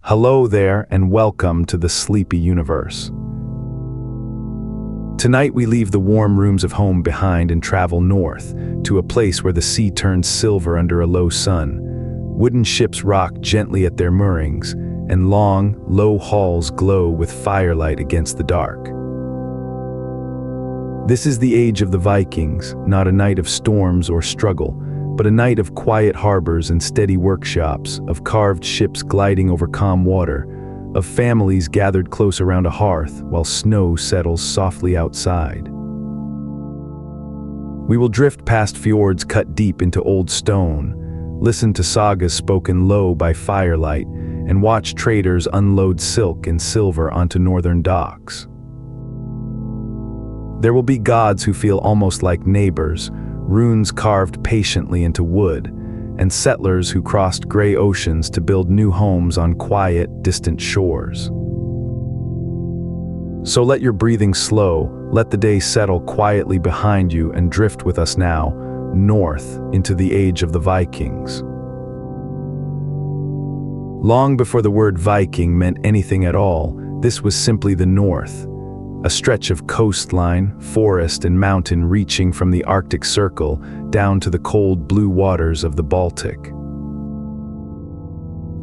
Hello there and welcome to the sleepy universe. Tonight we leave the warm rooms of home behind and travel north to a place where the sea turns silver under a low sun. Wooden ships rock gently at their moorings, and long, low halls glow with firelight against the dark. This is the age of the Vikings, not a night of storms or struggle, but a night of quiet harbors and steady workshops, of carved ships gliding over calm water, of families gathered close around a hearth while snow settles softly outside. We will drift past fjords cut deep into old stone, listen to sagas spoken low by firelight, and watch traders unload silk and silver onto northern docks. There will be gods who feel almost like neighbors, runes carved patiently into wood, and settlers who crossed gray oceans to build new homes on quiet, distant shores. So let your breathing slow, let the day settle quietly behind you and drift with us now, north, into the age of the Vikings. Long before the word Viking meant anything at all, this was simply the north, a stretch of coastline, forest, and mountain reaching from the Arctic Circle down to the cold blue waters of the Baltic.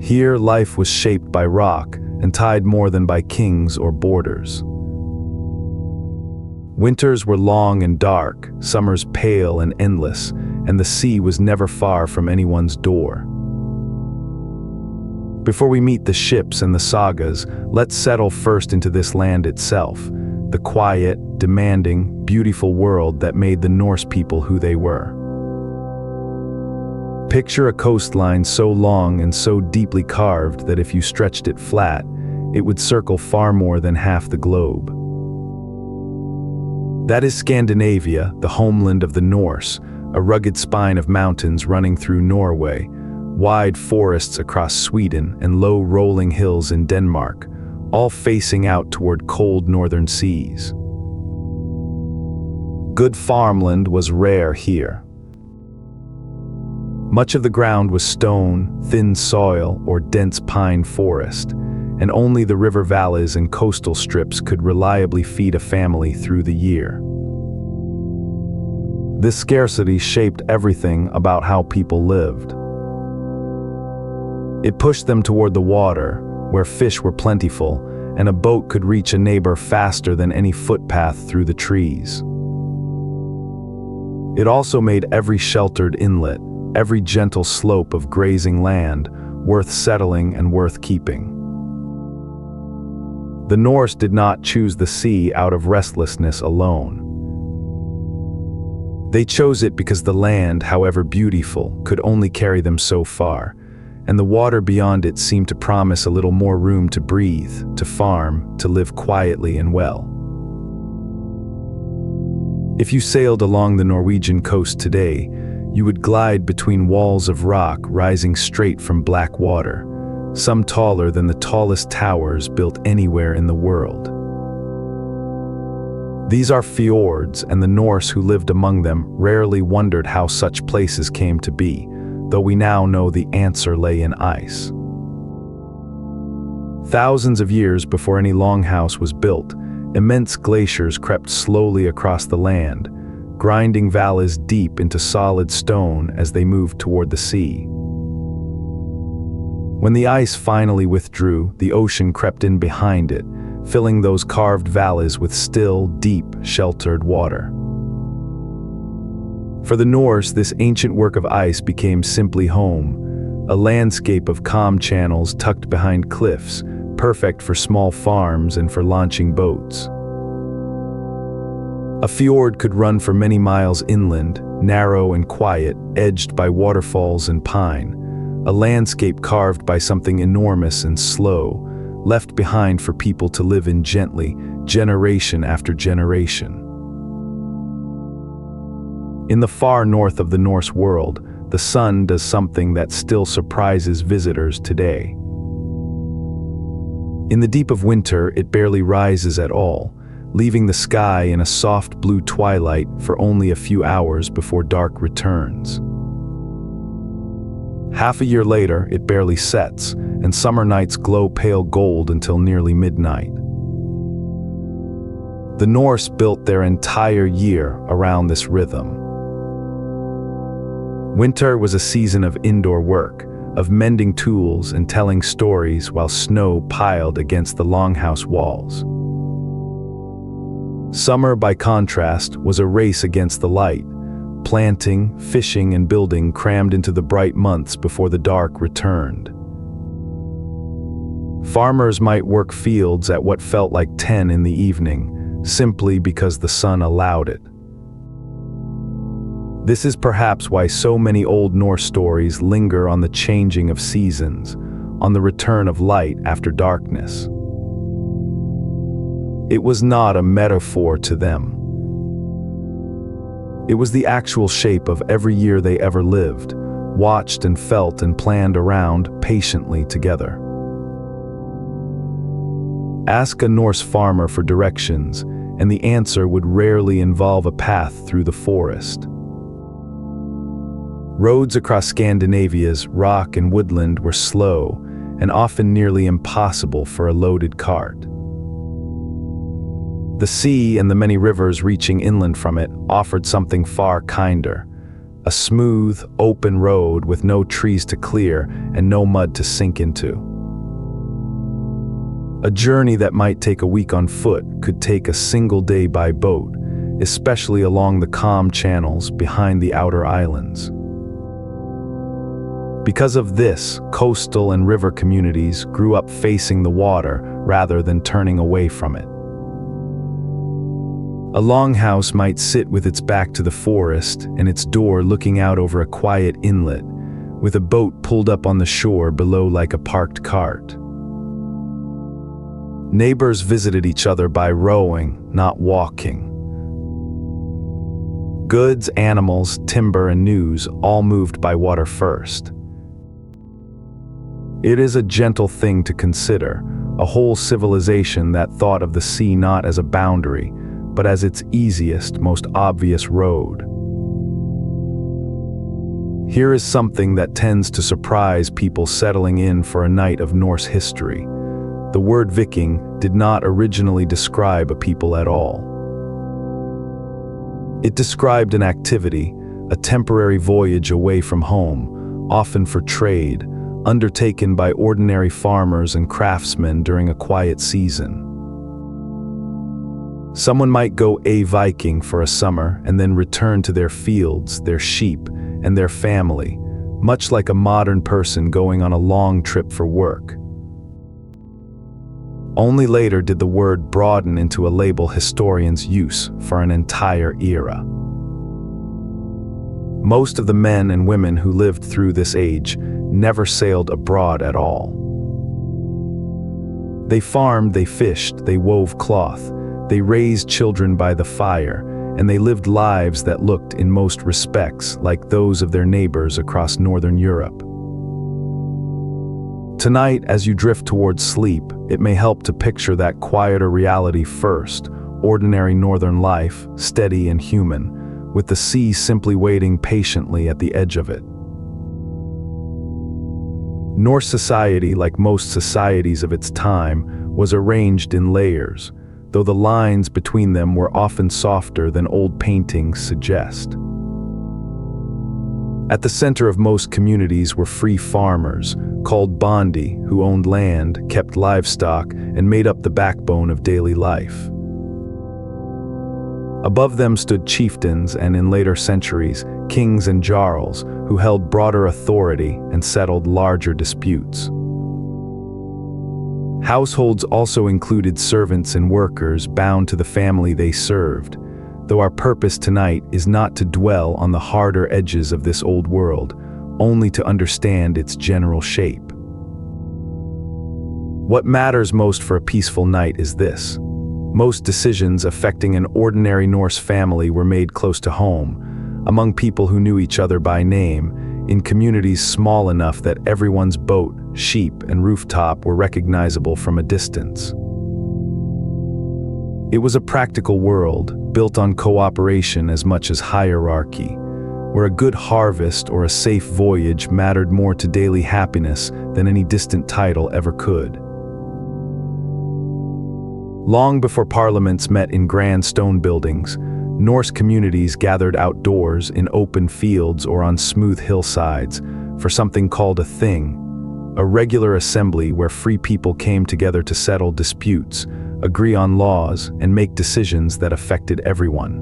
Here, life was shaped by rock and tied more than by kings or borders. Winters were long and dark, summers pale and endless, and the sea was never far from anyone's door. Before we meet the ships and the sagas, let's settle first into this land itself, the quiet, demanding, beautiful world that made the Norse people who they were. Picture a coastline so long and so deeply carved that if you stretched it flat, it would circle far more than half the globe. That is Scandinavia, the homeland of the Norse, a rugged spine of mountains running through Norway, wide forests across Sweden, and low rolling hills in Denmark, all facing out toward cold northern seas. Good farmland was rare here. Much of the ground was stone, thin soil, or dense pine forest, and only the river valleys and coastal strips could reliably feed a family through the year. This scarcity shaped everything about how people lived. It pushed them toward the water, where fish were plentiful, and a boat could reach a neighbor faster than any footpath through the trees. It also made every sheltered inlet, every gentle slope of grazing land, worth settling and worth keeping. The Norse did not choose the sea out of restlessness alone. They chose it because the land, however beautiful, could only carry them so far, and the water beyond it seemed to promise a little more room to breathe, to farm, to live quietly and well. If you sailed along the Norwegian coast today, you would glide between walls of rock rising straight from black water, some taller than the tallest towers built anywhere in the world. These are fjords, and the Norse who lived among them rarely wondered how such places came to be, though we now know the answer lay in ice. Thousands of years before any Longhouse was built, immense glaciers crept slowly across the land, grinding valleys deep into solid stone as they moved toward the sea. When the ice finally withdrew, the ocean crept in behind it, filling those carved valleys with still, deep, sheltered water. For the Norse, this ancient work of ice became simply home, a landscape of calm channels tucked behind cliffs, perfect for small farms and for launching boats. A fjord could run for many miles inland, narrow and quiet, edged by waterfalls and pine, a landscape carved by something enormous and slow, left behind for people to live in gently, generation after generation. In the far north of the Norse world, the sun does something that still surprises visitors today. In the deep of winter, it barely rises at all, leaving the sky in a soft blue twilight for only a few hours before dark returns. Half a year later, it barely sets, and summer nights glow pale gold until nearly midnight. The Norse built their entire year around this rhythm. Winter was a season of indoor work, of mending tools and telling stories while snow piled against the Longhouse walls. Summer, by contrast, was a race against the light, planting, fishing, and building crammed into the bright months before the dark returned. Farmers might work fields at what felt like 10 in the evening, simply because the sun allowed it. This is perhaps why so many old Norse stories linger on the changing of seasons, on the return of light after darkness. It was not a metaphor to them. It was the actual shape of every year they ever lived, watched and felt and planned around patiently together. Ask a Norse farmer for directions, and the answer would rarely involve a path through the forest. Roads across Scandinavia's rock and woodland were slow and often nearly impossible for a loaded cart. The sea and the many rivers reaching inland from it offered something far kinder, a smooth, open road with no trees to clear and no mud to sink into. A journey that might take a week on foot could take a single day by boat, especially along the calm channels behind the outer islands. Because of this, coastal and river communities grew up facing the water rather than turning away from it. A longhouse might sit with its back to the forest and its door looking out over a quiet inlet, with a boat pulled up on the shore below like a parked cart. Neighbors visited each other by rowing, not walking. Goods, animals, timber, and news all moved by water first. It is a gentle thing to consider, a whole civilization that thought of the sea not as a boundary, but as its easiest, most obvious road. Here is something that tends to surprise people settling in for a night of Norse history. The word Viking did not originally describe a people at all. It described an activity, a temporary voyage away from home, often for trade, undertaken by ordinary farmers and craftsmen during a quiet season. Someone might go a Viking for a summer and then return to their fields, their sheep, and their family, much like a modern person going on a long trip for work. Only later did the word broaden into a label historians use for an entire era. Most of the men and women who lived through this age never sailed abroad at all. They farmed, they fished, they wove cloth, they raised children by the fire, and they lived lives that looked, in most respects, like those of their neighbors across Northern Europe. Tonight, as you drift towards sleep, it may help to picture that quieter reality first, ordinary northern life, steady and human, with the sea simply waiting patiently at the edge of it. Norse society, like most societies of its time, was arranged in layers, though the lines between them were often softer than old paintings suggest. At the center of most communities were free farmers, called bondi, who owned land, kept livestock, and made up the backbone of daily life. Above them stood chieftains and, in later centuries, kings and jarls, who held broader authority and settled larger disputes. Households also included servants and workers bound to the family they served, though our purpose tonight is not to dwell on the harder edges of this old world, only to understand its general shape. What matters most for a peaceful night is this: most decisions affecting an ordinary Norse family were made close to home, among people who knew each other by name, in communities small enough that everyone's boat, sheep, and rooftop were recognizable from a distance. It was a practical world, built on cooperation as much as hierarchy, where a good harvest or a safe voyage mattered more to daily happiness than any distant title ever could. Long before parliaments met in grand stone buildings, Norse communities gathered outdoors in open fields or on smooth hillsides for something called a thing, a regular assembly where free people came together to settle disputes, agree on laws, and make decisions that affected everyone.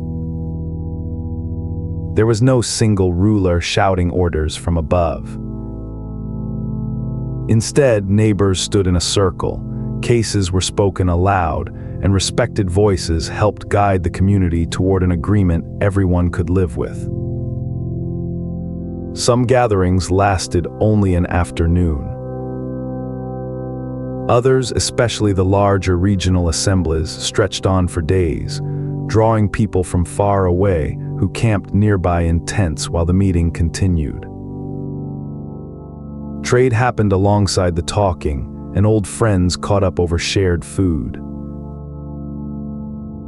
There was no single ruler shouting orders from above. Instead, neighbors stood in a circle, cases were spoken aloud, and respected voices helped guide the community toward an agreement everyone could live with. Some gatherings lasted only an afternoon. Others, especially the larger regional assemblies, stretched on for days, drawing people from far away who camped nearby in tents while the meeting continued. Trade happened alongside the talking, and old friends caught up over shared food.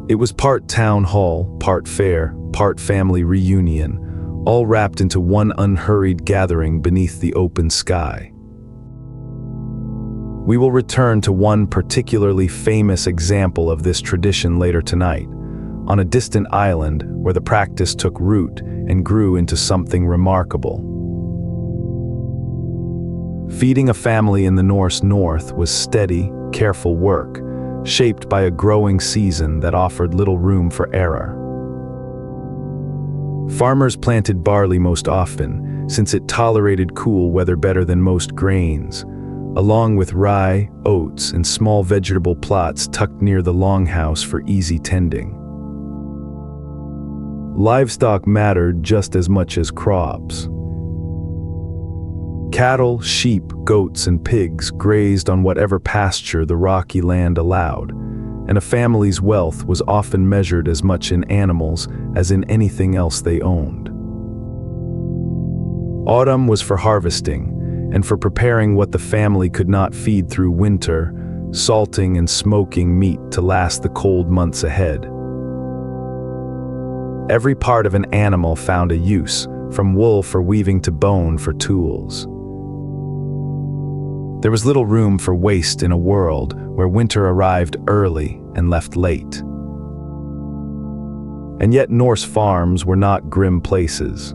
It was part town hall, part fair, part family reunion, all wrapped into one unhurried gathering beneath the open sky. We will return to one particularly famous example of this tradition later tonight, on a distant island where the practice took root and grew into something remarkable. Feeding a family in the Norse North was steady, careful work, shaped by a growing season that offered little room for error. Farmers planted barley most often, since it tolerated cool weather better than most grains, along with rye, oats, and small vegetable plots tucked near the Longhouse for easy tending. Livestock mattered just as much as crops. Cattle, sheep, goats, and pigs grazed on whatever pasture the rocky land allowed, and a family's wealth was often measured as much in animals as in anything else they owned. Autumn was for harvesting, and for preparing what the family could not feed through winter, salting and smoking meat to last the cold months ahead. Every part of an animal found a use, from wool for weaving to bone for tools. There was little room for waste in a world where winter arrived early and left late. And yet Norse farms were not grim places.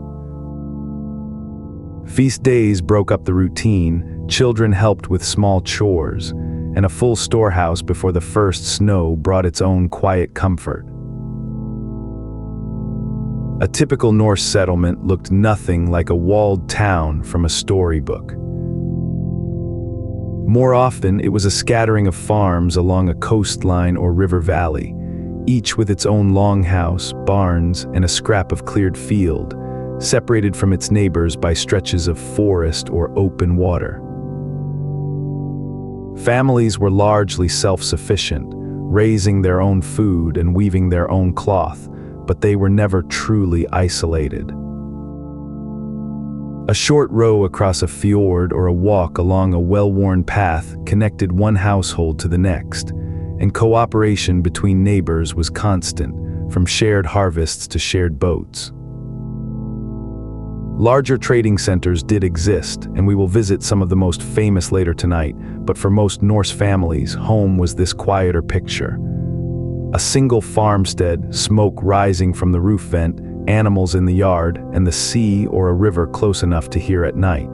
Feast days broke up the routine, children helped with small chores, and a full storehouse before the first snow brought its own quiet comfort. A typical Norse settlement looked nothing like a walled town from a storybook. More often, it was a scattering of farms along a coastline or river valley, each with its own longhouse, barns, and a scrap of cleared field, separated from its neighbors by stretches of forest or open water. Families were largely self-sufficient, raising their own food and weaving their own cloth, but they were never truly isolated. A short row across a fjord or a walk along a well-worn path connected one household to the next, and cooperation between neighbors was constant, from shared harvests to shared boats. Larger trading centers did exist, and we will visit some of the most famous later tonight, but for most Norse families, home was this quieter picture. A single farmstead, smoke rising from the roof vent, animals in the yard, and the sea or a river close enough to hear at night.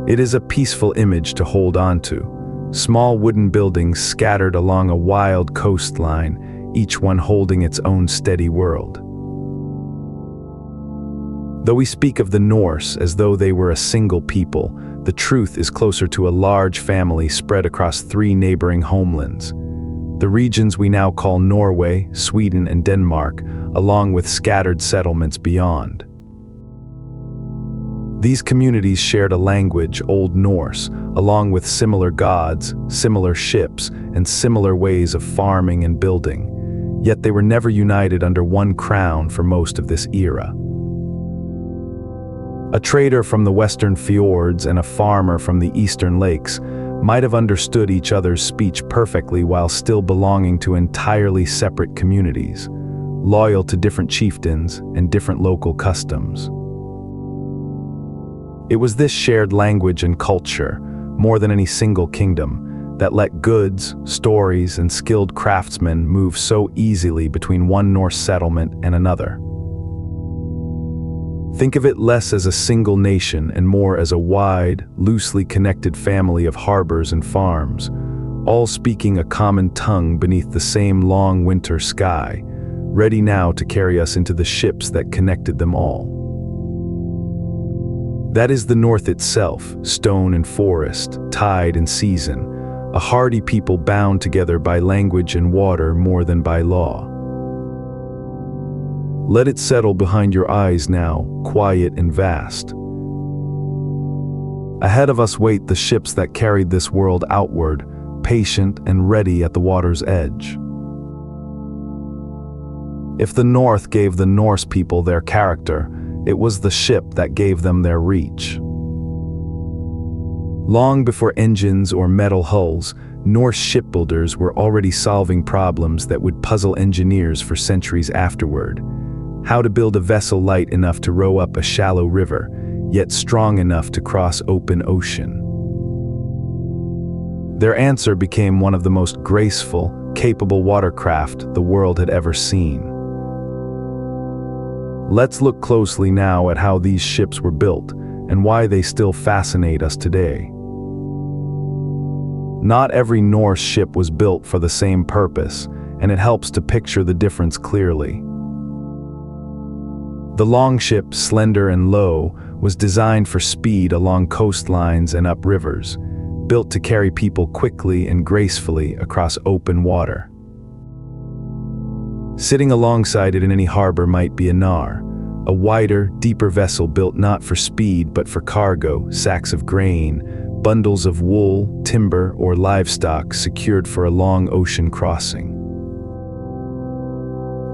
It is a peaceful image to hold on to. Small wooden buildings scattered along a wild coastline, each one holding its own steady world. Though we speak of the Norse as though they were a single people, the truth is closer to a large family spread across 3 neighboring homelands. The regions we now call Norway, Sweden, and Denmark, along with scattered settlements beyond. These communities shared a language, Old Norse, along with similar gods, similar ships, and similar ways of farming and building, yet they were never united under one crown for most of this era. A trader from the western fjords and a farmer from the eastern lakes might have understood each other's speech perfectly while still belonging to entirely separate communities. loyal to different chieftains and different local customs. It was this shared language and culture, more than any single kingdom, that let goods, stories, and skilled craftsmen move so easily between one Norse settlement and another. Think of it less as a single nation and more as a wide, loosely connected family of harbors and farms, all speaking a common tongue beneath the same long winter sky, ready now to carry us into the ships that connected them all. That is the North itself, stone and forest, tide and season, a hardy people bound together by language and water more than by law. Let it settle behind your eyes now, quiet and vast. Ahead of us wait the ships that carried this world outward, patient and ready at the water's edge. If the North gave the Norse people their character, it was the ship that gave them their reach. Long before engines or metal hulls, Norse shipbuilders were already solving problems that would puzzle engineers for centuries afterward. How to build a vessel light enough to row up a shallow river, yet strong enough to cross open ocean. Their answer became one of the most graceful, capable watercraft the world had ever seen. Let's look closely now at how these ships were built and why they still fascinate us today. Not every Norse ship was built for the same purpose, and it helps to picture the difference clearly. The longship, slender and low, was designed for speed along coastlines and up rivers, built to carry people quickly and gracefully across open water. Sitting alongside it in any harbor might be a nar, a wider, deeper vessel built not for speed but for cargo, sacks of grain, bundles of wool, timber, or livestock secured for a long ocean crossing.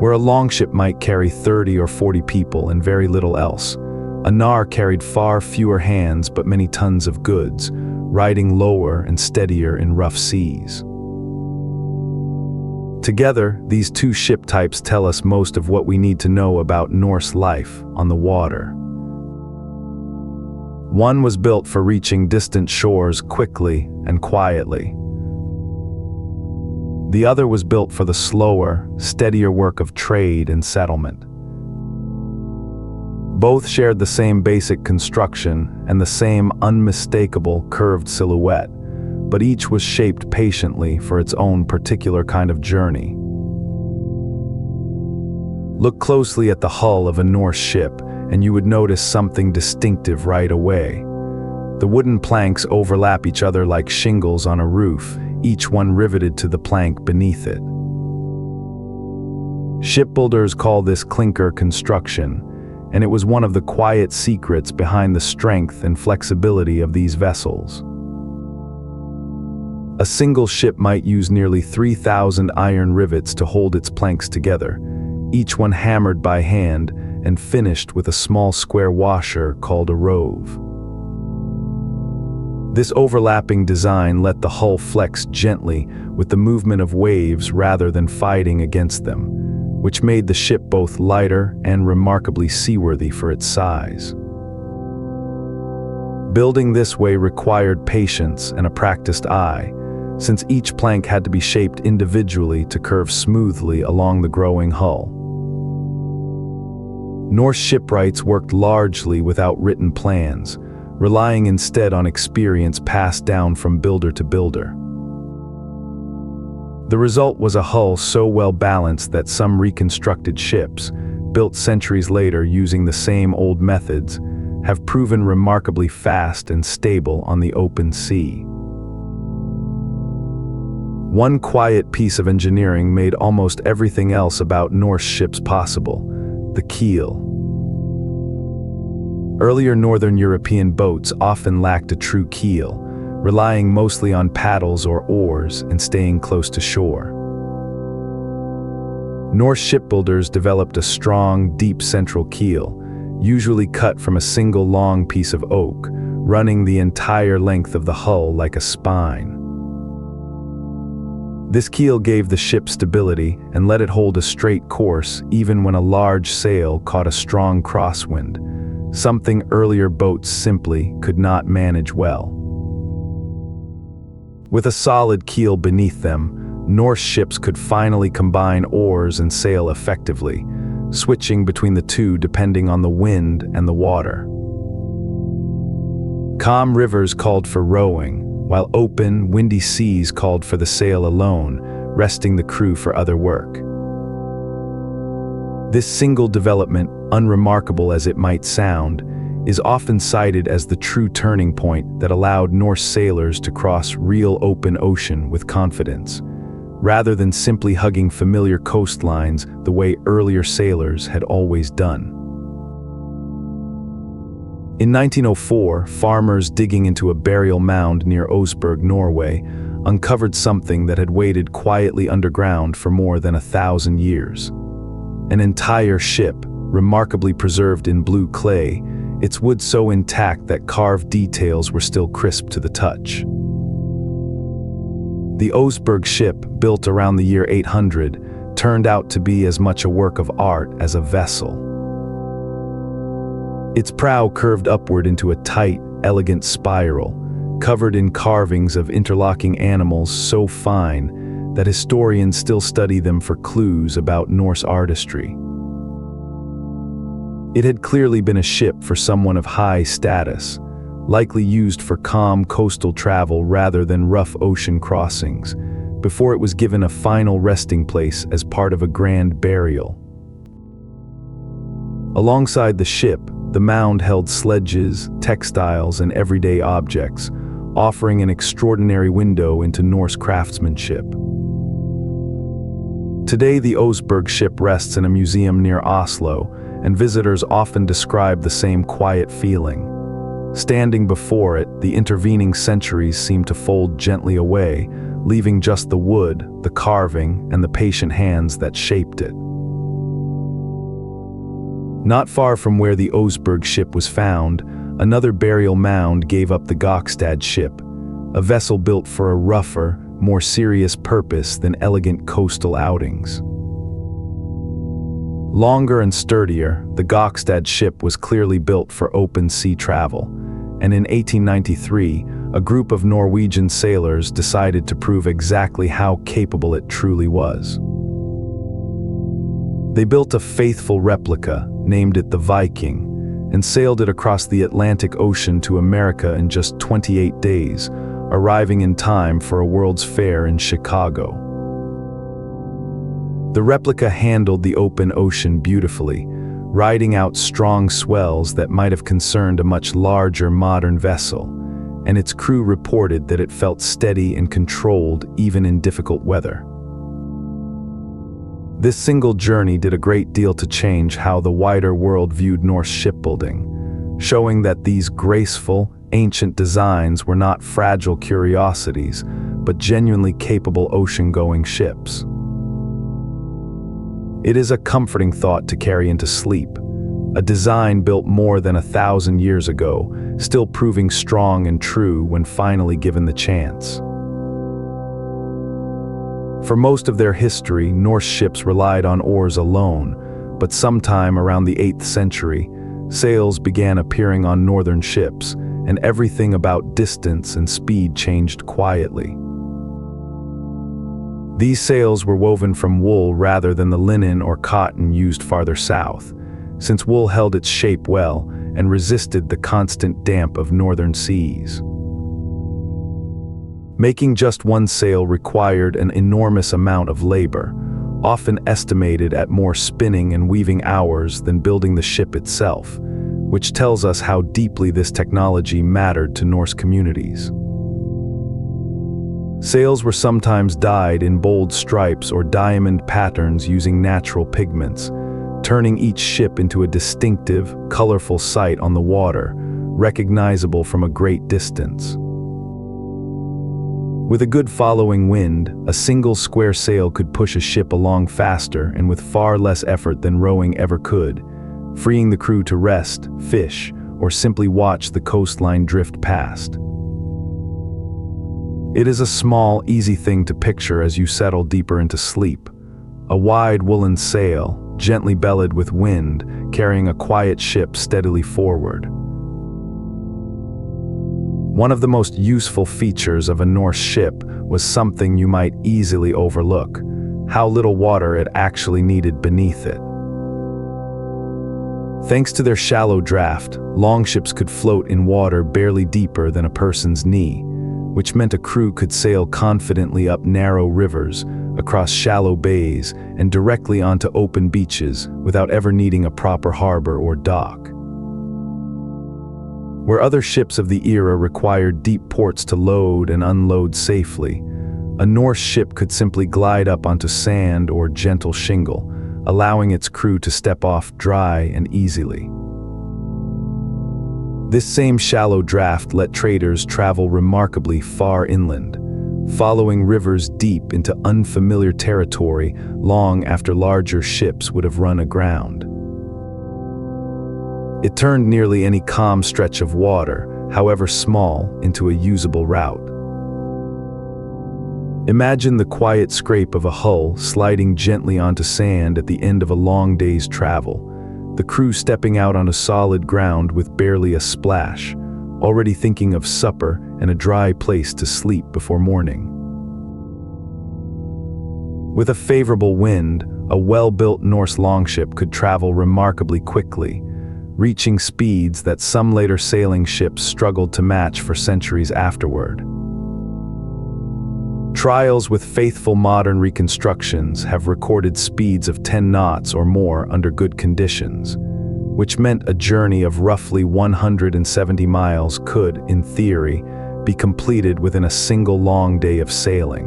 Where a longship might carry 30 or 40 people and very little else, a nar carried far fewer hands but many tons of goods, riding lower and steadier in rough seas. Together, these two ship types tell us most of what we need to know about Norse life on the water. One was built for reaching distant shores quickly and quietly. The other was built for the slower, steadier work of trade and settlement. Both shared the same basic construction and the same unmistakable curved silhouette, but each was shaped patiently for its own particular kind of journey. Look closely at the hull of a Norse ship, and you would notice something distinctive right away. The wooden planks overlap each other like shingles on a roof, each one riveted to the plank beneath it. Shipbuilders call this clinker construction, and it was one of the quiet secrets behind the strength and flexibility of these vessels. A single ship might use nearly 3,000 iron rivets to hold its planks together, each one hammered by hand and finished with a small square washer called a rove. This overlapping design let the hull flex gently with the movement of waves rather than fighting against them, which made the ship both lighter and remarkably seaworthy for its size. Building this way required patience and a practiced eye, since each plank had to be shaped individually to curve smoothly along the growing hull. Norse shipwrights worked largely without written plans, relying instead on experience passed down from builder to builder. The result was a hull so well balanced that some reconstructed ships, built centuries later using the same old methods, have proven remarkably fast and stable on the open sea. One quiet piece of engineering made almost everything else about Norse ships possible: the keel. Earlier Northern European boats often lacked a true keel, relying mostly on paddles or oars and staying close to shore. Norse shipbuilders developed a strong, deep central keel, usually cut from a single long piece of oak, running the entire length of the hull like a spine. This keel gave the ship stability and let it hold a straight course even when a large sail caught a strong crosswind, something earlier boats simply could not manage well. With a solid keel beneath them, Norse ships could finally combine oars and sail effectively, switching between the two depending on the wind and the water. Calm rivers called for rowing, while open, windy seas called for the sail alone, resting the crew for other work. This single development, unremarkable as it might sound, is often cited as the true turning point that allowed Norse sailors to cross real open ocean with confidence, rather than simply hugging familiar coastlines the way earlier sailors had always done. In 1904, farmers digging into a burial mound near Oseberg, Norway, uncovered something that had waited quietly underground for more than 1,000 years. An entire ship, remarkably preserved in blue clay, its wood so intact that carved details were still crisp to the touch. The Oseberg ship, built around the year 800, turned out to be as much a work of art as a vessel. Its prow curved upward into a tight, elegant spiral, covered in carvings of interlocking animals so fine that historians still study them for clues about Norse artistry. It had clearly been a ship for someone of high status, likely used for calm coastal travel rather than rough ocean crossings, before it was given a final resting place as part of a grand burial. Alongside the ship, the mound held sledges, textiles, and everyday objects, offering an extraordinary window into Norse craftsmanship. Today, the Oseberg ship rests in a museum near Oslo, and visitors often describe the same quiet feeling. Standing before it, the intervening centuries seem to fold gently away, leaving just the wood, the carving, and the patient hands that shaped it. Not far from where the Oseberg ship was found, another burial mound gave up the Gokstad ship, a vessel built for a rougher, more serious purpose than elegant coastal outings. Longer and sturdier, the Gokstad ship was clearly built for open sea travel, and in 1893, a group of Norwegian sailors decided to prove exactly how capable it truly was. They built a faithful replica, named it the Viking, and sailed it across the Atlantic Ocean to America in just 28 days, arriving in time for a World's Fair in Chicago. The replica handled the open ocean beautifully, riding out strong swells that might have concerned a much larger modern vessel, and its crew reported that it felt steady and controlled even in difficult weather. This single journey did a great deal to change how the wider world viewed Norse shipbuilding, showing that these graceful, ancient designs were not fragile curiosities, but genuinely capable ocean-going ships. It is a comforting thought to carry into sleep, a design built more than 1,000 years ago, still proving strong and true when finally given the chance. For most of their history, Norse ships relied on oars alone, but sometime around the 8th century, sails began appearing on northern ships, and everything about distance and speed changed quietly. These sails were woven from wool rather than the linen or cotton used farther south, since wool held its shape well and resisted the constant damp of northern seas. Making just one sail required an enormous amount of labor, often estimated at more spinning and weaving hours than building the ship itself, which tells us how deeply this technology mattered to Norse communities. Sails were sometimes dyed in bold stripes or diamond patterns using natural pigments, turning each ship into a distinctive, colorful sight on the water, recognizable from a great distance. With a good following wind, a single square sail could push a ship along faster and with far less effort than rowing ever could, freeing the crew to rest, fish, or simply watch the coastline drift past. It is a small, easy thing to picture as you settle deeper into sleep. A wide woolen sail, gently bellied with wind, carrying a quiet ship steadily forward. One of the most useful features of a Norse ship was something you might easily overlook: how little water it actually needed beneath it. Thanks to their shallow draft, longships could float in water barely deeper than a person's knee, which meant a crew could sail confidently up narrow rivers, across shallow bays, and directly onto open beaches without ever needing a proper harbor or dock. Where other ships of the era required deep ports to load and unload safely, a Norse ship could simply glide up onto sand or gentle shingle, allowing its crew to step off dry and easily. This same shallow draft let traders travel remarkably far inland, following rivers deep into unfamiliar territory long after larger ships would have run aground. It turned nearly any calm stretch of water, however small, into a usable route. Imagine the quiet scrape of a hull sliding gently onto sand at the end of a long day's travel, the crew stepping out onto solid ground with barely a splash, already thinking of supper and a dry place to sleep before morning. With a favorable wind, a well-built Norse longship could travel remarkably quickly, reaching speeds that some later sailing ships struggled to match for centuries afterward. Trials with faithful modern reconstructions have recorded speeds of 10 knots or more under good conditions, which meant a journey of roughly 170 miles could, in theory, be completed within a single long day of sailing.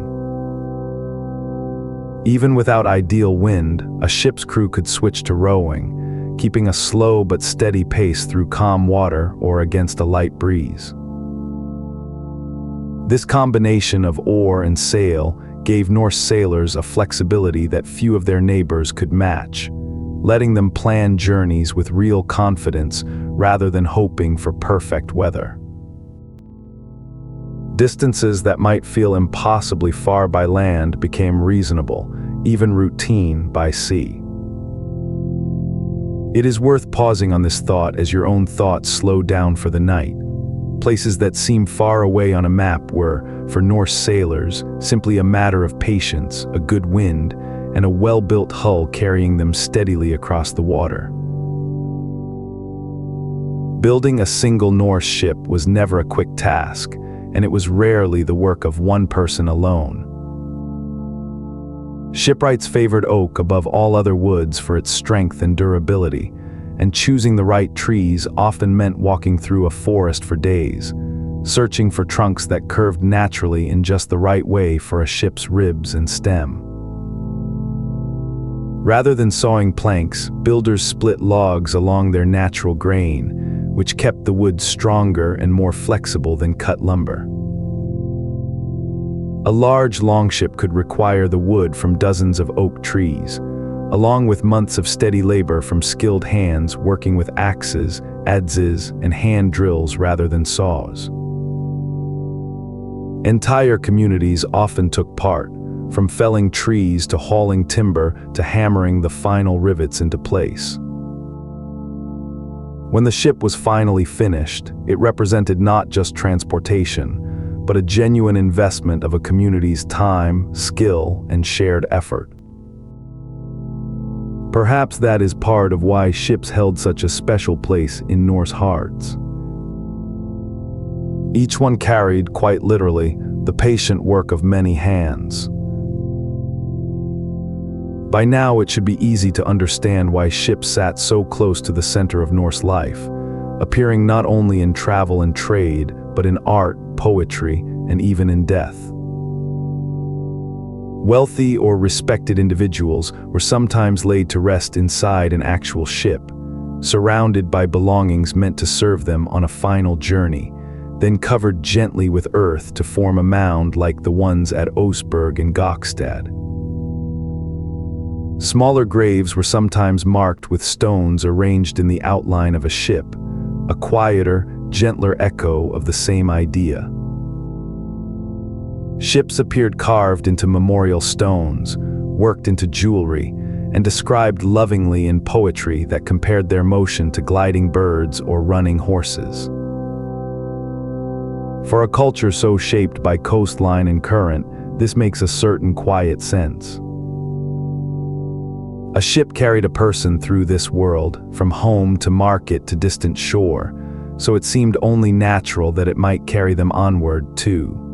Even without ideal wind, a ship's crew could switch to rowing, keeping a slow but steady pace through calm water or against a light breeze. This combination of oar and sail gave Norse sailors a flexibility that few of their neighbors could match, letting them plan journeys with real confidence rather than hoping for perfect weather. Distances that might feel impossibly far by land became reasonable, even routine by sea. It is worth pausing on this thought as your own thoughts slow down for the night. Places that seem far away on a map were, for Norse sailors, simply a matter of patience, a good wind, and a well-built hull carrying them steadily across the water. Building a single Norse ship was never a quick task, and it was rarely the work of one person alone. Shipwrights favored oak above all other woods for its strength and durability, and choosing the right trees often meant walking through a forest for days, searching for trunks that curved naturally in just the right way for a ship's ribs and stem. Rather than sawing planks, builders split logs along their natural grain, which kept the wood stronger and more flexible than cut lumber. A large longship could require the wood from dozens of oak trees, along with months of steady labor from skilled hands working with axes, adzes, and hand drills rather than saws. Entire communities often took part, from felling trees to hauling timber to hammering the final rivets into place. When the ship was finally finished, it represented not just transportation, but a genuine investment of a community's time, skill, and shared effort. Perhaps that is part of why ships held such a special place in Norse hearts. Each one carried, quite literally, the patient work of many hands. By now, it should be easy to understand why ships sat so close to the center of Norse life, appearing not only in travel and trade, but in art, poetry, and even in death. Wealthy or respected individuals were sometimes laid to rest inside an actual ship, surrounded by belongings meant to serve them on a final journey, then covered gently with earth to form a mound like the ones at Oseberg and Gokstad. Smaller graves were sometimes marked with stones arranged in the outline of a ship, a quieter, gentler echo of the same idea. Ships appeared carved into memorial stones, worked into jewelry, and described lovingly in poetry that compared their motion to gliding birds or running horses. For a culture so shaped by coastline and current, this makes a certain quiet sense. A ship carried a person through this world, from home to market to distant shore, so it seemed only natural that it might carry them onward too.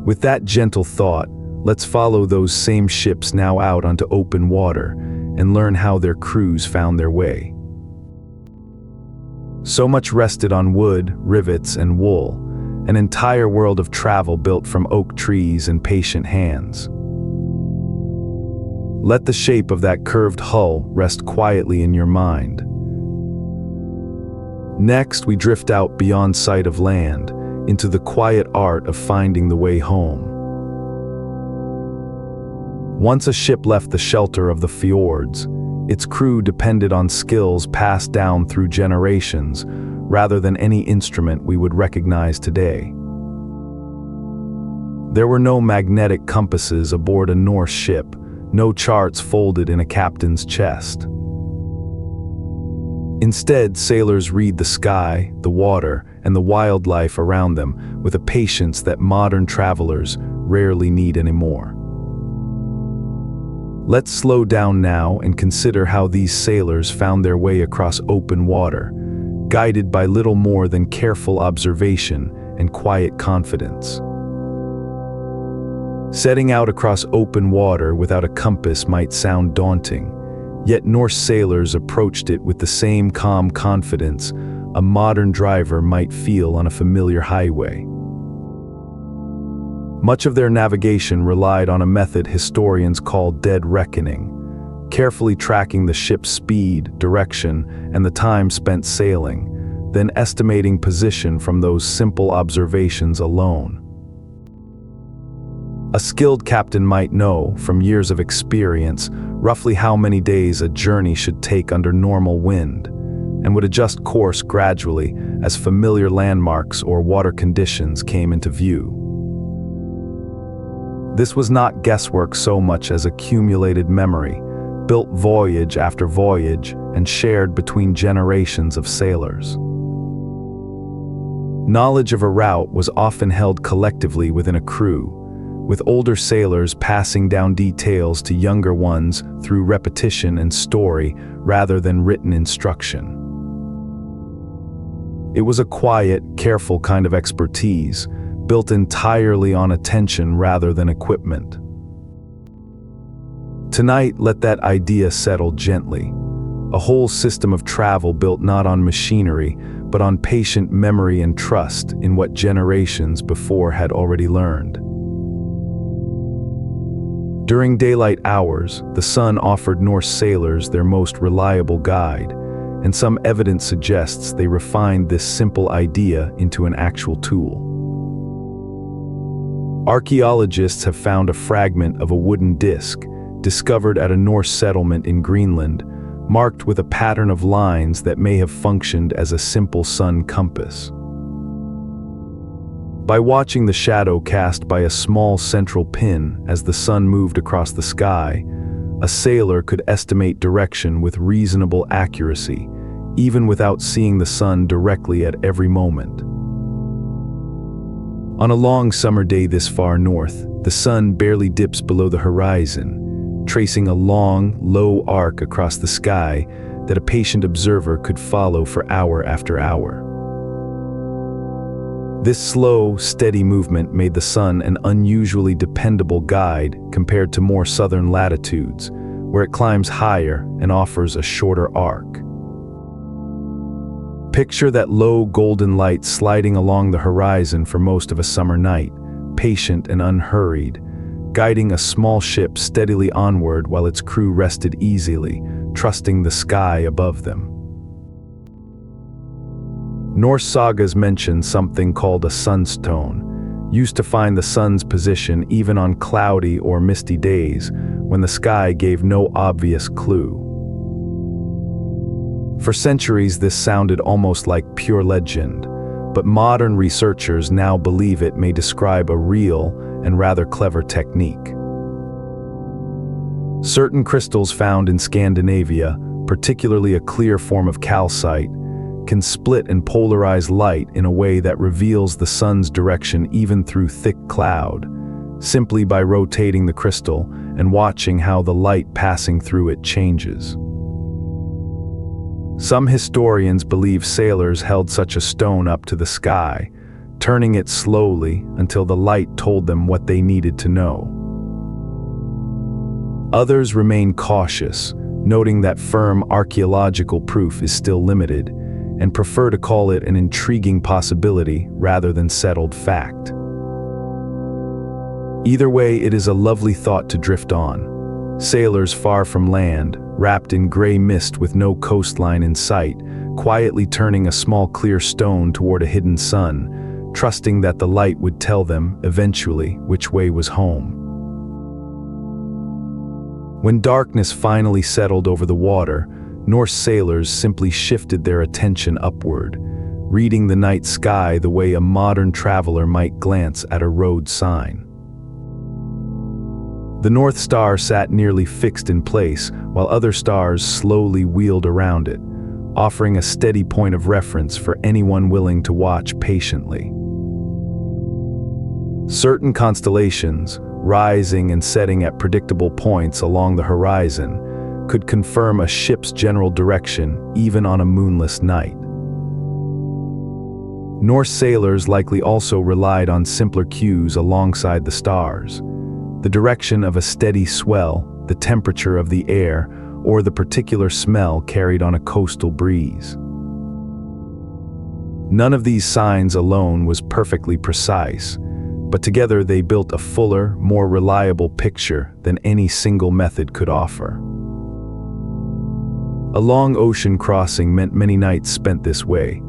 With that gentle thought, let's follow those same ships now out onto open water and learn how their crews found their way. So much rested on wood, rivets, and wool, an entire world of travel built from oak trees and patient hands. Let the shape of that curved hull rest quietly in your mind. Next, we drift out beyond sight of land, into the quiet art of finding the way home. Once a ship left the shelter of the fjords, its crew depended on skills passed down through generations, rather than any instrument we would recognize today. There were no magnetic compasses aboard a Norse ship, no charts folded in a captain's chest. Instead, sailors read the sky, the water, and the wildlife around them with a patience that modern travelers rarely need anymore. Let's slow down now and consider how these sailors found their way across open water, guided by little more than careful observation and quiet confidence. Setting out across open water without a compass might sound daunting, yet Norse sailors approached it with the same calm confidence a modern driver might feel on a familiar highway. Much of their navigation relied on a method historians call dead reckoning, carefully tracking the ship's speed, direction, and the time spent sailing, then estimating position from those simple observations alone. A skilled captain might know, from years of experience, roughly how many days a journey should take under normal wind, and would adjust course gradually as familiar landmarks or water conditions came into view. This was not guesswork so much as accumulated memory, built voyage after voyage and shared between generations of sailors. Knowledge of a route was often held collectively within a crew, with older sailors passing down details to younger ones through repetition and story rather than written instruction. It was a quiet, careful kind of expertise, built entirely on attention rather than equipment. Tonight, let that idea settle gently. A whole system of travel built not on machinery, but on patient memory and trust in what generations before had already learned. During daylight hours, the sun offered Norse sailors their most reliable guide, and some evidence suggests they refined this simple idea into an actual tool. Archaeologists have found a fragment of a wooden disc, discovered at a Norse settlement in Greenland, marked with a pattern of lines that may have functioned as a simple sun compass. By watching the shadow cast by a small central pin as the sun moved across the sky, a sailor could estimate direction with reasonable accuracy, even without seeing the sun directly at every moment. On a long summer day this far north, the sun barely dips below the horizon, tracing a long, low arc across the sky that a patient observer could follow for hour after hour. This slow, steady movement made the sun an unusually dependable guide compared to more southern latitudes, where it climbs higher and offers a shorter arc. Picture that low golden light sliding along the horizon for most of a summer night, patient and unhurried, guiding a small ship steadily onward while its crew rested easily, trusting the sky above them. Norse sagas mention something called a sunstone, used to find the sun's position even on cloudy or misty days when the sky gave no obvious clue. For centuries this sounded almost like pure legend, but modern researchers now believe it may describe a real and rather clever technique. Certain crystals found in Scandinavia, particularly a clear form of calcite, can split and polarize light in a way that reveals the sun's direction even through thick cloud, simply by rotating the crystal and watching how the light passing through it changes. Some historians believe sailors held such a stone up to the sky, turning it slowly until the light told them what they needed to know. Others remain cautious, noting that firm archaeological proof is still limited, and prefer to call it an intriguing possibility rather than settled fact. Either way, it is a lovely thought to drift on. Sailors far from land, wrapped in gray mist with no coastline in sight, quietly turning a small clear stone toward a hidden sun, trusting that the light would tell them, eventually, which way was home. When darkness finally settled over the water, Norse sailors simply shifted their attention upward, reading the night sky the way a modern traveler might glance at a road sign. The North Star sat nearly fixed in place, while other stars slowly wheeled around it, offering a steady point of reference for anyone willing to watch patiently. Certain constellations, rising and setting at predictable points along the horizon, could confirm a ship's general direction even on a moonless night. Norse sailors likely also relied on simpler cues alongside the stars: the direction of a steady swell, the temperature of the air, or the particular smell carried on a coastal breeze. None of these signs alone was perfectly precise, but together they built a fuller, more reliable picture than any single method could offer. A long ocean crossing meant many nights spent this way,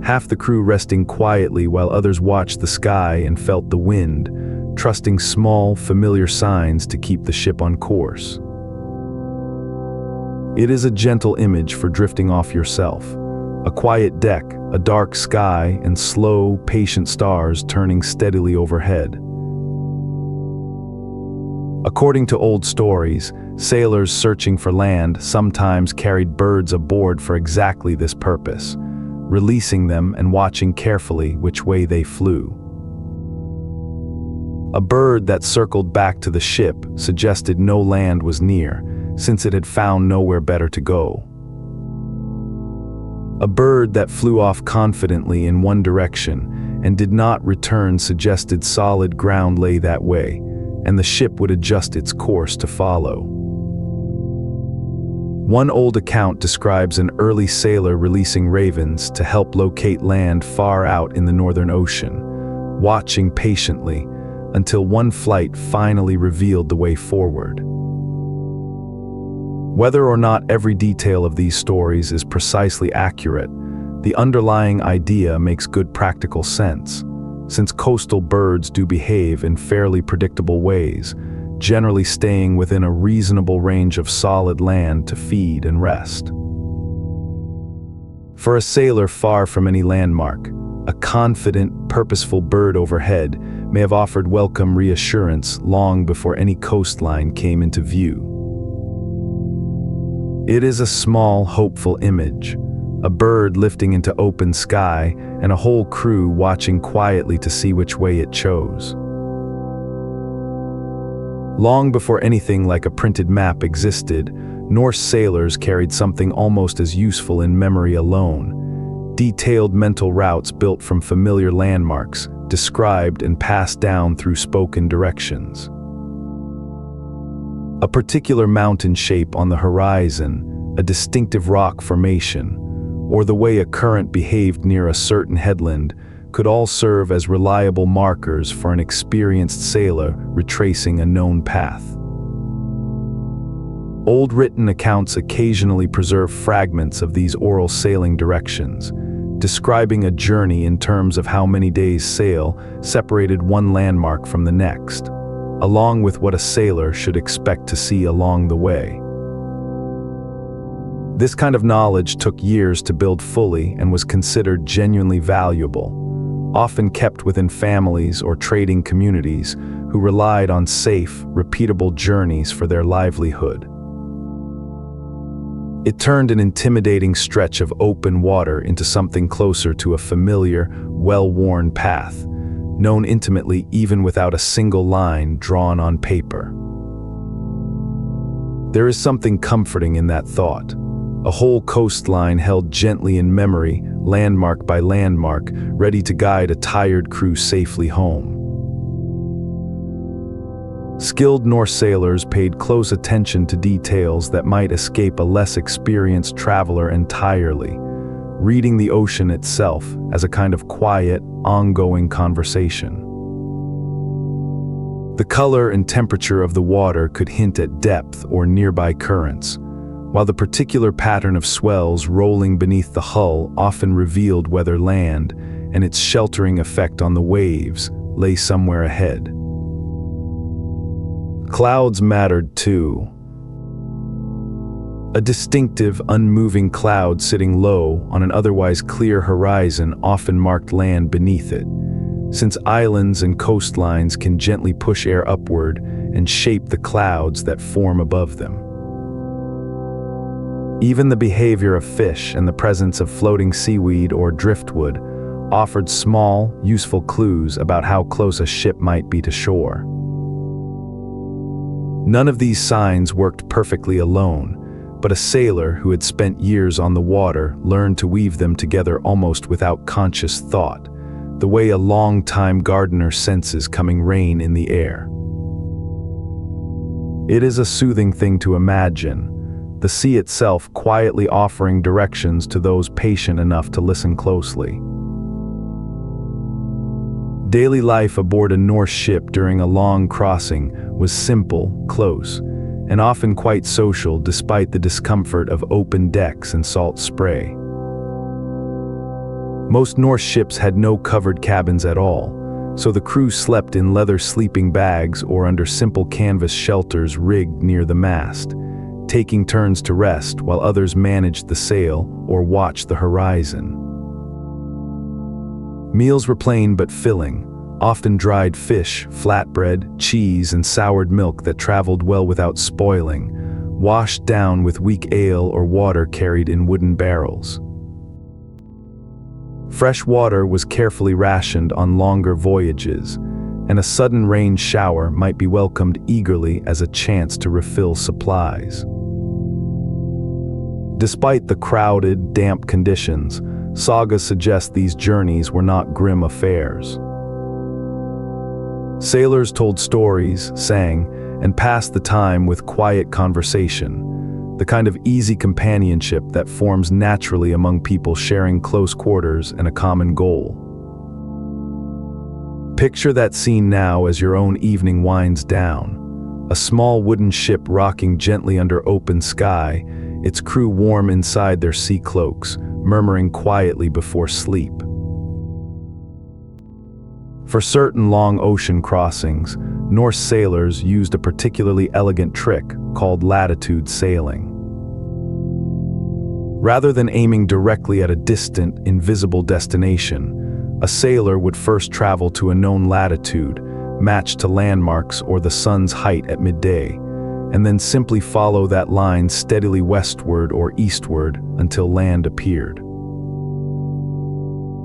half the crew resting quietly while others watched the sky and felt the wind, trusting small, familiar signs to keep the ship on course. It is a gentle image for drifting off yourself. A quiet deck, a dark sky, and slow, patient stars turning steadily overhead. According to old stories, sailors searching for land sometimes carried birds aboard for exactly this purpose, releasing them and watching carefully which way they flew. A bird that circled back to the ship suggested no land was near, since it had found nowhere better to go. A bird that flew off confidently in one direction and did not return suggested solid ground lay that way, and the ship would adjust its course to follow. One old account describes an early sailor releasing ravens to help locate land far out in the northern ocean, watching patiently until one flight finally revealed the way forward. Whether or not every detail of these stories is precisely accurate, the underlying idea makes good practical sense, since coastal birds do behave in fairly predictable ways, generally staying within a reasonable range of solid land to feed and rest. For a sailor far from any landmark, a confident, purposeful bird overhead may have offered welcome reassurance long before any coastline came into view. It is a small, hopeful image, a bird lifting into open sky and a whole crew watching quietly to see which way it chose. Long before anything like a printed map existed, Norse sailors carried something almost as useful in memory alone: detailed mental routes built from familiar landmarks, described and passed down through spoken directions. A particular mountain shape on the horizon, a distinctive rock formation, or the way a current behaved near a certain headland could all serve as reliable markers for an experienced sailor retracing a known path. Old written accounts occasionally preserve fragments of these oral sailing directions, describing a journey in terms of how many days' sail separated one landmark from the next, along with what a sailor should expect to see along the way. This kind of knowledge took years to build fully and was considered genuinely valuable, often kept within families or trading communities who relied on safe, repeatable journeys for their livelihood. It turned an intimidating stretch of open water into something closer to a familiar, well-worn path, known intimately even without a single line drawn on paper. There is something comforting in that thought. A whole coastline held gently in memory, landmark by landmark, ready to guide a tired crew safely home. Skilled Norse sailors paid close attention to details that might escape a less experienced traveler entirely, reading the ocean itself as a kind of quiet, ongoing conversation. The color and temperature of the water could hint at depth or nearby currents, while the particular pattern of swells rolling beneath the hull often revealed whether land and its sheltering effect on the waves lay somewhere ahead. Clouds mattered too. A distinctive, unmoving cloud sitting low on an otherwise clear horizon often marked land beneath it, since islands and coastlines can gently push air upward and shape the clouds that form above them. Even the behavior of fish and the presence of floating seaweed or driftwood offered small, useful clues about how close a ship might be to shore. None of these signs worked perfectly alone, but a sailor who had spent years on the water learned to weave them together almost without conscious thought, the way a long-time gardener senses coming rain in the air. It is a soothing thing to imagine, the sea itself quietly offering directions to those patient enough to listen closely. Daily life aboard a Norse ship during a long crossing was simple, close, and often quite social despite the discomfort of open decks and salt spray. Most Norse ships had no covered cabins at all, so the crew slept in leather sleeping bags or under simple canvas shelters rigged near the mast, taking turns to rest while others managed the sail or watched the horizon. Meals were plain but filling, often dried fish, flatbread, cheese, and soured milk that traveled well without spoiling, washed down with weak ale or water carried in wooden barrels. Fresh water was carefully rationed on longer voyages, and a sudden rain shower might be welcomed eagerly as a chance to refill supplies. Despite the crowded, damp conditions, Sagas suggest these journeys were not grim affairs. Sailors told stories, sang, and passed the time with quiet conversation, the kind of easy companionship that forms naturally among people sharing close quarters and a common goal. Picture that scene now as your own evening winds down. A small wooden ship rocking gently under open sky, its crew warm inside their sea cloaks, murmuring quietly before sleep. For certain long ocean crossings, Norse sailors used a particularly elegant trick called latitude sailing. Rather than aiming directly at a distant, invisible destination, a sailor would first travel to a known latitude, matched to landmarks or the sun's height at midday, and then simply follow that line steadily westward or eastward until land appeared.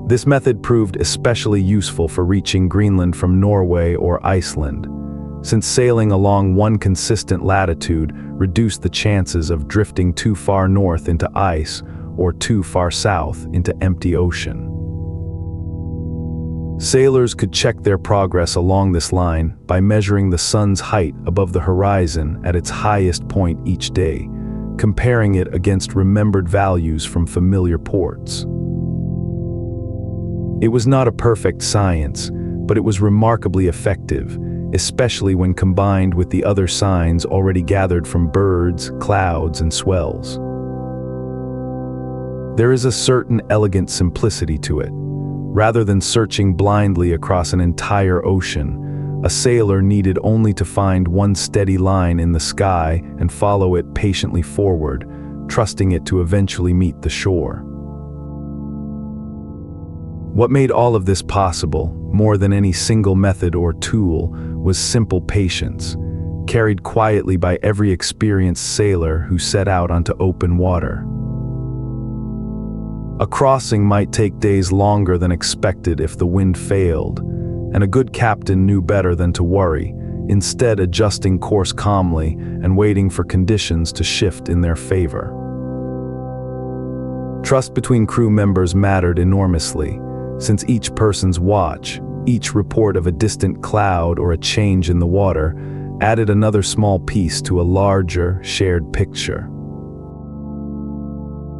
This method proved especially useful for reaching Greenland from Norway or Iceland, since sailing along one consistent latitude reduced the chances of drifting too far north into ice or too far south into empty ocean. Sailors could check their progress along this line by measuring the sun's height above the horizon at its highest point each day, comparing it against remembered values from familiar ports. It was not a perfect science, but it was remarkably effective, especially when combined with the other signs already gathered from birds, clouds, and swells. There is a certain elegant simplicity to it. Rather than searching blindly across an entire ocean, a sailor needed only to find one steady line in the sky and follow it patiently forward, trusting it to eventually meet the shore. What made all of this possible, more than any single method or tool, was simple patience, carried quietly by every experienced sailor who set out onto open water. A crossing might take days longer than expected if the wind failed, and a good captain knew better than to worry, instead adjusting course calmly and waiting for conditions to shift in their favor. Trust between crew members mattered enormously, since each person's watch, each report of a distant cloud or a change in the water, added another small piece to a larger, shared picture.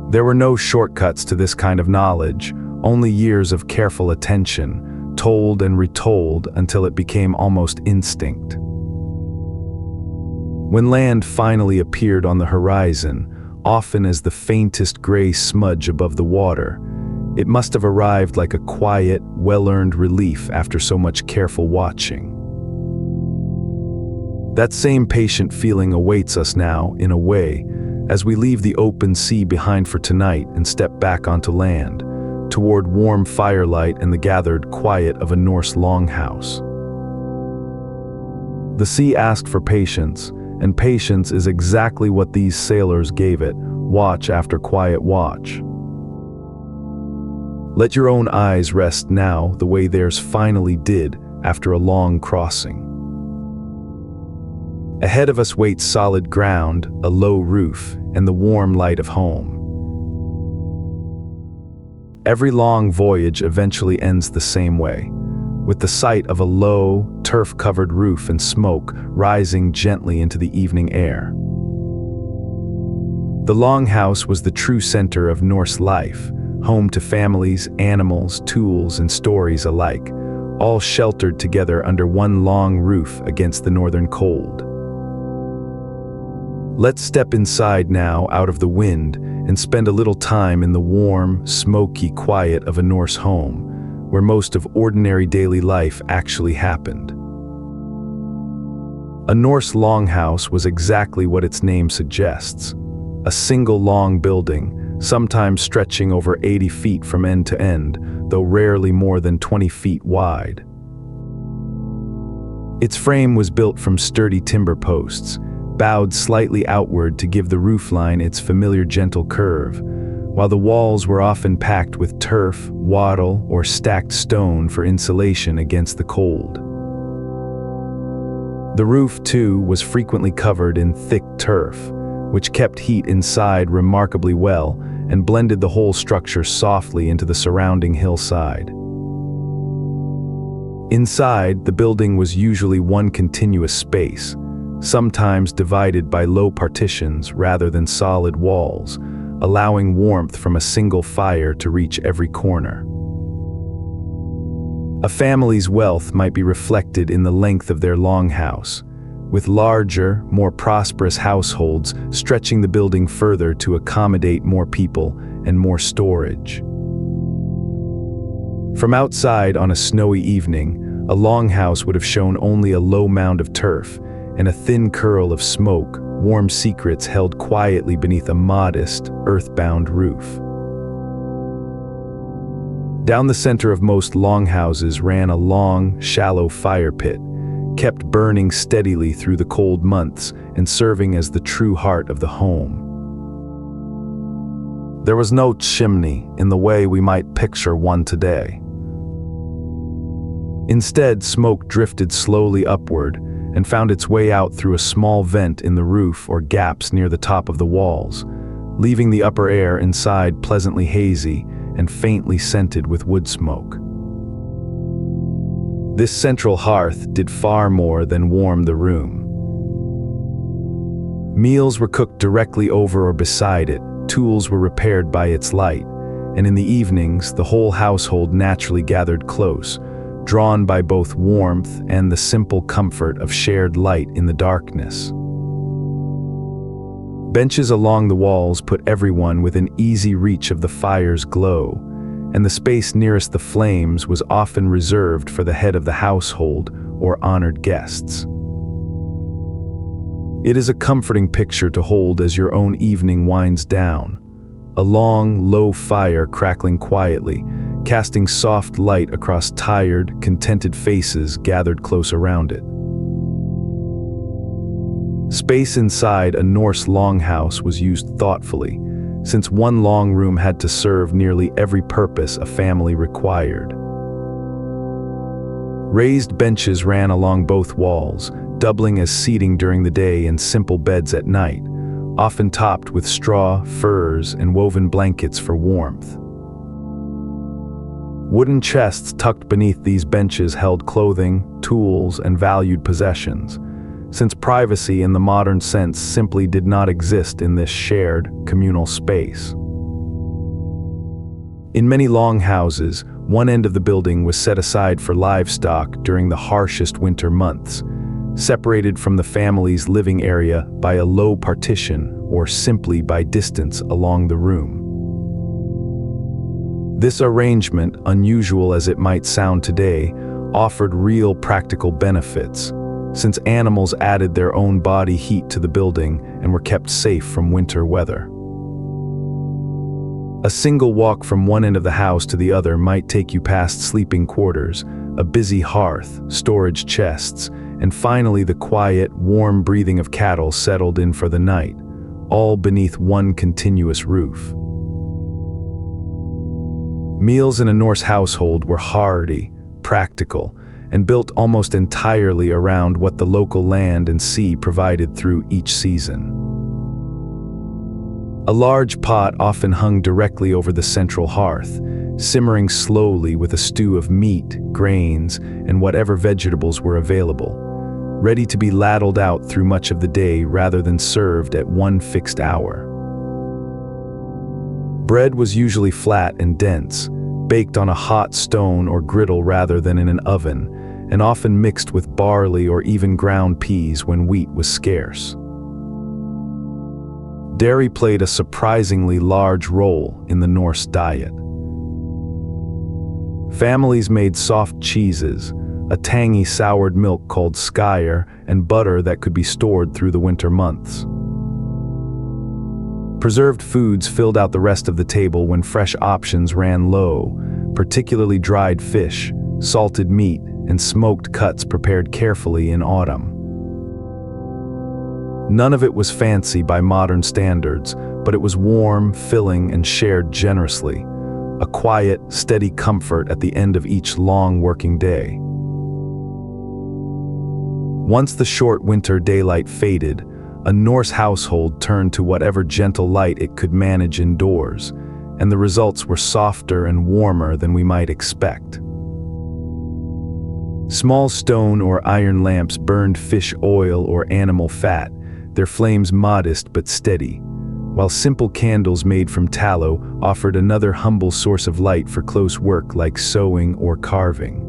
There were no shortcuts to this kind of knowledge, only years of careful attention, told and retold until it became almost instinct. When land finally appeared on the horizon, often as the faintest gray smudge above the water, it must have arrived like a quiet, well-earned relief after so much careful watching. That same patient feeling awaits us now, in a way, as we leave the open sea behind for tonight and step back onto land, toward warm firelight and the gathered quiet of a Norse longhouse. The sea asked for patience, and patience is exactly what these sailors gave it, watch after quiet watch. Let your own eyes rest now the way theirs finally did after a long crossing. Ahead of us waits solid ground, a low roof, and the warm light of home. Every long voyage eventually ends the same way, with the sight of a low, turf-covered roof and smoke rising gently into the evening air. The Longhouse was the true center of Norse life, home to families, animals, tools, and stories alike, all sheltered together under one long roof against the northern cold. Let's step inside now out of the wind and spend a little time in the warm, smoky quiet of a Norse home, where most of ordinary daily life actually happened. A Norse longhouse was exactly what its name suggests, a single long building, sometimes stretching over 80 feet from end to end, though rarely more than 20 feet wide. Its frame was built from sturdy timber posts, bowed slightly outward to give the roofline its familiar gentle curve, while the walls were often packed with turf, wattle, or stacked stone for insulation against the cold. The roof, too, was frequently covered in thick turf, which kept heat inside remarkably well and blended the whole structure softly into the surrounding hillside. Inside, the building was usually one continuous space, sometimes divided by low partitions rather than solid walls, allowing warmth from a single fire to reach every corner. A family's wealth might be reflected in the length of their longhouse, with larger, more prosperous households stretching the building further to accommodate more people and more storage. From outside on a snowy evening, a longhouse would have shown only a low mound of turf and a thin curl of smoke, warm secrets held quietly beneath a modest, earthbound roof. Down the center of most longhouses ran a long, shallow fire pit, kept burning steadily through the cold months and serving as the true heart of the home. There was no chimney in the way we might picture one today. Instead, smoke drifted slowly upward and found its way out through a small vent in the roof or gaps near the top of the walls, leaving the upper air inside pleasantly hazy and faintly scented with wood smoke. This central hearth did far more than warm the room. Meals were cooked directly over or beside it, tools were repaired by its light, and in the evenings the whole household naturally gathered close, drawn by both warmth and the simple comfort of shared light in the darkness. Benches along the walls put everyone within easy reach of the fire's glow, and the space nearest the flames was often reserved for the head of the household or honored guests. It is a comforting picture to hold as your own evening winds down, a long, low fire crackling quietly, casting soft light across tired, contented faces gathered close around it. Space inside a Norse longhouse was used thoughtfully, since one long room had to serve nearly every purpose a family required. Raised benches ran along both walls, doubling as seating during the day and simple beds at night, often topped with straw, furs, and woven blankets for warmth. Wooden chests tucked beneath these benches held clothing, tools, and valued possessions, since privacy in the modern sense simply did not exist in this shared, communal space. In many longhouses, one end of the building was set aside for livestock during the harshest winter months, separated from the family's living area by a low partition or simply by distance along the room. This arrangement, unusual as it might sound today, offered real practical benefits, since animals added their own body heat to the building and were kept safe from winter weather. A single walk from one end of the house to the other might take you past sleeping quarters, a busy hearth, storage chests, and finally the quiet, warm breathing of cattle settled in for the night, all beneath one continuous roof. Meals in a Norse household were hearty, practical, and built almost entirely around what the local land and sea provided through each season. A large pot often hung directly over the central hearth, simmering slowly with a stew of meat, grains, and whatever vegetables were available, ready to be ladled out through much of the day rather than served at one fixed hour. Bread was usually flat and dense, baked on a hot stone or griddle rather than in an oven, and often mixed with barley or even ground peas when wheat was scarce. Dairy played a surprisingly large role in the Norse diet. Families made soft cheeses, a tangy soured milk called skyr, and butter that could be stored through the winter months. Preserved foods filled out the rest of the table when fresh options ran low, particularly dried fish, salted meat, and smoked cuts prepared carefully in autumn. None of it was fancy by modern standards, but it was warm, filling, and shared generously, a quiet, steady comfort at the end of each long working day. Once the short winter daylight faded, a Norse household turned to whatever gentle light it could manage indoors, and the results were softer and warmer than we might expect. Small stone or iron lamps burned fish oil or animal fat, their flames modest but steady, while simple candles made from tallow offered another humble source of light for close work like sewing or carving.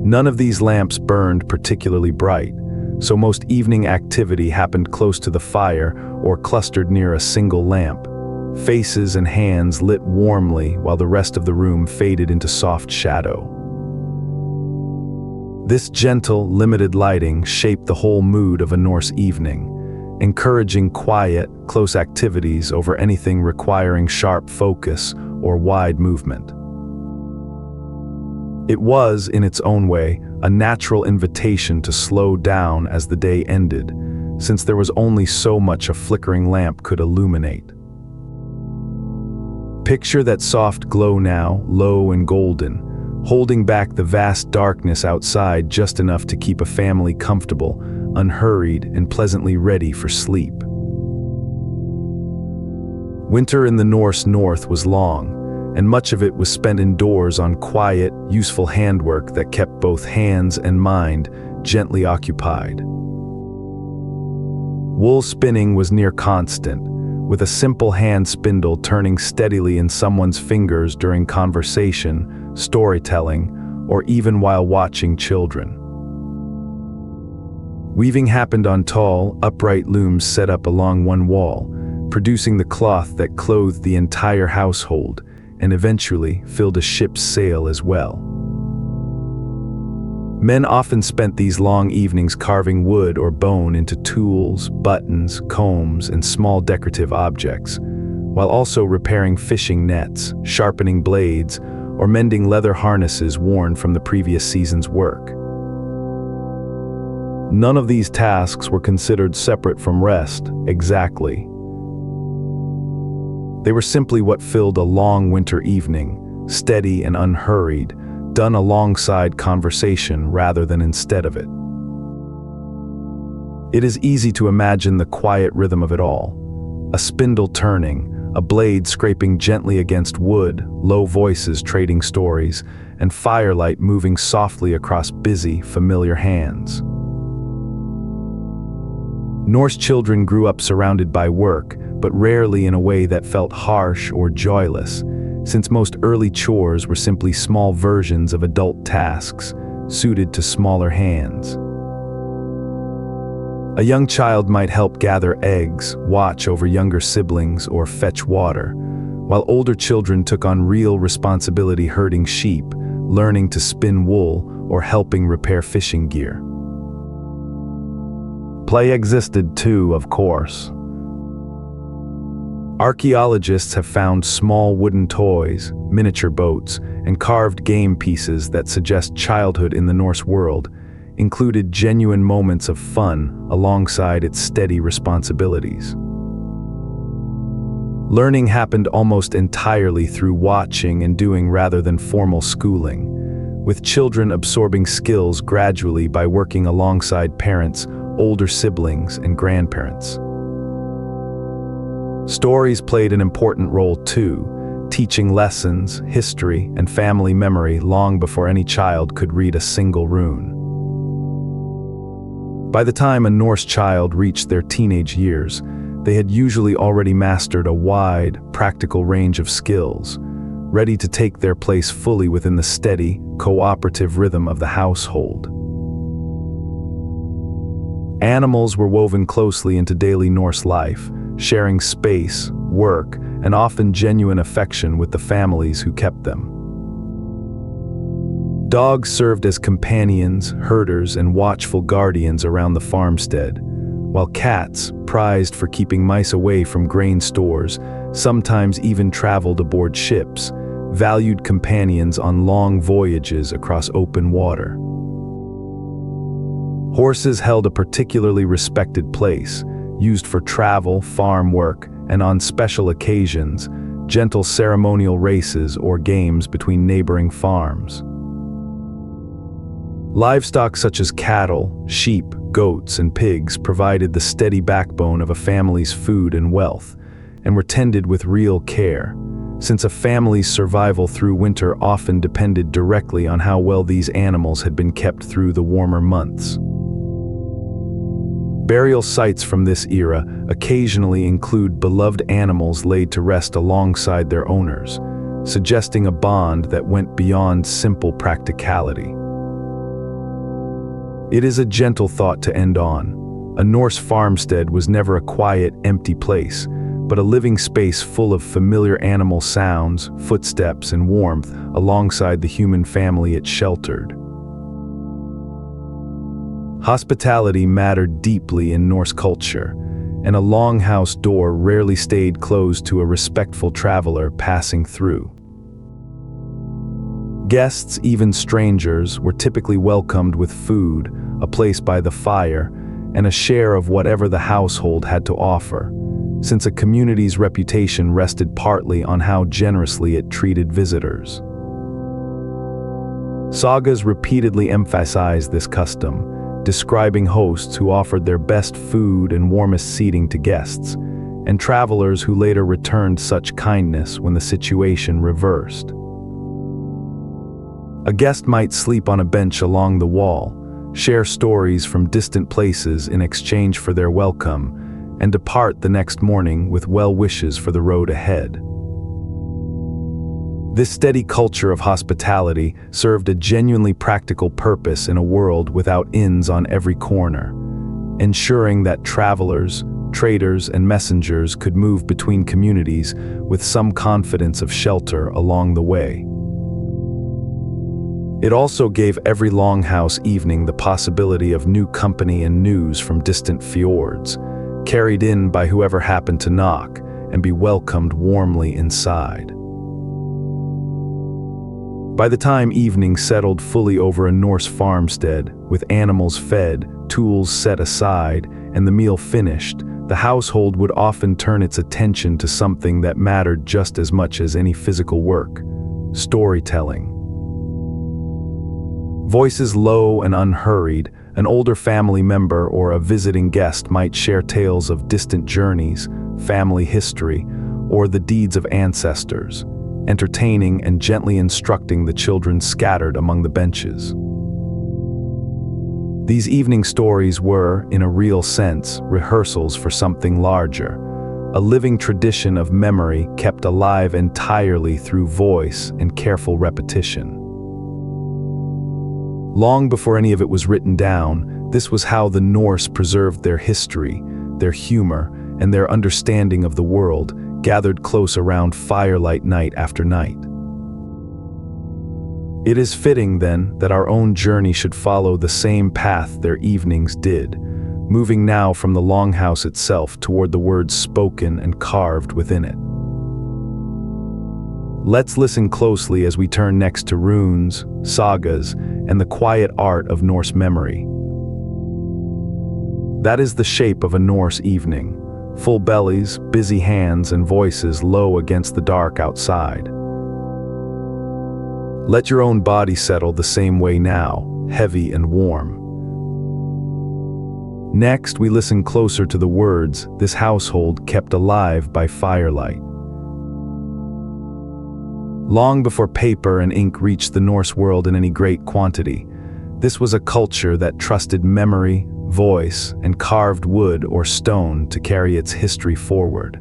None of these lamps burned particularly bright, so most evening activity happened close to the fire or clustered near a single lamp, faces and hands lit warmly while the rest of the room faded into soft shadow. This gentle, limited lighting shaped the whole mood of a Norse evening, encouraging quiet, close activities over anything requiring sharp focus or wide movement. It was, in its own way, a natural invitation to slow down as the day ended, since there was only so much a flickering lamp could illuminate. Picture that soft glow now, low and golden, holding back the vast darkness outside just enough to keep a family comfortable, unhurried, and pleasantly ready for sleep. Winter in the Norse north was long, and much of it was spent indoors on quiet, useful handwork that kept both hands and mind gently occupied. Wool spinning was near constant, with a simple hand spindle turning steadily in someone's fingers during conversation, storytelling, or even while watching children. Weaving happened on tall, upright looms set up along one wall, producing the cloth that clothed the entire household and eventually filled a ship's sail as well. Men often spent these long evenings carving wood or bone into tools, buttons, combs, and small decorative objects, while also repairing fishing nets, sharpening blades, or mending leather harnesses worn from the previous season's work. None of these tasks were considered separate from rest, exactly. They were simply what filled a long winter evening, steady and unhurried, done alongside conversation rather than instead of it. It is easy to imagine the quiet rhythm of it all. A spindle turning, a blade scraping gently against wood, low voices trading stories, and firelight moving softly across busy, familiar hands. Norse children grew up surrounded by work, but rarely in a way that felt harsh or joyless, since most early chores were simply small versions of adult tasks, suited to smaller hands. A young child might help gather eggs, watch over younger siblings, or fetch water, while older children took on real responsibility herding sheep, learning to spin wool, or helping repair fishing gear. Play existed too, of course. Archaeologists have found small wooden toys, miniature boats, and carved game pieces that suggest childhood in the Norse world included genuine moments of fun alongside its steady responsibilities. Learning happened almost entirely through watching and doing rather than formal schooling, with children absorbing skills gradually by working alongside parents, older siblings, and grandparents. Stories played an important role too, teaching lessons, history, and family memory long before any child could read a single rune. By the time a Norse child reached their teenage years, they had usually already mastered a wide, practical range of skills, ready to take their place fully within the steady, cooperative rhythm of the household. Animals were woven closely into daily Norse life, sharing space, work, and often genuine affection with the families who kept them. Dogs served as companions, herders, and watchful guardians around the farmstead, while cats, prized for keeping mice away from grain stores, sometimes even traveled aboard ships, valued companions on long voyages across open water. Horses held a particularly respected place, used for travel, farm work, and on special occasions, gentle ceremonial races or games between neighboring farms. Livestock such as cattle, sheep, goats, and pigs provided the steady backbone of a family's food and wealth, and were tended with real care, since a family's survival through winter often depended directly on how well these animals had been kept through the warmer months. Burial sites from this era occasionally include beloved animals laid to rest alongside their owners, suggesting a bond that went beyond simple practicality. It is a gentle thought to end on. A Norse farmstead was never a quiet, empty place, but a living space full of familiar animal sounds, footsteps, and warmth alongside the human family it sheltered. Hospitality mattered deeply in Norse culture, and a longhouse door rarely stayed closed to a respectful traveler passing through. Guests, even strangers, were typically welcomed with food, a place by the fire, and a share of whatever the household had to offer, since a community's reputation rested partly on how generously it treated visitors. Sagas repeatedly emphasize this custom, describing hosts who offered their best food and warmest seating to guests, and travelers who later returned such kindness when the situation reversed. A guest might sleep on a bench along the wall, share stories from distant places in exchange for their welcome, and depart the next morning with well wishes for the road ahead. This steady culture of hospitality served a genuinely practical purpose in a world without inns on every corner, ensuring that travelers, traders, and messengers could move between communities with some confidence of shelter along the way. It also gave every longhouse evening the possibility of new company and news from distant fjords, carried in by whoever happened to knock, and be welcomed warmly inside. By the time evening settled fully over a Norse farmstead, with animals fed, tools set aside, and the meal finished, the household would often turn its attention to something that mattered just as much as any physical work: storytelling. Voices low and unhurried, an older family member or a visiting guest might share tales of distant journeys, family history, or the deeds of ancestors, entertaining and gently instructing the children scattered among the benches. These evening stories were, in a real sense, rehearsals for something larger, a living tradition of memory kept alive entirely through voice and careful repetition. Long before any of it was written down, this was how the Norse preserved their history, their humor, and their understanding of the world, gathered close around firelight night after night. It is fitting, then, that our own journey should follow the same path their evenings did, moving now from the Longhouse itself toward the words spoken and carved within it. Let's listen closely as we turn next to runes, sagas, and the quiet art of Norse memory. That is the shape of a Norse evening: full bellies, busy hands, and voices low against the dark outside. Let your own body settle the same way now, heavy and warm. Next, we listen closer to the words this household kept alive by firelight. Long before paper and ink reached the Norse world in any great quantity, this was a culture that trusted memory, voice, and carved wood or stone to carry its history forward.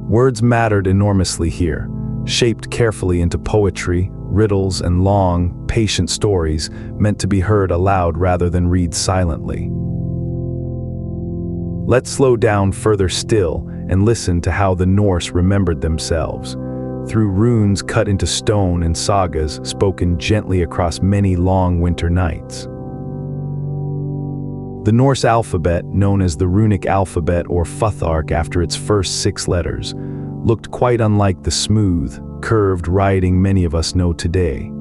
Words mattered enormously here, shaped carefully into poetry, riddles, and long, patient stories meant to be heard aloud rather than read silently. Let's slow down further still and listen to how the Norse remembered themselves, through runes cut into stone and sagas spoken gently across many long winter nights. The Norse alphabet, known as the runic alphabet or futhark after its first 6 letters, looked quite unlike the smooth, curved writing many of us know today.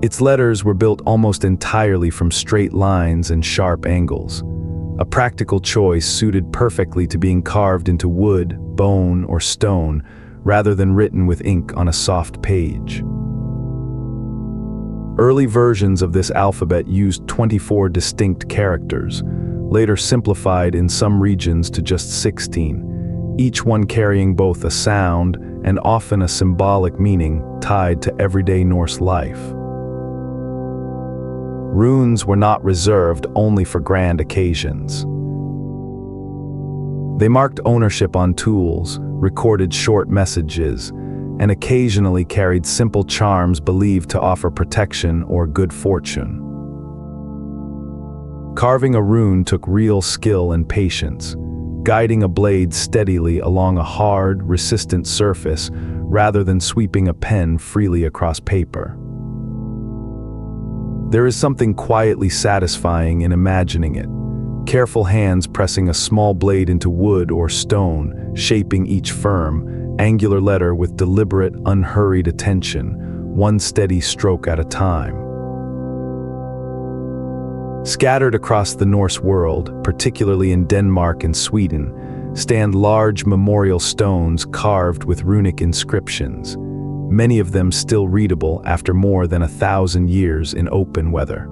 Its letters were built almost entirely from straight lines and sharp angles, a practical choice suited perfectly to being carved into wood, bone, or stone, rather than written with ink on a soft page. Early versions of this alphabet used 24 distinct characters, later simplified in some regions to just 16, each one carrying both a sound and often a symbolic meaning tied to everyday Norse life. Runes were not reserved only for grand occasions. They marked ownership on tools, recorded short messages, and occasionally carried simple charms believed to offer protection or good fortune. Carving a rune took real skill and patience, guiding a blade steadily along a hard, resistant surface rather than sweeping a pen freely across paper. There is something quietly satisfying in imagining it. Careful hands pressing a small blade into wood or stone, shaping each firm, angular letter with deliberate, unhurried attention, one steady stroke at a time. Scattered across the Norse world, particularly in Denmark and Sweden, stand large memorial stones carved with runic inscriptions, many of them still readable after more than 1,000 years in open weather.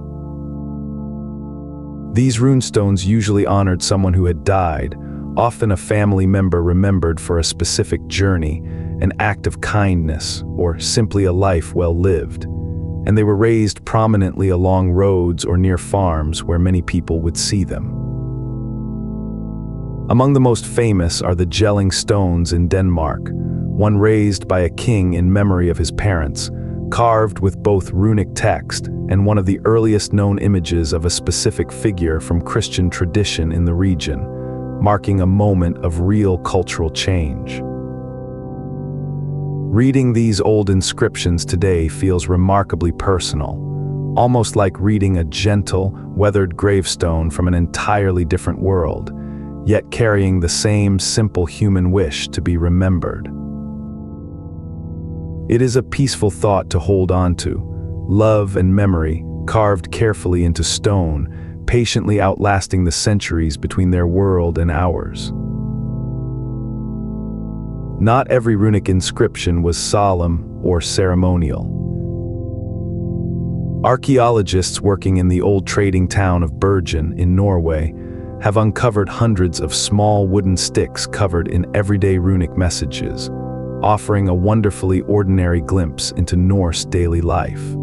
These runestones usually honored someone who had died, often a family member remembered for a specific journey, an act of kindness, or simply a life well lived, and they were raised prominently along roads or near farms where many people would see them. Among the most famous are the Jelling stones in Denmark, one raised by a king in memory of his parents, carved with both runic text and one of the earliest known images of a specific figure from Christian tradition in the region, marking a moment of real cultural change. Reading these old inscriptions today feels remarkably personal, almost like reading a gentle, weathered gravestone from an entirely different world, yet carrying the same simple human wish to be remembered. It is a peaceful thought to hold on to, love and memory carved carefully into stone, patiently outlasting the centuries between their world and ours. Not every runic inscription was solemn or ceremonial. Archaeologists working in the old trading town of Bergen in Norway have uncovered hundreds of small wooden sticks covered in everyday runic messages, offering a wonderfully ordinary glimpse into Norse daily life.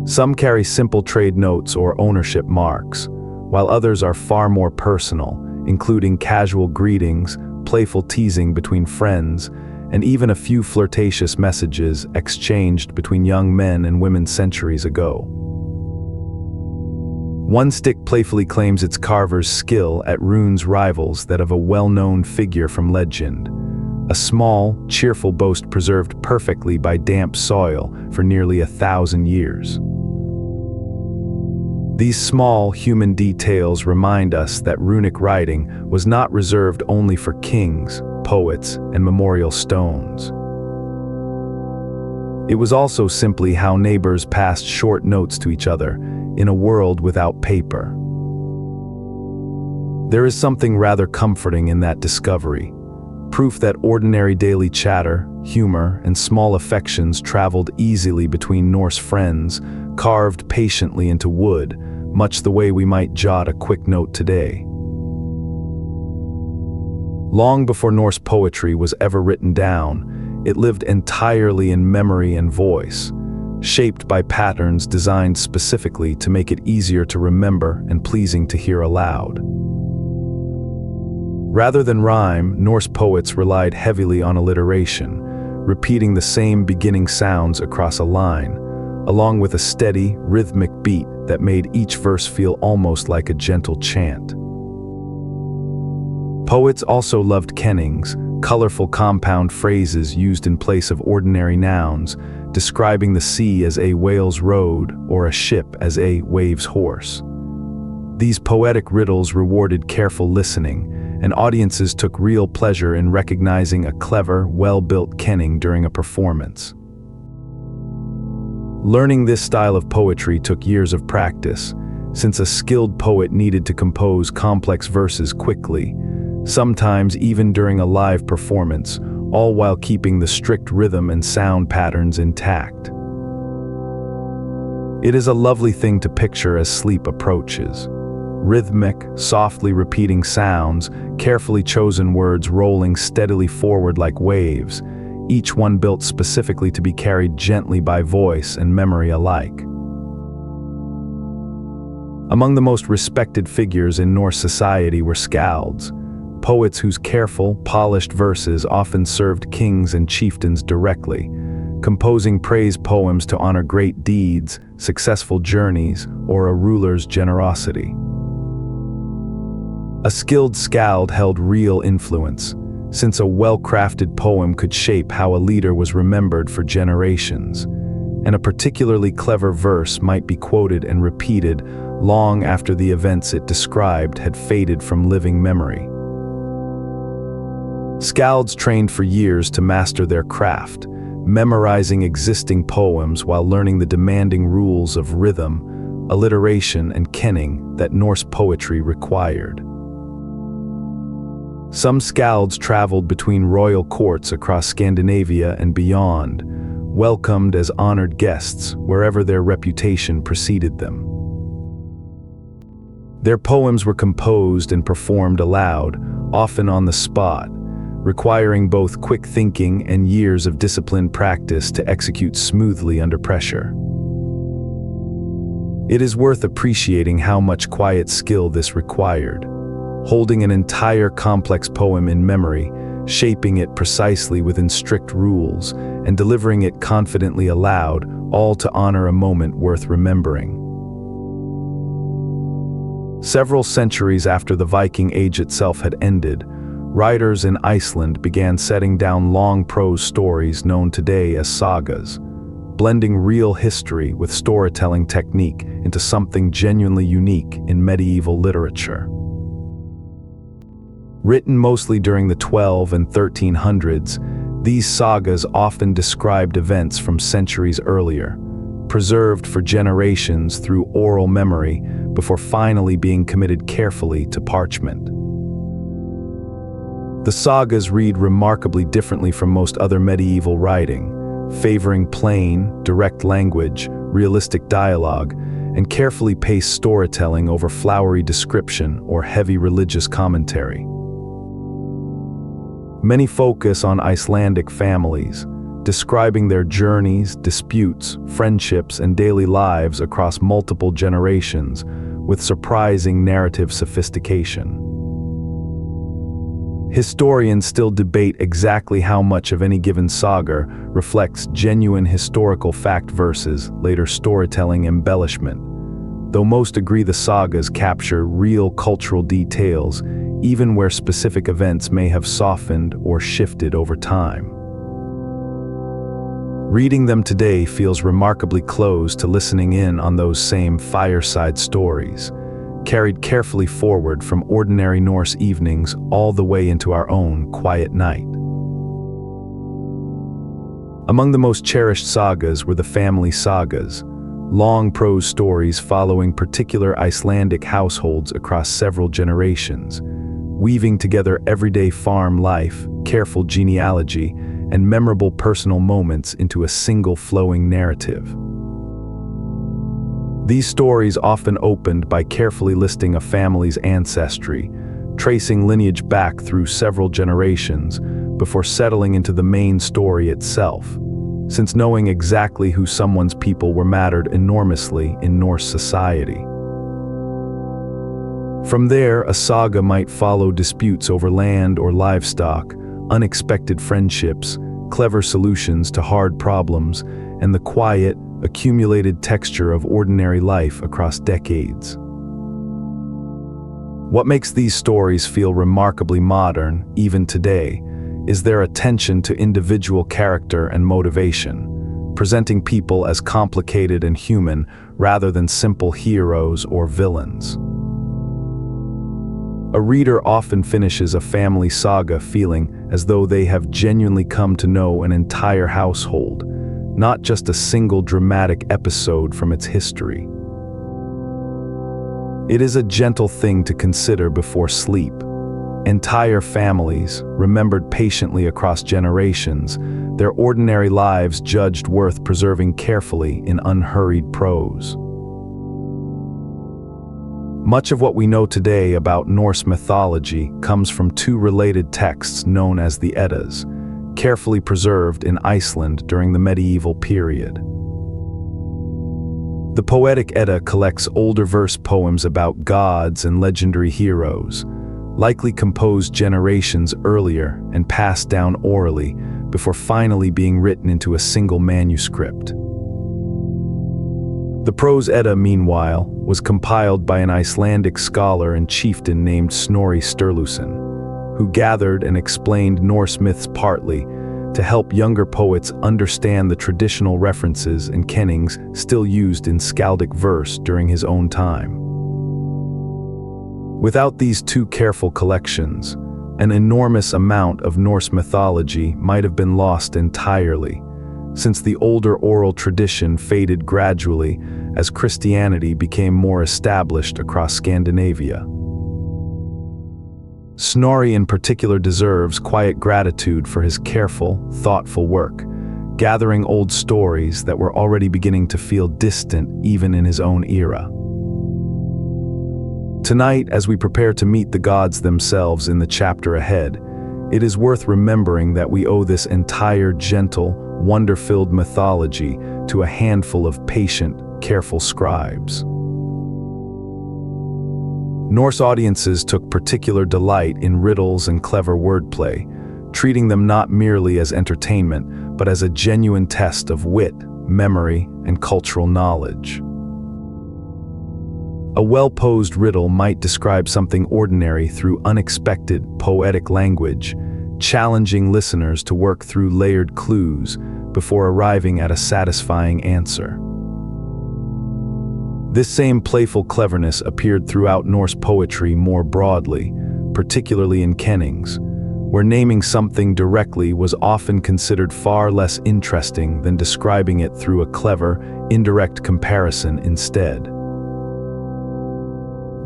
Some carry simple trade notes or ownership marks, while others are far more personal, including casual greetings, playful teasing between friends, and even a few flirtatious messages exchanged between young men and women centuries ago. One stick playfully claims its carver's skill at runes rivals that of a well-known figure from legend, a small, cheerful boast preserved perfectly by damp soil for nearly 1,000 years. These small human details remind us that runic writing was not reserved only for kings, poets, and memorial stones. It was also simply how neighbors passed short notes to each other in a world without paper. There is something rather comforting in that discovery, proof that ordinary daily chatter, humor, and small affections traveled easily between Norse friends, carved patiently into wood, much the way we might jot a quick note today. Long before Norse poetry was ever written down, it lived entirely in memory and voice, shaped by patterns designed specifically to make it easier to remember and pleasing to hear aloud. Rather than rhyme, Norse poets relied heavily on alliteration, repeating the same beginning sounds across a line, along with a steady, rhythmic beat that made each verse feel almost like a gentle chant. Poets also loved kennings, colorful compound phrases used in place of ordinary nouns, describing the sea as a whale's road or a ship as a wave's horse. These poetic riddles rewarded careful listening, and audiences took real pleasure in recognizing a clever, well-built kenning during a performance. Learning this style of poetry took years of practice, since a skilled poet needed to compose complex verses quickly, sometimes even during a live performance, all while keeping the strict rhythm and sound patterns intact. It is a lovely thing to picture as sleep approaches. Rhythmic, softly repeating sounds, carefully chosen words rolling steadily forward like waves, each one built specifically to be carried gently by voice and memory alike. Among the most respected figures in Norse society were skalds, poets whose careful, polished verses often served kings and chieftains directly, composing praise poems to honor great deeds, successful journeys, or a ruler's generosity. A skilled skald held real influence, since a well-crafted poem could shape how a leader was remembered for generations, and a particularly clever verse might be quoted and repeated long after the events it described had faded from living memory. Skalds trained for years to master their craft, memorizing existing poems while learning the demanding rules of rhythm, alliteration, and kenning that Norse poetry required. Some skalds traveled between royal courts across Scandinavia and beyond, welcomed as honored guests wherever their reputation preceded them. Their poems were composed and performed aloud, often on the spot, requiring both quick thinking and years of disciplined practice to execute smoothly under pressure. It is worth appreciating how much quiet skill this required, holding an entire complex poem in memory, shaping it precisely within strict rules, and delivering it confidently aloud, all to honor a moment worth remembering. Several centuries after the Viking Age itself had ended, writers in Iceland began setting down long prose stories known today as sagas, blending real history with storytelling technique into something genuinely unique in medieval literature. Written mostly during the 12 and 1300s, these sagas often described events from centuries earlier, preserved for generations through oral memory before finally being committed carefully to parchment. The sagas read remarkably differently from most other medieval writing, favoring plain, direct language, realistic dialogue, and carefully paced storytelling over flowery description or heavy religious commentary. Many focus on Icelandic families, describing their journeys, disputes, friendships, and daily lives across multiple generations with surprising narrative sophistication. Historians still debate exactly how much of any given saga reflects genuine historical fact versus later storytelling embellishment, though most agree the sagas capture real cultural details, even where specific events may have softened or shifted over time. Reading them today feels remarkably close to listening in on those same fireside stories, carried carefully forward from ordinary Norse evenings all the way into our own quiet night. Among the most cherished sagas were the family sagas, long prose stories following particular Icelandic households across several generations, weaving together everyday farm life, careful genealogy, and memorable personal moments into a single flowing narrative. These stories often opened by carefully listing a family's ancestry, tracing lineage back through several generations before settling into the main story itself, since knowing exactly who someone's people were mattered enormously in Norse society. From there, a saga might follow disputes over land or livestock, unexpected friendships, clever solutions to hard problems, and the quiet, accumulated texture of ordinary life across decades. What makes these stories feel remarkably modern, even today, is their attention to individual character and motivation, presenting people as complicated and human rather than simple heroes or villains. A reader often finishes a family saga feeling as though they have genuinely come to know an entire household, not just a single dramatic episode from its history. It is a gentle thing to consider before sleep. Entire families, remembered patiently across generations, their ordinary lives judged worth preserving carefully in unhurried prose. Much of what we know today about Norse mythology comes from two related texts known as the Eddas, carefully preserved in Iceland during the medieval period. The Poetic Edda collects older verse poems about gods and legendary heroes, likely composed generations earlier and passed down orally before finally being written into a single manuscript. The prose Edda, meanwhile, was compiled by an Icelandic scholar and chieftain named Snorri Sturluson, who gathered and explained Norse myths partly to help younger poets understand the traditional references and kennings still used in skaldic verse during his own time. Without these two careful collections, an enormous amount of Norse mythology might have been lost entirely, since the older oral tradition faded gradually as Christianity became more established across Scandinavia. Snorri in particular deserves quiet gratitude for his careful, thoughtful work, gathering old stories that were already beginning to feel distant even in his own era. Tonight, as we prepare to meet the gods themselves in the chapter ahead, it is worth remembering that we owe this entire gentle, wonder-filled mythology to a handful of patient, careful scribes. Norse audiences took particular delight in riddles and clever wordplay, treating them not merely as entertainment, but as a genuine test of wit, memory, and cultural knowledge. A well-posed riddle might describe something ordinary through unexpected, poetic language, challenging listeners to work through layered clues before arriving at a satisfying answer. This same playful cleverness appeared throughout Norse poetry more broadly, particularly in kennings, where naming something directly was often considered far less interesting than describing it through a clever, indirect comparison instead.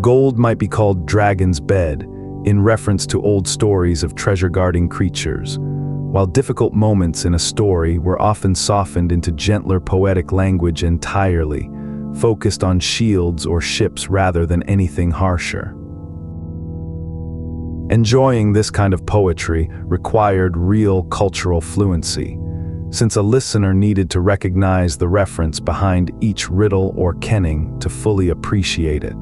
Gold might be called dragon's bed, in reference to old stories of treasure-guarding creatures, while difficult moments in a story were often softened into gentler poetic language entirely, focused on shields or ships rather than anything harsher. Enjoying this kind of poetry required real cultural fluency, since a listener needed to recognize the reference behind each riddle or kenning to fully appreciate it.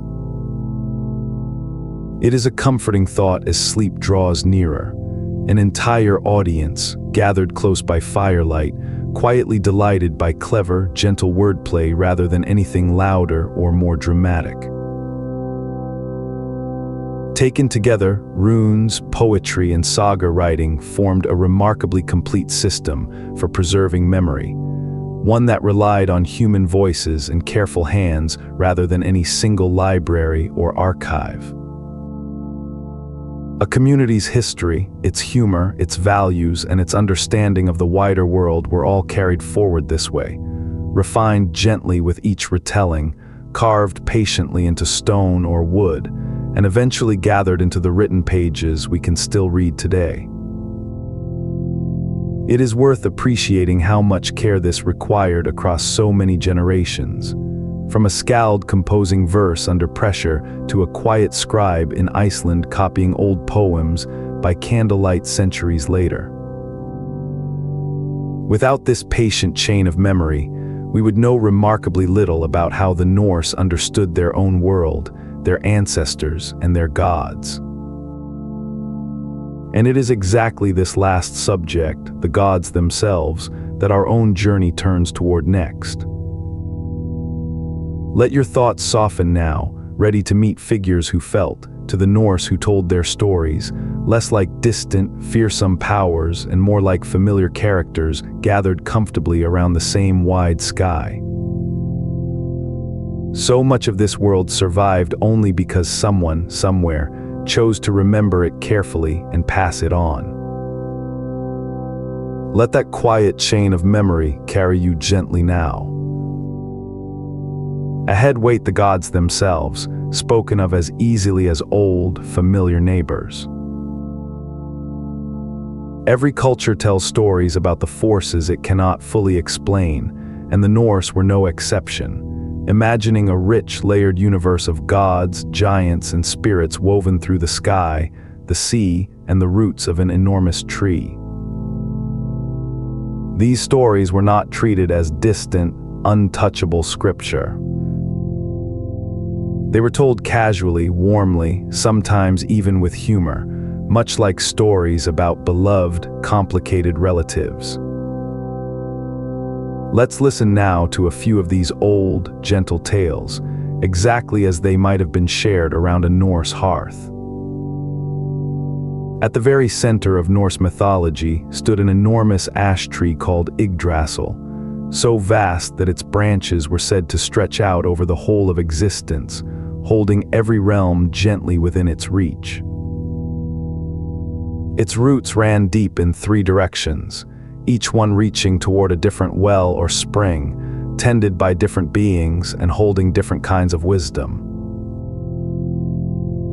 It is a comforting thought as sleep draws nearer, an entire audience, gathered close by firelight, quietly delighted by clever, gentle wordplay rather than anything louder or more dramatic. Taken together, runes, poetry, and saga writing formed a remarkably complete system for preserving memory, one that relied on human voices and careful hands rather than any single library or archive. A community's history, its humor, its values, and its understanding of the wider world were all carried forward this way, refined gently with each retelling, carved patiently into stone or wood, and eventually gathered into the written pages we can still read today. It is worth appreciating how much care this required across so many generations, from a skald composing verse under pressure to a quiet scribe in Iceland copying old poems by candlelight centuries later. Without this patient chain of memory, we would know remarkably little about how the Norse understood their own world, their ancestors, and their gods. And it is exactly this last subject, the gods themselves, that our own journey turns toward next. Let your thoughts soften now, ready to meet figures who felt, to the Norse who told their stories, less like distant, fearsome powers and more like familiar characters gathered comfortably around the same wide sky. So much of this world survived only because someone, somewhere, chose to remember it carefully and pass it on. Let that quiet chain of memory carry you gently now. Ahead wait the gods themselves, spoken of as easily as old, familiar neighbors. Every culture tells stories about the forces it cannot fully explain, and the Norse were no exception, imagining a rich, layered universe of gods, giants, and spirits woven through the sky, the sea, and the roots of an enormous tree. These stories were not treated as distant, untouchable scripture. They were told casually, warmly, sometimes even with humor, much like stories about beloved, complicated relatives. Let's listen now to a few of these old, gentle tales, exactly as they might have been shared around a Norse hearth. At the very center of Norse mythology stood an enormous ash tree called Yggdrasil, so vast that its branches were said to stretch out over the whole of existence, holding every realm gently within its reach. Its roots ran deep in three directions, each one reaching toward a different well or spring, tended by different beings and holding different kinds of wisdom.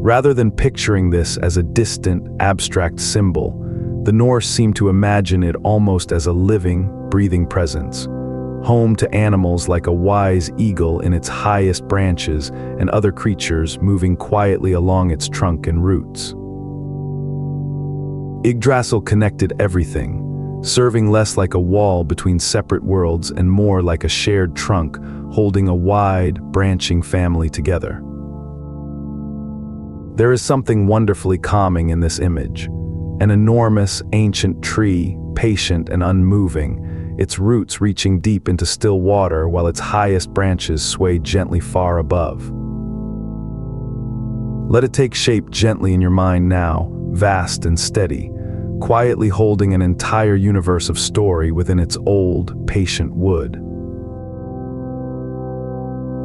Rather than picturing this as a distant, abstract symbol, the Norse seemed to imagine it almost as a living, breathing presence, home to animals like a wise eagle in its highest branches and other creatures moving quietly along its trunk and roots. Yggdrasil connected everything, serving less like a wall between separate worlds and more like a shared trunk holding a wide, branching family together. There is something wonderfully calming in this image, an enormous, ancient tree, patient and unmoving, its roots reaching deep into still water while its highest branches sway gently far above. Let it take shape gently in your mind now, vast and steady, quietly holding an entire universe of story within its old, patient wood.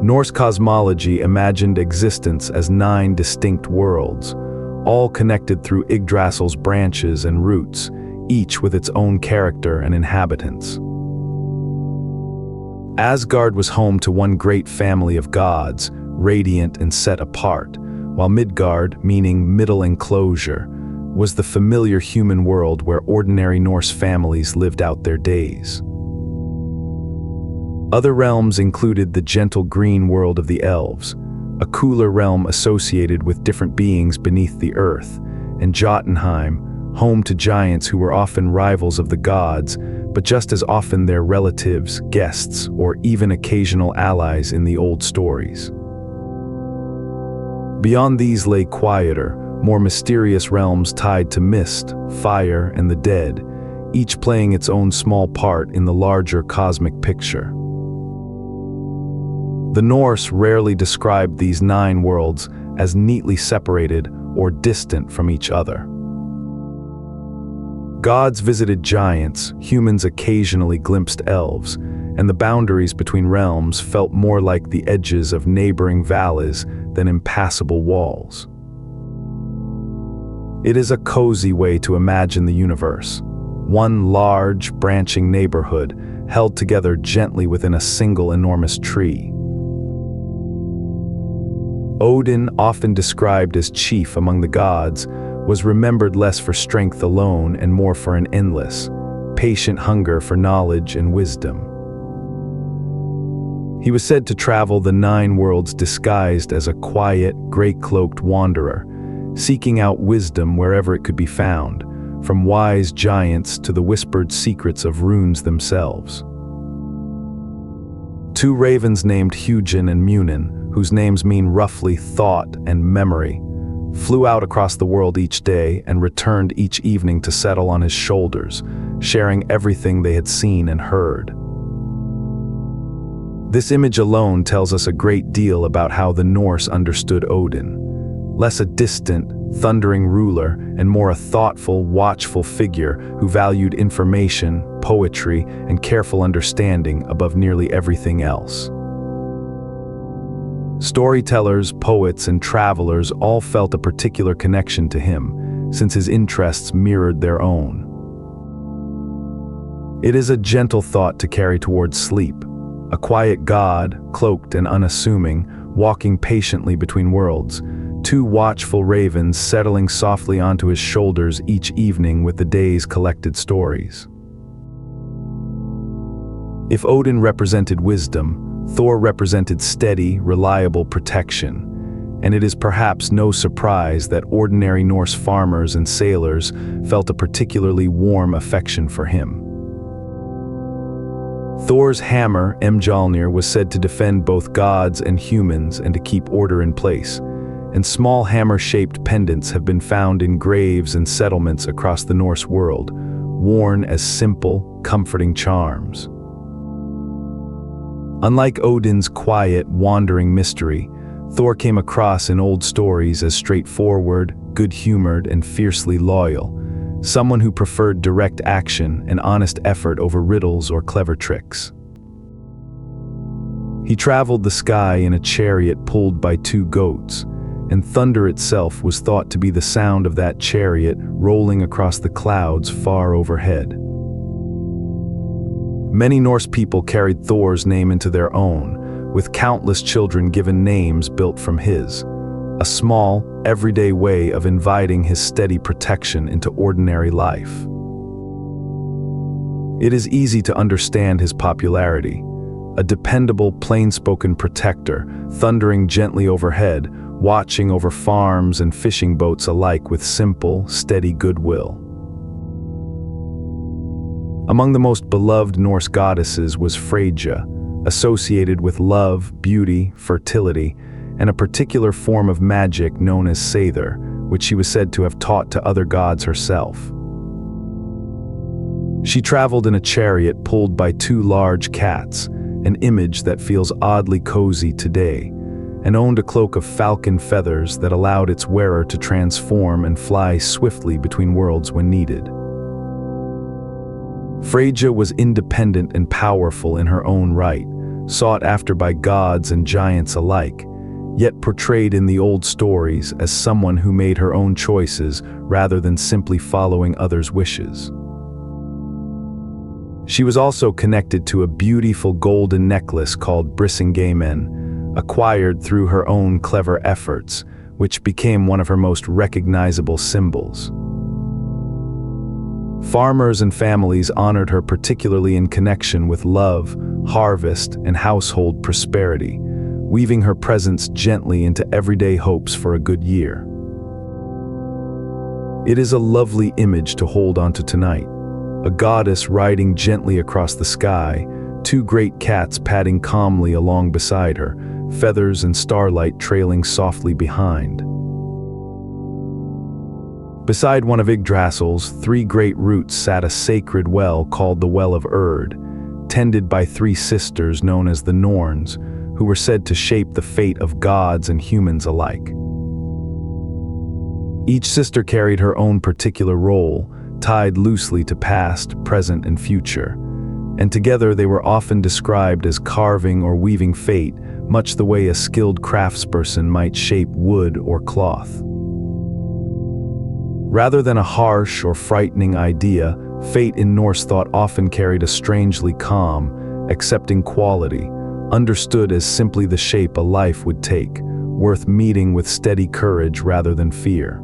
Norse cosmology imagined existence as 9 distinct worlds, all connected through Yggdrasil's branches and roots, each with its own character and inhabitants. Asgard was home to one great family of gods, radiant and set apart, while Midgard, meaning middle enclosure, was the familiar human world where ordinary Norse families lived out their days. Other realms included the gentle green world of the elves, a cooler realm associated with different beings beneath the earth, and Jotunheim, home to giants who were often rivals of the gods, but just as often their relatives, guests, or even occasional allies in the old stories. Beyond these lay quieter, more mysterious realms tied to mist, fire, and the dead, each playing its own small part in the larger cosmic picture. The Norse rarely described these 9 worlds as neatly separated or distant from each other. Gods visited giants, humans occasionally glimpsed elves, and the boundaries between realms felt more like the edges of neighboring valleys than impassable walls. It is a cozy way to imagine the universe, one large, branching neighborhood held together gently within a single enormous tree. Odin, often described as chief among the gods, was remembered less for strength alone and more for an endless, patient hunger for knowledge and wisdom. He was said to travel the 9 worlds disguised as a quiet, gray-cloaked wanderer, seeking out wisdom wherever it could be found, from wise giants to the whispered secrets of runes themselves. 2 ravens named Hugin and Munin, whose names mean roughly thought and memory, flew out across the world each day and returned each evening to settle on his shoulders, sharing everything they had seen and heard. This image alone tells us a great deal about how the Norse understood Odin. Less a distant, thundering ruler and more a thoughtful, watchful figure who valued information, poetry, and careful understanding above nearly everything else. Storytellers, poets, and travelers all felt a particular connection to him, since his interests mirrored their own. It is a gentle thought to carry towards sleep, a quiet god, cloaked and unassuming, walking patiently between worlds, 2 watchful ravens settling softly onto his shoulders each evening with the day's collected stories. If Odin represented wisdom, Thor represented steady, reliable protection, and it is perhaps no surprise that ordinary Norse farmers and sailors felt a particularly warm affection for him. Thor's hammer, Mjolnir, was said to defend both gods and humans and to keep order in place, and small hammer-shaped pendants have been found in graves and settlements across the Norse world, worn as simple, comforting charms. Unlike Odin's quiet, wandering mystery, Thor came across in old stories as straightforward, good-humored, and fiercely loyal, someone who preferred direct action and honest effort over riddles or clever tricks. He traveled the sky in a chariot pulled by 2 goats, and thunder itself was thought to be the sound of that chariot rolling across the clouds far overhead. Many Norse people carried Thor's name into their own, with countless children given names built from his, a small, everyday way of inviting his steady protection into ordinary life. It is easy to understand his popularity, a dependable, plain-spoken protector, thundering gently overhead, watching over farms and fishing boats alike with simple, steady goodwill. Among the most beloved Norse goddesses was Freyja, associated with love, beauty, fertility, and a particular form of magic known as Seithr, which she was said to have taught to other gods herself. She traveled in a chariot pulled by 2 large cats, an image that feels oddly cozy today, and owned a cloak of falcon feathers that allowed its wearer to transform and fly swiftly between worlds when needed. Freyja was independent and powerful in her own right, sought after by gods and giants alike, yet portrayed in the old stories as someone who made her own choices rather than simply following others' wishes. She was also connected to a beautiful golden necklace called Brisingamen, acquired through her own clever efforts, which became one of her most recognizable symbols. Farmers and families honored her particularly in connection with love, harvest, and household prosperity, weaving her presence gently into everyday hopes for a good year. It is a lovely image to hold onto tonight. A goddess riding gently across the sky, two great cats padding calmly along beside her, feathers and starlight trailing softly behind. Beside one of Yggdrasil's three great roots sat a sacred well called the Well of Erd, tended by three sisters known as the Norns, who were said to shape the fate of gods and humans alike. Each sister carried her own particular role, tied loosely to past, present, and future, and together they were often described as carving or weaving fate, much the way a skilled craftsperson might shape wood or cloth. Rather than a harsh or frightening idea, fate in Norse thought often carried a strangely calm, accepting quality, understood as simply the shape a life would take, worth meeting with steady courage rather than fear.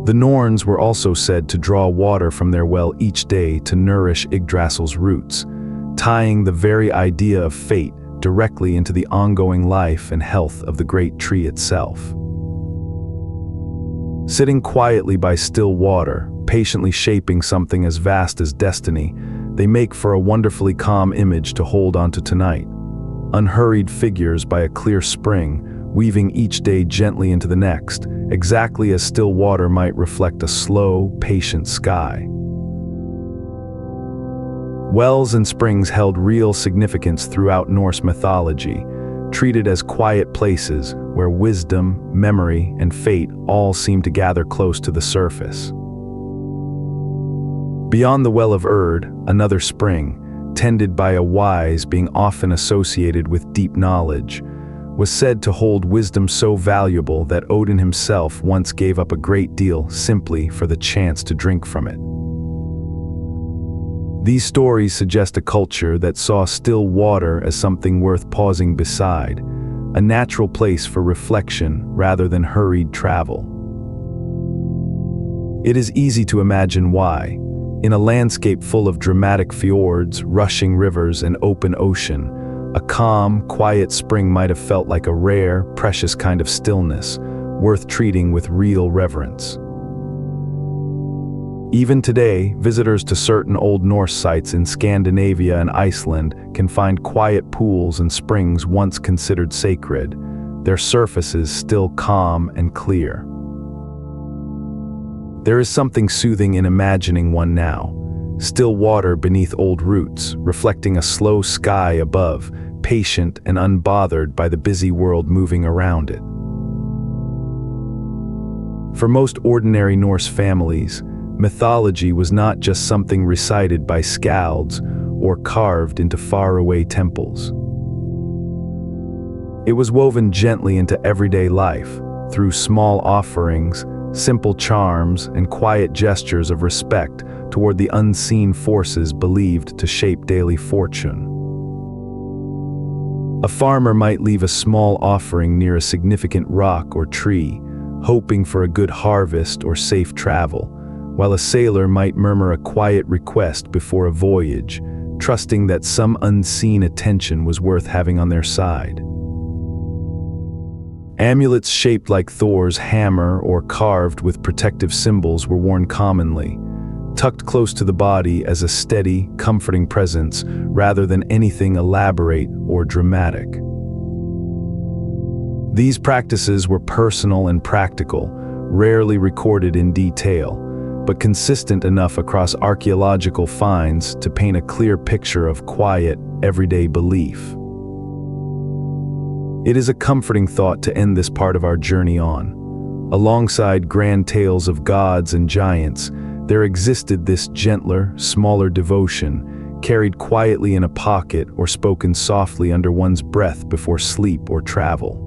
The Norns were also said to draw water from their well each day to nourish Yggdrasil's roots, tying the very idea of fate directly into the ongoing life and health of the great tree itself. Sitting quietly by still water, patiently shaping something as vast as destiny, they make for a wonderfully calm image to hold onto tonight. Unhurried figures by a clear spring, weaving each day gently into the next, exactly as still water might reflect a slow, patient sky. Wells and springs held real significance throughout Norse mythology, treated as quiet places where wisdom, memory, and fate all seem to gather close to the surface. Beyond the Well of Erd, another spring, tended by a wise being often associated with deep knowledge, was said to hold wisdom so valuable that Odin himself once gave up a great deal simply for the chance to drink from it. These stories suggest a culture that saw still water as something worth pausing beside, a natural place for reflection rather than hurried travel. It is easy to imagine why, in a landscape full of dramatic fjords, rushing rivers, and open ocean, a calm, quiet spring might have felt like a rare, precious kind of stillness, worth treating with real reverence. Even today, visitors to certain Old Norse sites in Scandinavia and Iceland can find quiet pools and springs once considered sacred, their surfaces still calm and clear. There is something soothing in imagining one now, still water beneath old roots, reflecting a slow sky above, patient and unbothered by the busy world moving around it. For most ordinary Norse families, mythology was not just something recited by skalds or carved into faraway temples. It was woven gently into everyday life, through small offerings, simple charms, and quiet gestures of respect toward the unseen forces believed to shape daily fortune. A farmer might leave a small offering near a significant rock or tree, hoping for a good harvest or safe travel, while a sailor might murmur a quiet request before a voyage, trusting that some unseen attention was worth having on their side. Amulets shaped like Thor's hammer or carved with protective symbols were worn commonly, tucked close to the body as a steady, comforting presence rather than anything elaborate or dramatic. These practices were personal and practical, rarely recorded in detail, but consistent enough across archaeological finds to paint a clear picture of quiet, everyday belief. It is a comforting thought to end this part of our journey on. Alongside grand tales of gods and giants, there existed this gentler, smaller devotion, carried quietly in a pocket or spoken softly under one's breath before sleep or travel.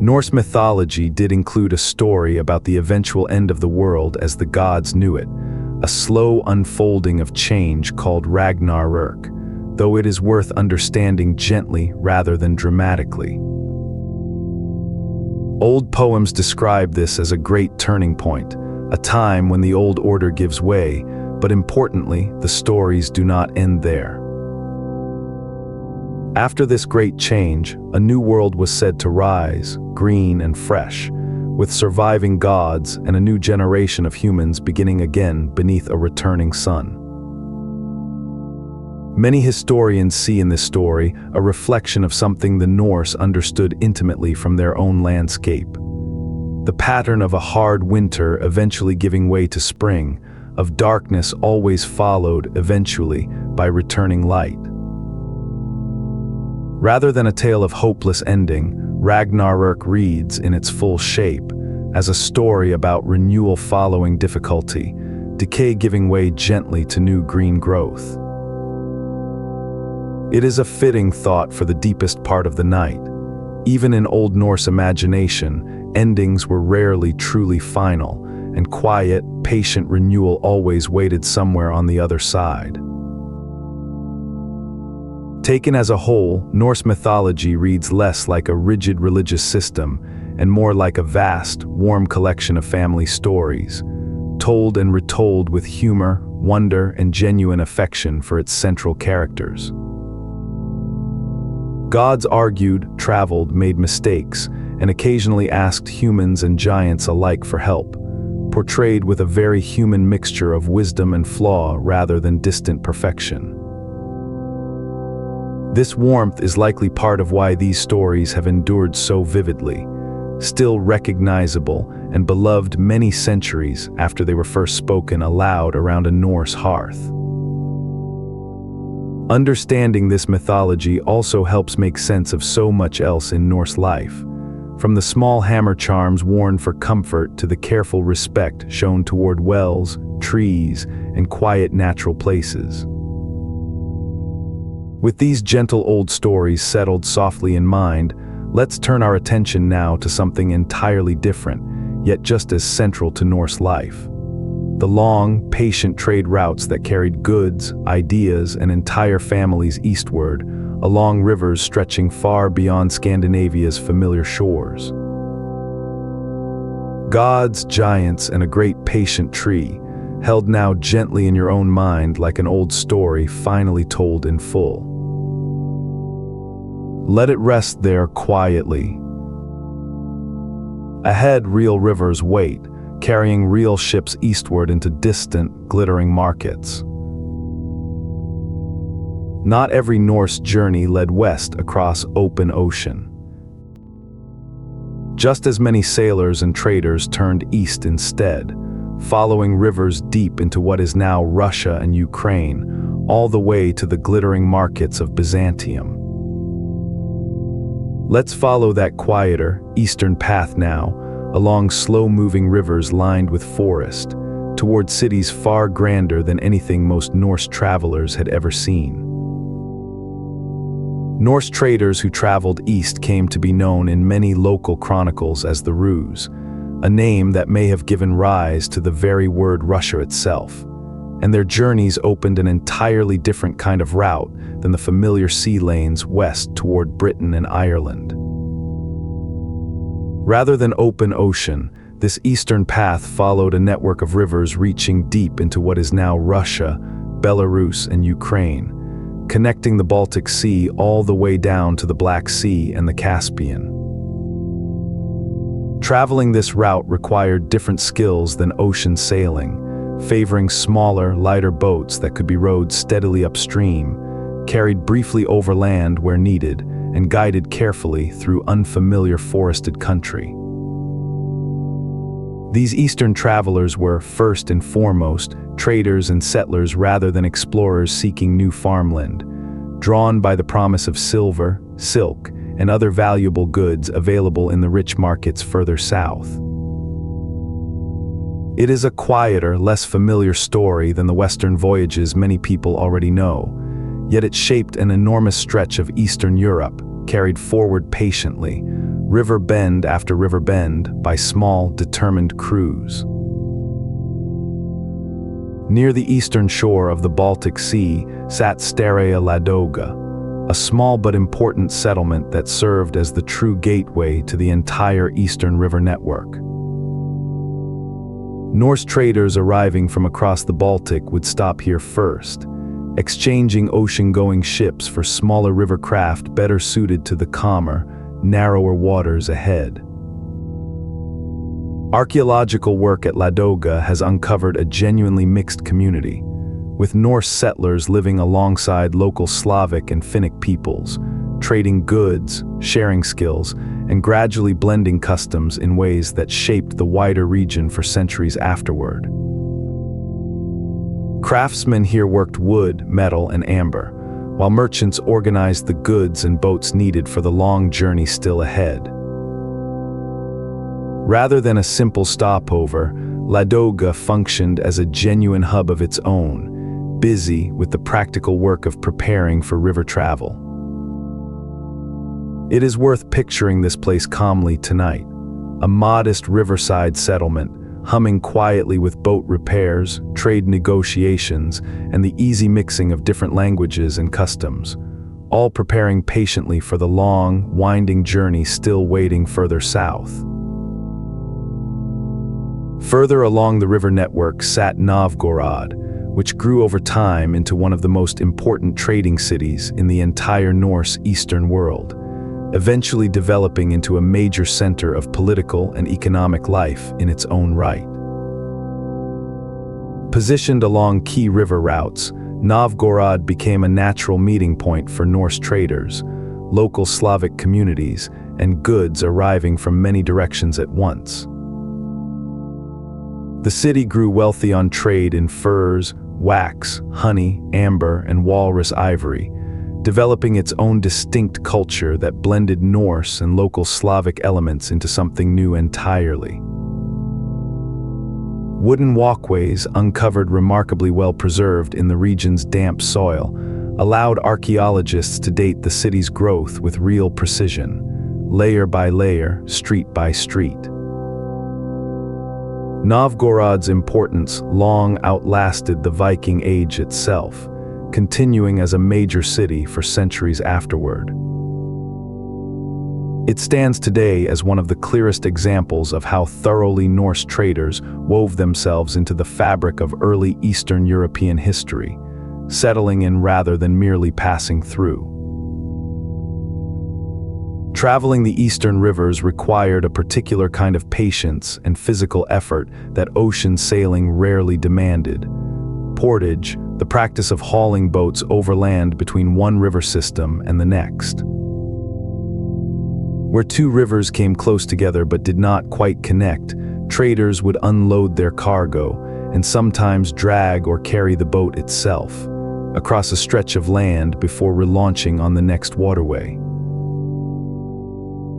Norse mythology did include a story about the eventual end of the world as the gods knew it, a slow unfolding of change called Ragnarök, though it is worth understanding gently rather than dramatically. Old poems describe this as a great turning point, a time when the old order gives way, but importantly, the stories do not end there. After this great change, a new world was said to rise, green and fresh, with surviving gods and a new generation of humans beginning again beneath a returning sun. Many historians see in this story a reflection of something the Norse understood intimately from their own landscape. The pattern of a hard winter eventually giving way to spring, of darkness always followed eventually by returning light. Rather than a tale of hopeless ending, Ragnarök reads in its full shape as a story about renewal following difficulty, decay giving way gently to new green growth. It is a fitting thought for the deepest part of the night. Even in Old Norse imagination, endings were rarely truly final, and quiet, patient renewal always waited somewhere on the other side. Taken as a whole, Norse mythology reads less like a rigid religious system and more like a vast, warm collection of family stories, told and retold with humor, wonder, and genuine affection for its central characters. Gods argued, traveled, made mistakes, and occasionally asked humans and giants alike for help, portrayed with a very human mixture of wisdom and flaw rather than distant perfection. This warmth is likely part of why these stories have endured so vividly, still recognizable and beloved many centuries after they were first spoken aloud around a Norse hearth. Understanding this mythology also helps make sense of so much else in Norse life, from the small hammer charms worn for comfort to the careful respect shown toward wells, trees, and quiet natural places. With these gentle old stories settled softly in mind, let's turn our attention now to something entirely different, yet just as central to Norse life. The long, patient trade routes that carried goods, ideas, and entire families eastward, along rivers stretching far beyond Scandinavia's familiar shores. Gods, giants, and a great patient tree, held now gently in your own mind like an old story finally told in full. Let it rest there quietly. Ahead, real rivers wait, carrying real ships eastward into distant, glittering markets. Not every Norse journey led west across open ocean. Just as many sailors and traders turned east instead, following rivers deep into what is now Russia and Ukraine, all the way to the glittering markets of Byzantium. Let's follow that quieter, eastern path now, along slow-moving rivers lined with forest, toward cities far grander than anything most Norse travelers had ever seen. Norse traders who traveled east came to be known in many local chronicles as the Rus, a name that may have given rise to the very word Russia itself, and their journeys opened an entirely different kind of route than the familiar sea lanes west toward Britain and Ireland. Rather than open ocean, this eastern path followed a network of rivers reaching deep into what is now Russia, Belarus, and Ukraine, connecting the Baltic Sea all the way down to the Black Sea and the Caspian. Traveling this route required different skills than ocean sailing, favoring smaller, lighter boats that could be rowed steadily upstream, carried briefly overland where needed, and guided carefully through unfamiliar forested country. These eastern travelers were, first and foremost, traders and settlers rather than explorers seeking new farmland, drawn by the promise of silver, silk, and other valuable goods available in the rich markets further south. It is a quieter, less familiar story than the Western voyages many people already know, yet it shaped an enormous stretch of Eastern Europe, carried forward patiently, river bend after river bend, by small, determined crews. Near the eastern shore of the Baltic Sea sat Starea Ladoga, a small but important settlement that served as the true gateway to the entire eastern river network. Norse traders arriving from across the Baltic would stop here first, exchanging ocean-going ships for smaller river craft better suited to the calmer, narrower waters ahead. Archaeological work at Ladoga has uncovered a genuinely mixed community, with Norse settlers living alongside local Slavic and Finnic peoples, trading goods, sharing skills, and gradually blending customs in ways that shaped the wider region for centuries afterward. Craftsmen here worked wood, metal, and amber, while merchants organized the goods and boats needed for the long journey still ahead. Rather than a simple stopover, Ladoga functioned as a genuine hub of its own, busy with the practical work of preparing for river travel. It is worth picturing this place calmly tonight, a modest riverside settlement, humming quietly with boat repairs, trade negotiations, and the easy mixing of different languages and customs, all preparing patiently for the long, winding journey still waiting further south. Further along the river network sat Novgorod, which grew over time into one of the most important trading cities in the entire Norse Eastern world, eventually developing into a major center of political and economic life in its own right. Positioned along key river routes, Novgorod became a natural meeting point for Norse traders, local Slavic communities, and goods arriving from many directions at once. The city grew wealthy on trade in furs, wax, honey, amber, and walrus ivory, developing its own distinct culture that blended Norse and local Slavic elements into something new entirely. Wooden walkways, uncovered remarkably well preserved in the region's damp soil, allowed archaeologists to date the city's growth with real precision, layer by layer, street by street. Novgorod's importance long outlasted the Viking Age itself, continuing as a major city for centuries afterward. It stands today as one of the clearest examples of how thoroughly Norse traders wove themselves into the fabric of early Eastern European history, settling in rather than merely passing through. Traveling the eastern rivers required a particular kind of patience and physical effort that ocean sailing rarely demanded. Portage, the practice of hauling boats overland between one river system and the next. Where two rivers came close together but did not quite connect, traders would unload their cargo and sometimes drag or carry the boat itself across a stretch of land before relaunching on the next waterway.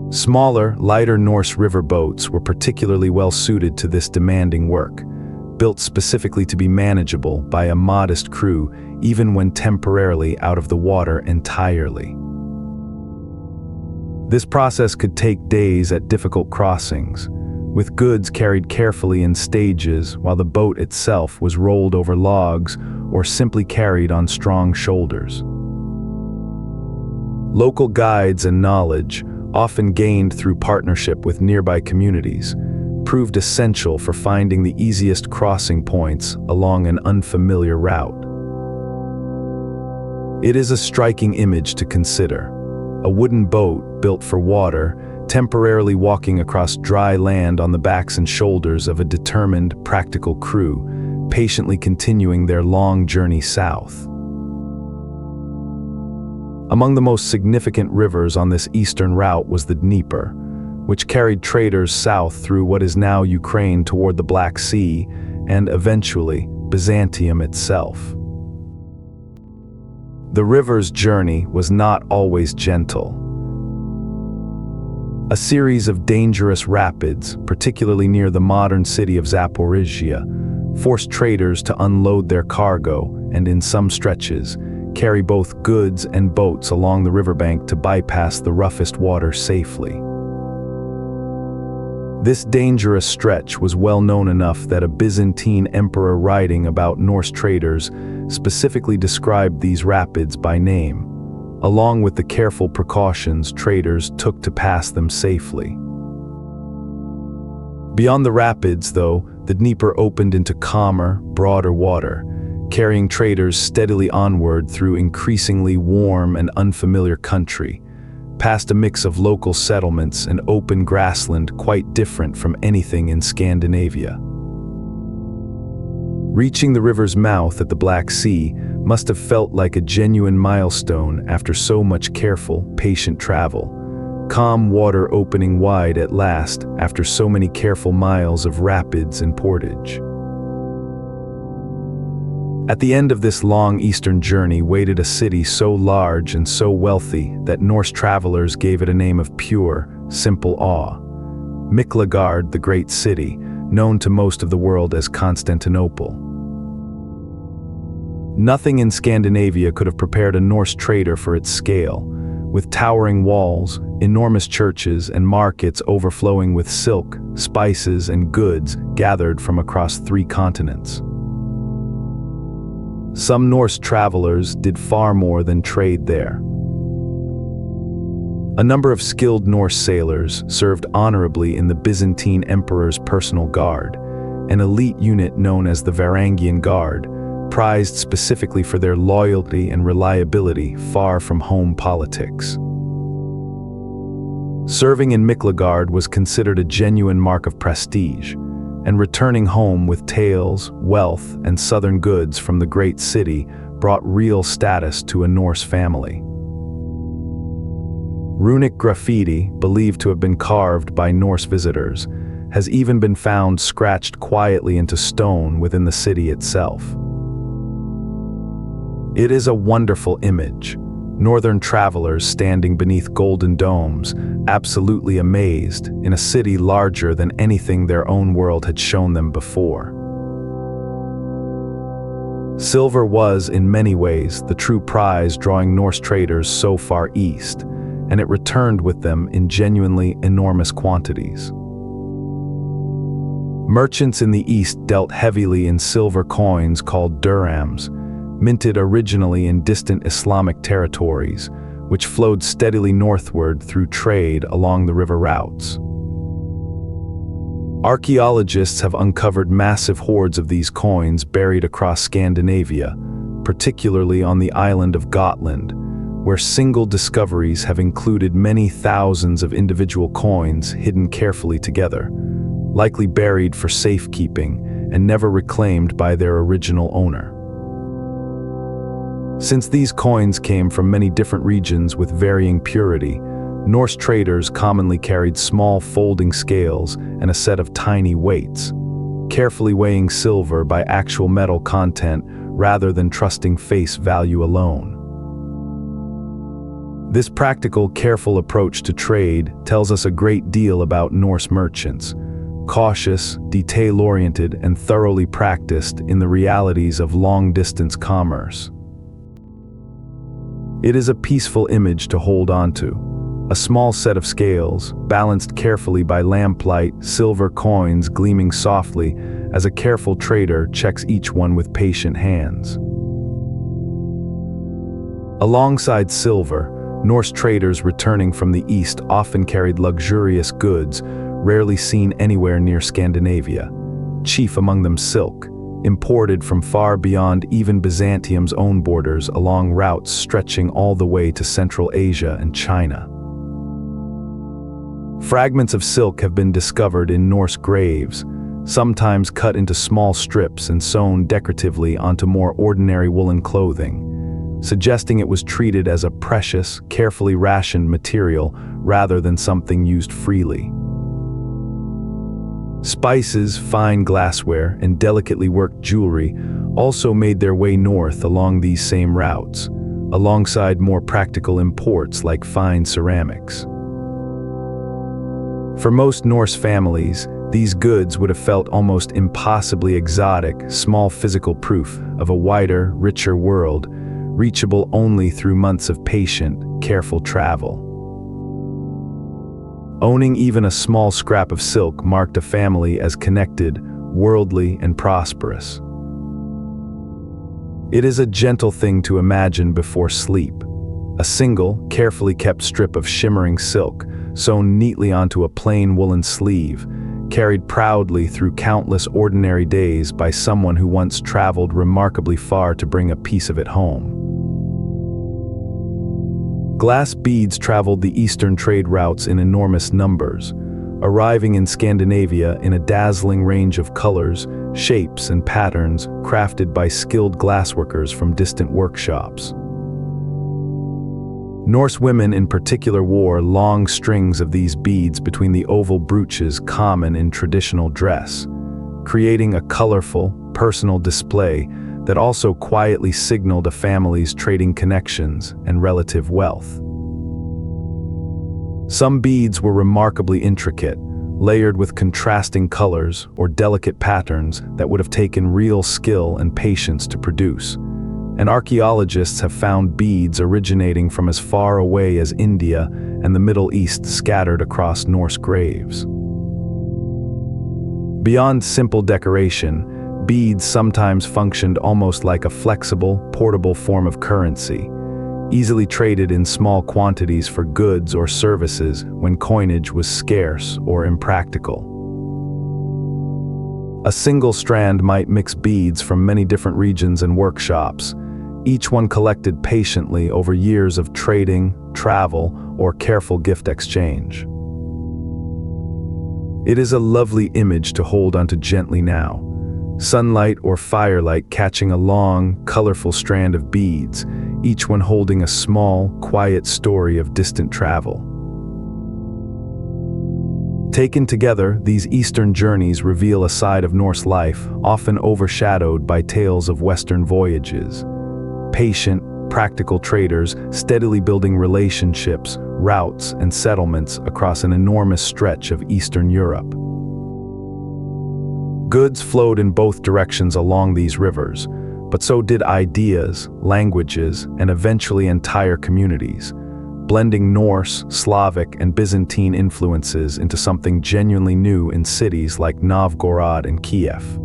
Smaller, lighter Norse river boats were particularly well suited to this demanding work, built specifically to be manageable by a modest crew even when temporarily out of the water entirely. This process could take days at difficult crossings, with goods carried carefully in stages while the boat itself was rolled over logs or simply carried on strong shoulders. Local guides and knowledge, often gained through partnership with nearby communities, proved essential for finding the easiest crossing points along an unfamiliar route. It is a striking image to consider. A wooden boat built for water, temporarily walking across dry land on the backs and shoulders of a determined, practical crew, patiently continuing their long journey south. Among the most significant rivers on this eastern route was the Dnieper, which carried traders south through what is now Ukraine toward the Black Sea and, eventually, Byzantium itself. The river's journey was not always gentle. A series of dangerous rapids, particularly near the modern city of Zaporizhia, forced traders to unload their cargo and, in some stretches, carry both goods and boats along the riverbank to bypass the roughest water safely. This dangerous stretch was well known enough that a Byzantine emperor writing about Norse traders specifically described these rapids by name, along with the careful precautions traders took to pass them safely. Beyond the rapids, though, the Dnieper opened into calmer, broader water, carrying traders steadily onward through increasingly warm and unfamiliar country, past a mix of local settlements and open grassland quite different from anything in Scandinavia. Reaching the river's mouth at the Black Sea must have felt like a genuine milestone after so much careful, patient travel. Calm water opening wide at last after so many careful miles of rapids and portage. At the end of this long eastern journey waited a city so large and so wealthy that Norse travelers gave it a name of pure, simple awe. Miklagard, the great city, known to most of the world as Constantinople. Nothing in Scandinavia could have prepared a Norse trader for its scale, with towering walls, enormous churches, and markets overflowing with silk, spices, and goods gathered from across 3 continents. Some Norse travelers did far more than trade there. A number of skilled Norse sailors served honorably in the Byzantine emperor's personal guard, an elite unit known as the Varangian Guard, prized specifically for their loyalty and reliability far from home politics. Serving in Miklagard was considered a genuine mark of prestige, and returning home with tales, wealth, and southern goods from the great city brought real status to a Norse family. Runic graffiti, believed to have been carved by Norse visitors, has even been found scratched quietly into stone within the city itself. It is a wonderful image. Northern travelers standing beneath golden domes, absolutely amazed in a city larger than anything their own world had shown them before. Silver was, in many ways, the true prize drawing Norse traders so far east, and it returned with them in genuinely enormous quantities. Merchants in the east dealt heavily in silver coins called dirhams, minted originally in distant Islamic territories, which flowed steadily northward through trade along the river routes. Archaeologists have uncovered massive hoards of these coins buried across Scandinavia, particularly on the island of Gotland, where single discoveries have included many thousands of individual coins hidden carefully together, likely buried for safekeeping and never reclaimed by their original owner. Since these coins came from many different regions with varying purity, Norse traders commonly carried small folding scales and a set of tiny weights, carefully weighing silver by actual metal content rather than trusting face value alone. This practical, careful approach to trade tells us a great deal about Norse merchants, cautious, detail-oriented, and thoroughly practiced in the realities of long-distance commerce. It is a peaceful image to hold onto. A small set of scales, balanced carefully by lamplight, silver coins gleaming softly as a careful trader checks each one with patient hands. Alongside silver, Norse traders returning from the east often carried luxurious goods rarely seen anywhere near Scandinavia, chief among them silk, imported from far beyond even Byzantium's own borders along routes stretching all the way to Central Asia and China. Fragments of silk have been discovered in Norse graves, sometimes cut into small strips and sewn decoratively onto more ordinary woolen clothing, suggesting it was treated as a precious, carefully rationed material rather than something used freely. Spices, fine glassware, and delicately worked jewelry also made their way north along these same routes, alongside more practical imports like fine ceramics. For most Norse families, these goods would have felt almost impossibly exotic, small physical proof of a wider, richer world, reachable only through months of patient, careful travel. Owning even a small scrap of silk marked a family as connected, worldly, and prosperous. It is a gentle thing to imagine before sleep. A single, carefully kept strip of shimmering silk, sewn neatly onto a plain woolen sleeve, carried proudly through countless ordinary days by someone who once traveled remarkably far to bring a piece of it home. Glass beads traveled the eastern trade routes in enormous numbers, arriving in Scandinavia in a dazzling range of colors, shapes, and patterns crafted by skilled glassworkers from distant workshops. Norse women in particular wore long strings of these beads between the oval brooches common in traditional dress, creating a colorful, personal display that also quietly signaled a family's trading connections and relative wealth. Some beads were remarkably intricate, layered with contrasting colors or delicate patterns that would have taken real skill and patience to produce. And archaeologists have found beads originating from as far away as India and the Middle East scattered across Norse graves. Beyond simple decoration, beads sometimes functioned almost like a flexible, portable form of currency, easily traded in small quantities for goods or services when coinage was scarce or impractical. A single strand might mix beads from many different regions and workshops, each one collected patiently over years of trading, travel, or careful gift exchange. It is a lovely image to hold onto gently now. Sunlight or firelight catching a long, colorful strand of beads, each one holding a small, quiet story of distant travel. Taken together, these Eastern journeys reveal a side of Norse life often overshadowed by tales of Western voyages. Patient, practical traders steadily building relationships, routes, and settlements across an enormous stretch of Eastern Europe. Goods flowed in both directions along these rivers, but so did ideas, languages, and eventually entire communities, blending Norse, Slavic, and Byzantine influences into something genuinely new in cities like Novgorod and Kiev.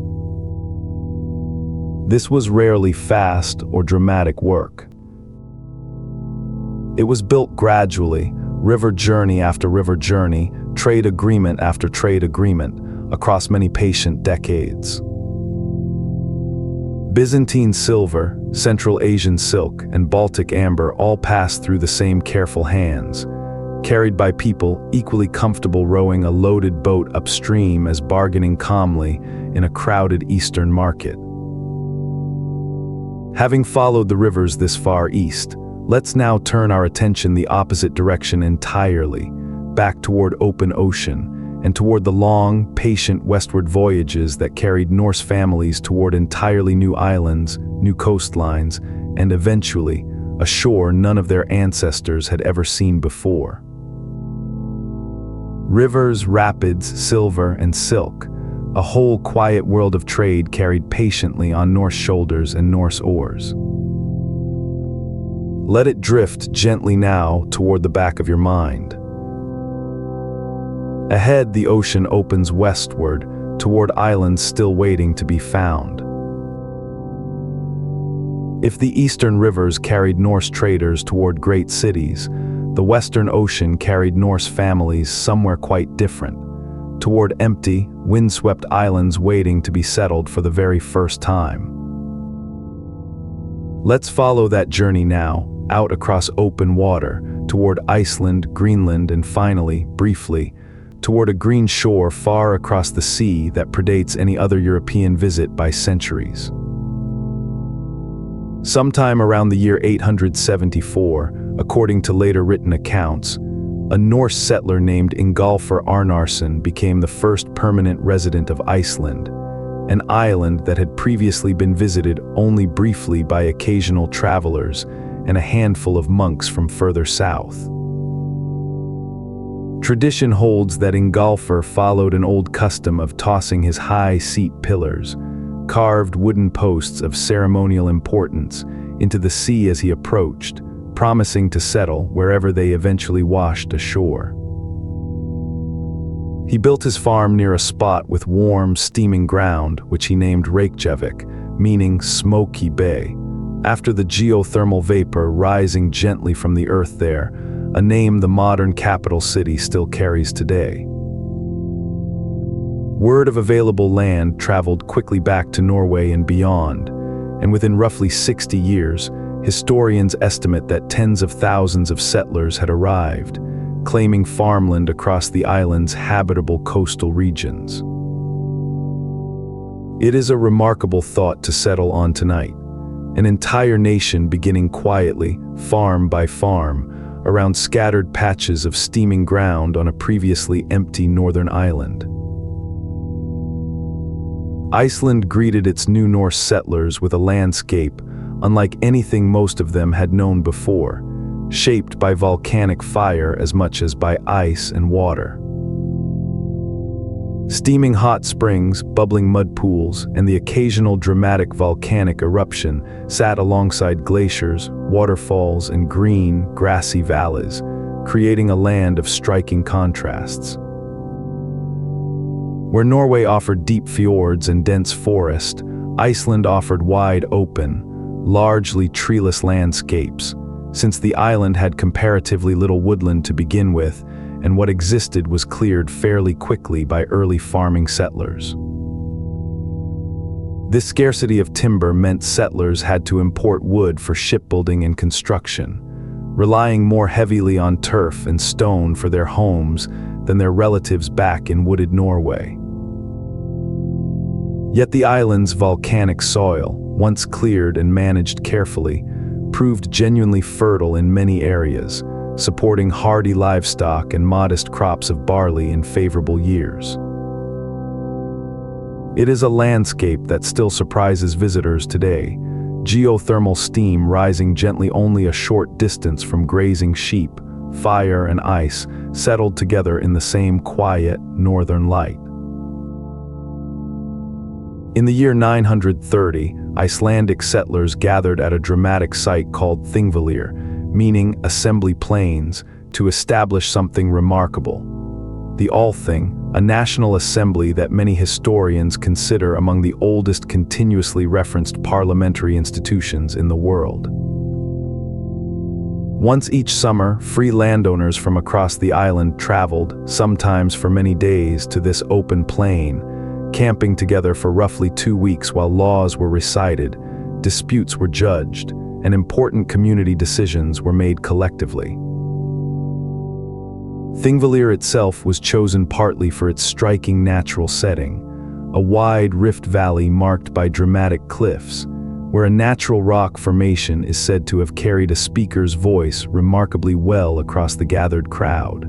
This was rarely fast or dramatic work. It was built gradually, river journey after river journey, trade agreement after trade agreement, across many patient decades. Byzantine silver, Central Asian silk, and Baltic amber all passed through the same careful hands, carried by people equally comfortable rowing a loaded boat upstream as bargaining calmly in a crowded Eastern market. Having followed the rivers this far east, let's now turn our attention the opposite direction entirely, back toward open ocean, and toward the long, patient westward voyages that carried Norse families toward entirely new islands, new coastlines, and eventually, a shore none of their ancestors had ever seen before. Rivers, rapids, silver, and silk, a whole quiet world of trade carried patiently on Norse shoulders and Norse oars. Let it drift gently now toward the back of your mind. Ahead, the ocean opens westward, toward islands still waiting to be found. If the eastern rivers carried Norse traders toward great cities, the western ocean carried Norse families somewhere quite different, toward empty, windswept islands waiting to be settled for the very first time. Let's follow that journey now, out across open water, toward Iceland, Greenland, and finally, briefly, toward a green shore far across the sea that predates any other European visit by centuries. Sometime around the year 874, according to later written accounts, a Norse settler named Ingolfur Arnarsson became the first permanent resident of Iceland, an island that had previously been visited only briefly by occasional travelers and a handful of monks from further south. Tradition holds that Ingolfr followed an old custom of tossing his high seat pillars, carved wooden posts of ceremonial importance, into the sea as he approached, promising to settle wherever they eventually washed ashore. He built his farm near a spot with warm, steaming ground, which he named Reykjavik, meaning smoky bay, after the geothermal vapor rising gently from the earth there, a name the modern capital city still carries today. Word of available land traveled quickly back to Norway and beyond, and within roughly 60 years, historians estimate that tens of thousands of settlers had arrived, claiming farmland across the island's habitable coastal regions. It is a remarkable thought to settle on tonight, an entire nation beginning quietly, farm by farm, around scattered patches of steaming ground on a previously empty northern island. Iceland greeted its new Norse settlers with a landscape unlike anything most of them had known before, shaped by volcanic fire as much as by ice and water. Steaming hot springs, bubbling mud pools, and the occasional dramatic volcanic eruption sat alongside glaciers, waterfalls, and green, grassy valleys, creating a land of striking contrasts. Where Norway offered deep fjords and dense forest, Iceland offered wide open, largely treeless landscapes, since the island had comparatively little woodland to begin with, and what existed was cleared fairly quickly by early farming settlers. This scarcity of timber meant settlers had to import wood for shipbuilding and construction, relying more heavily on turf and stone for their homes than their relatives back in wooded Norway. Yet the island's volcanic soil, once cleared and managed carefully, proved genuinely fertile in many areas, supporting hardy livestock and modest crops of barley in favorable years. It is a landscape that still surprises visitors today, geothermal steam rising gently only a short distance from grazing sheep, fire and ice settled together in the same quiet northern light. In the year 930, Icelandic settlers gathered at a dramatic site called Thingvellir, meaning assembly plains, to establish something remarkable. The Althing, a national assembly that many historians consider among the oldest continuously referenced parliamentary institutions in the world. Once each summer, free landowners from across the island traveled, sometimes for many days, to this open plain, camping together for roughly 2 weeks while laws were recited, disputes were judged, and important community decisions were made collectively. Thingvellir itself was chosen partly for its striking natural setting, a wide rift valley marked by dramatic cliffs, where a natural rock formation is said to have carried a speaker's voice remarkably well across the gathered crowd.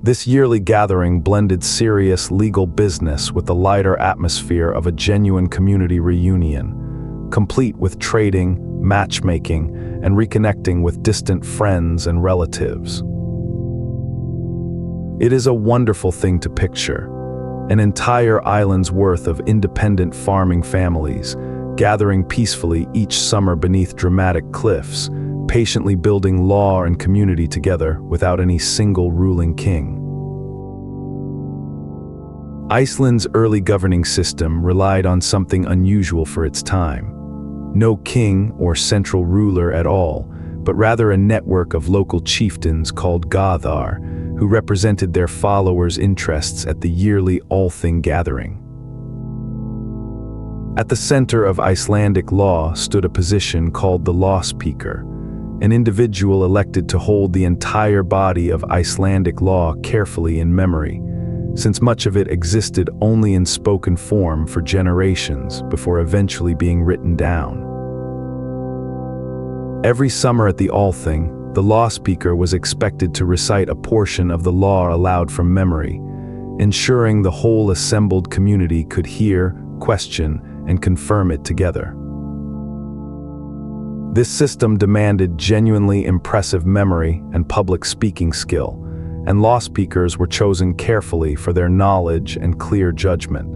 This yearly gathering blended serious legal business with the lighter atmosphere of a genuine community reunion, complete with trading, matchmaking, and reconnecting with distant friends and relatives. It is a wonderful thing to picture, an entire island's worth of independent farming families, gathering peacefully each summer beneath dramatic cliffs, patiently building law and community together without any single ruling king. Iceland's early governing system relied on something unusual for its time. No king or central ruler at all, but rather a network of local chieftains called Gathar, who represented their followers' interests at the yearly Althing gathering. At the center of Icelandic law stood a position called the lawspeaker, an individual elected to hold the entire body of Icelandic law carefully in memory, since much of it existed only in spoken form for generations before eventually being written down. Every summer at the Althing, the lawspeaker was expected to recite a portion of the law aloud from memory, ensuring the whole assembled community could hear, question, and confirm it together. This system demanded genuinely impressive memory and public speaking skill, and law speakers were chosen carefully for their knowledge and clear judgment.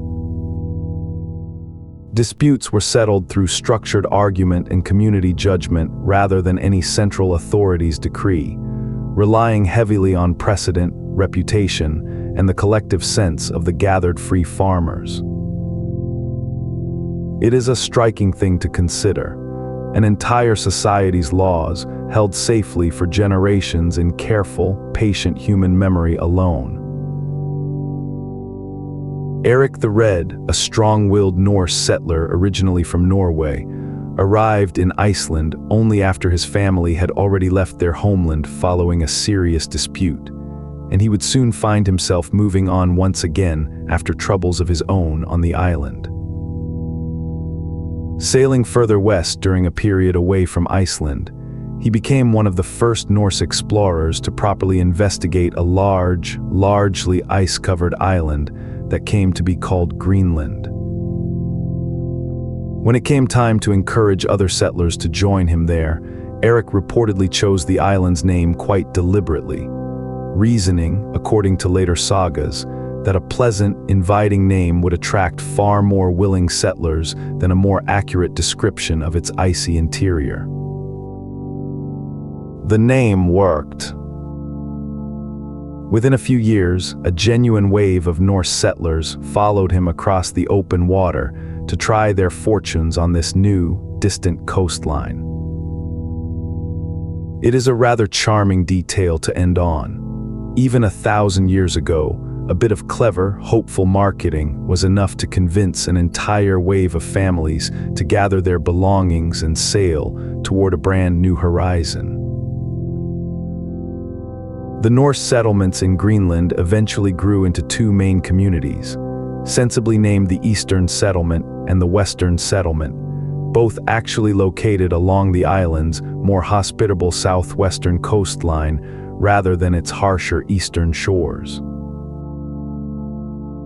Disputes were settled through structured argument and community judgment rather than any central authority's decree, relying heavily on precedent, reputation, and the collective sense of the gathered free farmers. It is a striking thing to consider. An entire society's laws held safely for generations in careful, patient human memory alone. Eric the Red, a strong-willed Norse settler originally from Norway, arrived in Iceland only after his family had already left their homeland following a serious dispute, and he would soon find himself moving on once again after troubles of his own on the island. Sailing further west during a period away from Iceland, he became one of the first Norse explorers to properly investigate a largely ice-covered island that came to be called Greenland. When it came time to encourage other settlers to join him there, Eric reportedly chose the island's name quite deliberately, reasoning, according to later sagas, that a pleasant, inviting name would attract far more willing settlers than a more accurate description of its icy interior. The name worked. Within a few years, a genuine wave of Norse settlers followed him across the open water to try their fortunes on this new, distant coastline. It is a rather charming detail to end on. Even 1,000 years ago, a bit of clever, hopeful marketing was enough to convince an entire wave of families to gather their belongings and sail toward a brand new horizon. The Norse settlements in Greenland eventually grew into two main communities, sensibly named the Eastern Settlement and the Western Settlement, both actually located along the island's more hospitable southwestern coastline rather than its harsher eastern shores.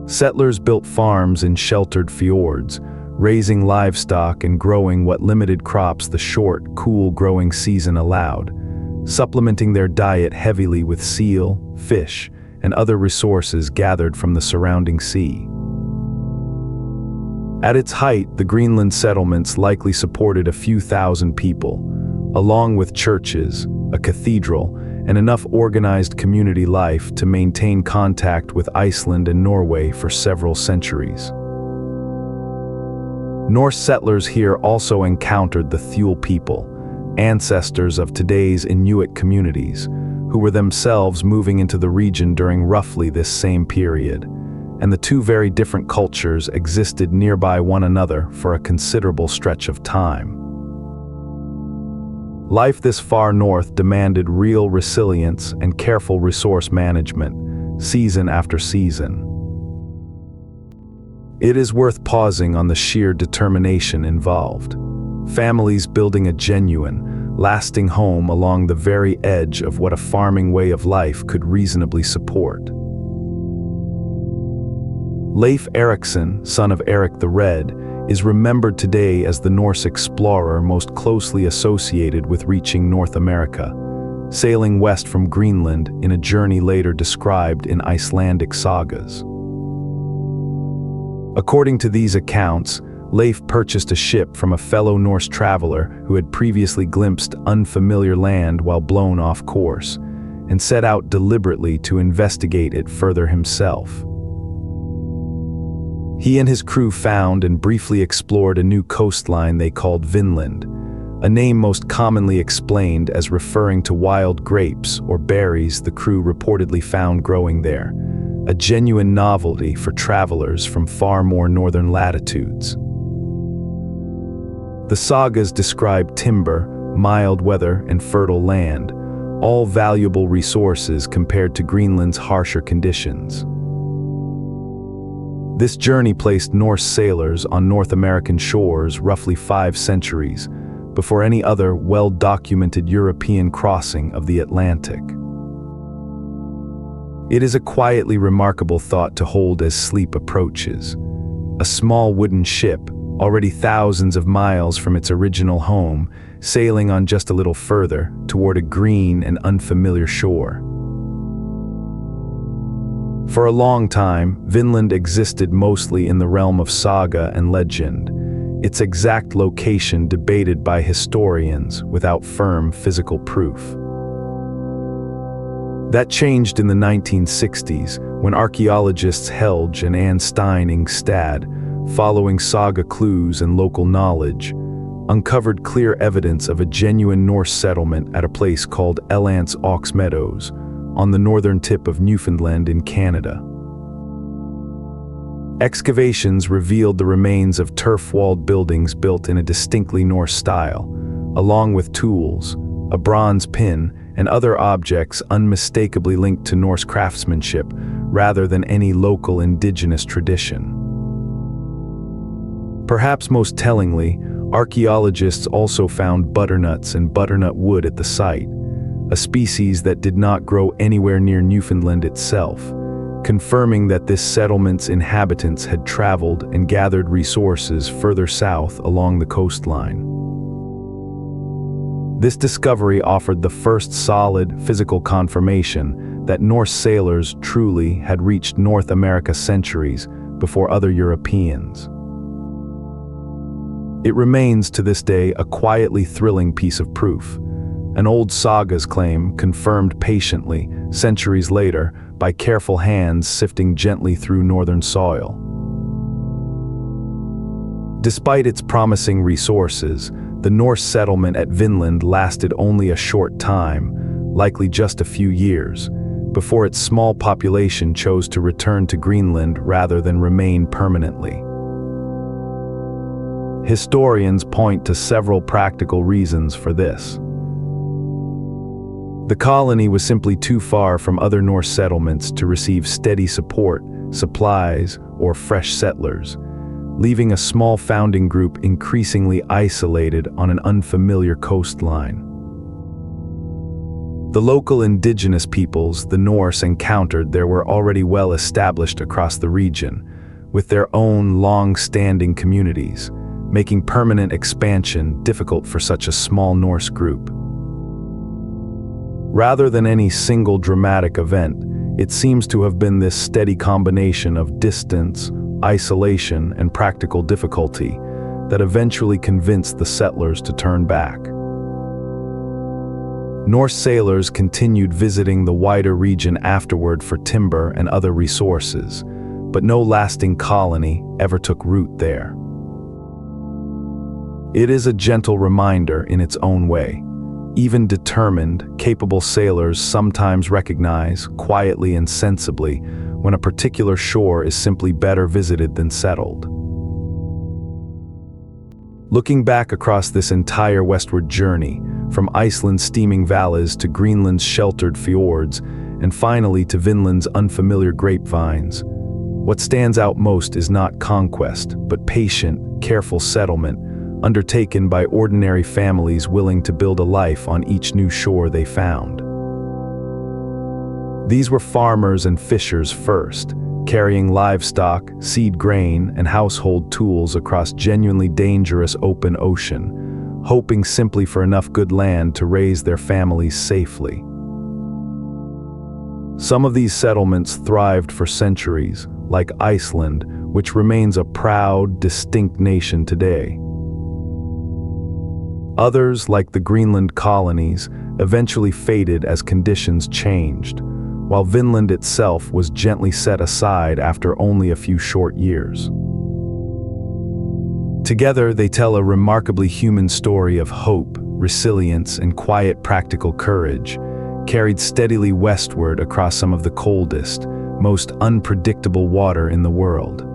Settlers built farms in sheltered fjords, raising livestock and growing what limited crops the short, cool growing season allowed, supplementing their diet heavily with seal, fish, and other resources gathered from the surrounding sea. At its height, the Greenland settlements likely supported a few thousand people, along with churches, a cathedral, and enough organized community life to maintain contact with Iceland and Norway for several centuries. Norse settlers here also encountered the Thule people, ancestors of today's Inuit communities, who were themselves moving into the region during roughly this same period, and the two very different cultures existed nearby one another for a considerable stretch of time. Life this far north demanded real resilience and careful resource management, season after season. It is worth pausing on the sheer determination involved. Families building a genuine, lasting home along the very edge of what a farming way of life could reasonably support. Leif Erikson, son of Eric the Red, is remembered today as the Norse explorer most closely associated with reaching North America, sailing west from Greenland in a journey later described in Icelandic sagas. According to these accounts, Leif purchased a ship from a fellow Norse traveler who had previously glimpsed unfamiliar land while blown off course, and set out deliberately to investigate it further himself. He and his crew found and briefly explored a new coastline they called Vinland, a name most commonly explained as referring to wild grapes or berries the crew reportedly found growing there, a genuine novelty for travelers from far more northern latitudes. The sagas describe timber, mild weather, and fertile land, all valuable resources compared to Greenland's harsher conditions. This journey placed Norse sailors on North American shores roughly 5 centuries before any other well-documented European crossing of the Atlantic. It is a quietly remarkable thought to hold as sleep approaches. A small wooden ship, already thousands of miles from its original home, sailing on just a little further toward a green and unfamiliar shore. For a long time, Vinland existed mostly in the realm of saga and legend, its exact location debated by historians without firm physical proof. That changed in the 1960s when archaeologists Helge and Anne Stein-Ingstad, following saga clues and local knowledge, uncovered clear evidence of a genuine Norse settlement at a place called Elance Ox Meadows, on the northern tip of Newfoundland in Canada. Excavations revealed the remains of turf-walled buildings built in a distinctly Norse style, along with tools, a bronze pin, and other objects unmistakably linked to Norse craftsmanship rather than any local indigenous tradition. Perhaps most tellingly, archaeologists also found butternuts and butternut wood at the site, a species that did not grow anywhere near Newfoundland itself, confirming that this settlement's inhabitants had traveled and gathered resources further south along the coastline. This discovery offered the first solid, physical confirmation that Norse sailors truly had reached North America centuries before other Europeans. It remains to this day a quietly thrilling piece of proof, an old Sagas claim confirmed patiently, centuries later, by careful hands sifting gently through northern soil. Despite its promising resources, the Norse settlement at Vinland lasted only a short time, likely just a few years, before its small population chose to return to Greenland rather than remain permanently. Historians point to several practical reasons for this. The colony was simply too far from other Norse settlements to receive steady support, supplies, or fresh settlers, leaving a small founding group increasingly isolated on an unfamiliar coastline. The local indigenous peoples the Norse encountered there were already well established across the region, with their own long-standing communities, making permanent expansion difficult for such a small Norse group. Rather than any single dramatic event, it seems to have been this steady combination of distance, isolation, and practical difficulty that eventually convinced the settlers to turn back. Norse sailors continued visiting the wider region afterward for timber and other resources, but no lasting colony ever took root there. It is a gentle reminder in its own way. Even determined, capable sailors sometimes recognize, quietly and sensibly, when a particular shore is simply better visited than settled. Looking back across this entire westward journey, from Iceland's steaming valleys to Greenland's sheltered fjords, and finally to Vinland's unfamiliar grapevines, what stands out most is not conquest, but patient, careful settlement, undertaken by ordinary families willing to build a life on each new shore they found. These were farmers and fishers first, carrying livestock, seed grain, and household tools across genuinely dangerous open ocean, hoping simply for enough good land to raise their families safely. Some of these settlements thrived for centuries, like Iceland, which remains a proud, distinct nation today. Others, like the Greenland colonies, eventually faded as conditions changed, while Vinland itself was gently set aside after only a few short years. Together, they tell a remarkably human story of hope, resilience, and quiet practical courage, carried steadily westward across some of the coldest, most unpredictable water in the world.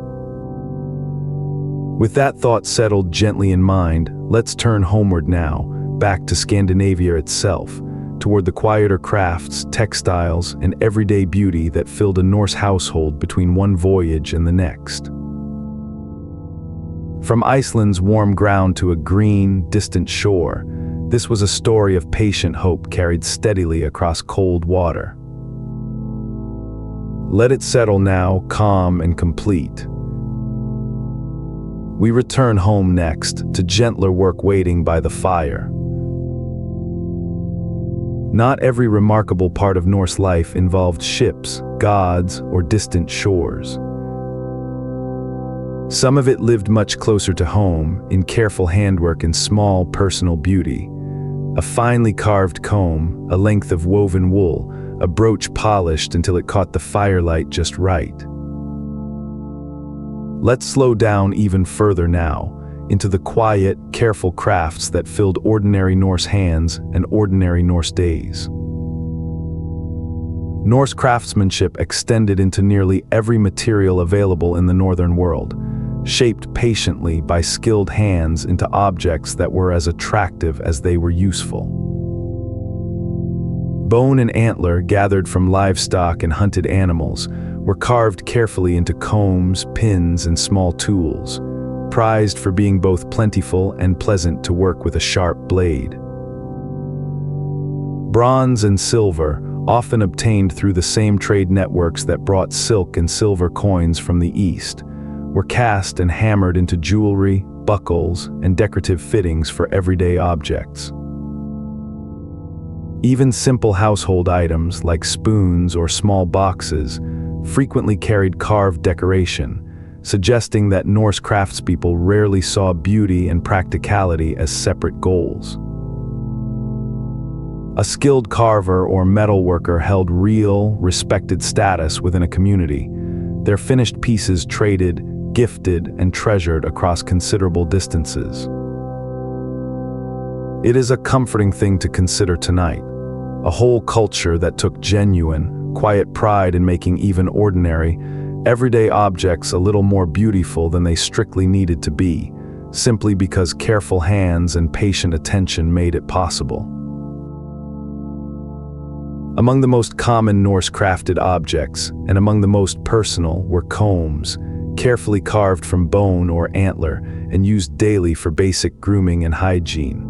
With that thought settled gently in mind, let's turn homeward now, back to Scandinavia itself, toward the quieter crafts, textiles, and everyday beauty that filled a Norse household between one voyage and the next. From Iceland's warm ground to a green, distant shore, this was a story of patient hope carried steadily across cold water. Let it settle now, calm and complete. We return home next to gentler work waiting by the fire. Not every remarkable part of Norse life involved ships, gods, or distant shores. Some of it lived much closer to home, in careful handwork and small personal beauty. A finely carved comb, a length of woven wool, a brooch polished until it caught the firelight just right. Let's slow down even further now, into the quiet, careful crafts that filled ordinary Norse hands and ordinary Norse days. Norse craftsmanship extended into nearly every material available in the northern world, shaped patiently by skilled hands into objects that were as attractive as they were useful. Bone and antler gathered from livestock and hunted animals were carved carefully into combs, pins, and small tools, prized for being both plentiful and pleasant to work with a sharp blade. Bronze and silver, often obtained through the same trade networks that brought silk and silver coins from the East, were cast and hammered into jewelry, buckles, and decorative fittings for everyday objects. Even simple household items like spoons or small boxes frequently carried carved decoration, suggesting that Norse craftspeople rarely saw beauty and practicality as separate goals. A skilled carver or metalworker held real, respected status within a community, their finished pieces traded, gifted, and treasured across considerable distances. It is a comforting thing to consider tonight, a whole culture that took genuine, quiet pride in making even ordinary, everyday objects a little more beautiful than they strictly needed to be, simply because careful hands and patient attention made it possible. Among the most common Norse-crafted objects, and among the most personal, were combs, carefully carved from bone or antler and used daily for basic grooming and hygiene.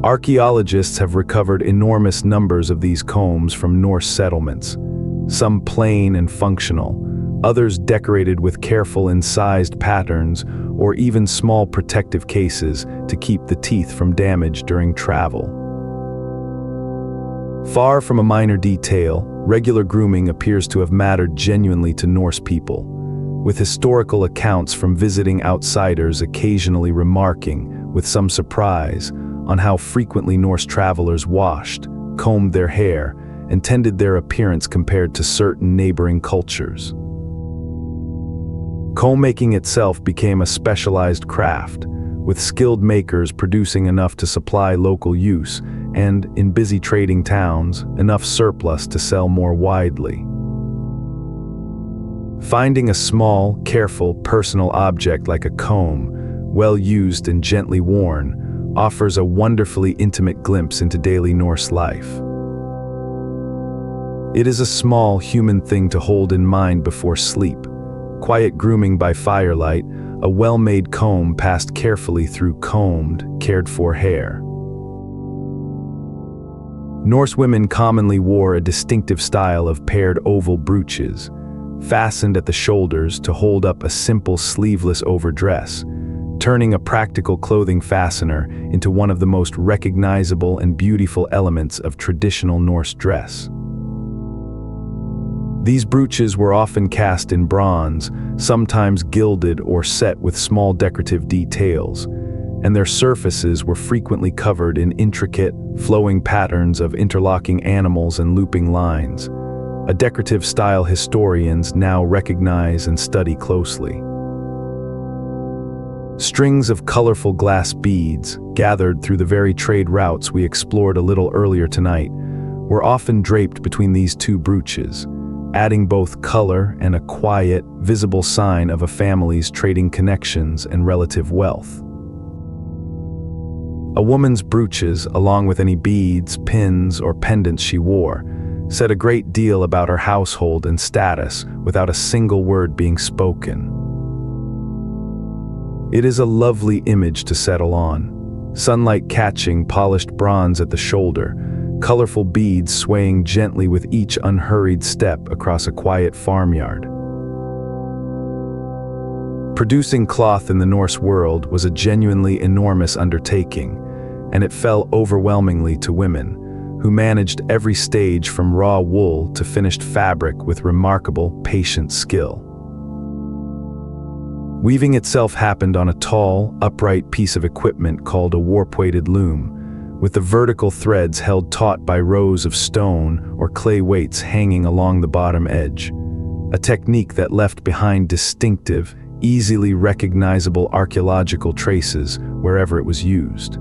Archaeologists have recovered enormous numbers of these combs from Norse settlements, some plain and functional, others decorated with careful incised patterns or even small protective cases to keep the teeth from damage during travel. Far from a minor detail, regular grooming appears to have mattered genuinely to Norse people, with historical accounts from visiting outsiders occasionally remarking, with some surprise, on how frequently Norse travelers washed, combed their hair, and tended their appearance compared to certain neighboring cultures. Comb-making itself became a specialized craft, with skilled makers producing enough to supply local use and, in busy trading towns, enough surplus to sell more widely. Finding a small, careful, personal object like a comb, well used and gently worn, offers a wonderfully intimate glimpse into daily Norse life. It is a small human thing to hold in mind before sleep. Quiet grooming by firelight, a well-made comb passed carefully through combed, cared-for hair. Norse women commonly wore a distinctive style of paired oval brooches, fastened at the shoulders to hold up a simple sleeveless overdress, turning a practical clothing fastener into one of the most recognizable and beautiful elements of traditional Norse dress. These brooches were often cast in bronze, sometimes gilded or set with small decorative details, and their surfaces were frequently covered in intricate, flowing patterns of interlocking animals and looping lines, a decorative style historians now recognize and study closely. Strings of colorful glass beads, gathered through the very trade routes we explored a little earlier tonight, were often draped between these two brooches, adding both color and a quiet, visible sign of a family's trading connections and relative wealth. A woman's brooches, along with any beads, pins, or pendants she wore, said a great deal about her household and status without a single word being spoken. It is a lovely image to settle on, sunlight catching polished bronze at the shoulder, colorful beads swaying gently with each unhurried step across a quiet farmyard. Producing cloth in the Norse world was a genuinely enormous undertaking, and it fell overwhelmingly to women, who managed every stage from raw wool to finished fabric with remarkable, patient skill. Weaving itself happened on a tall, upright piece of equipment called a warp-weighted loom, with the vertical threads held taut by rows of stone or clay weights hanging along the bottom edge, a technique that left behind distinctive, easily recognizable archaeological traces wherever it was used.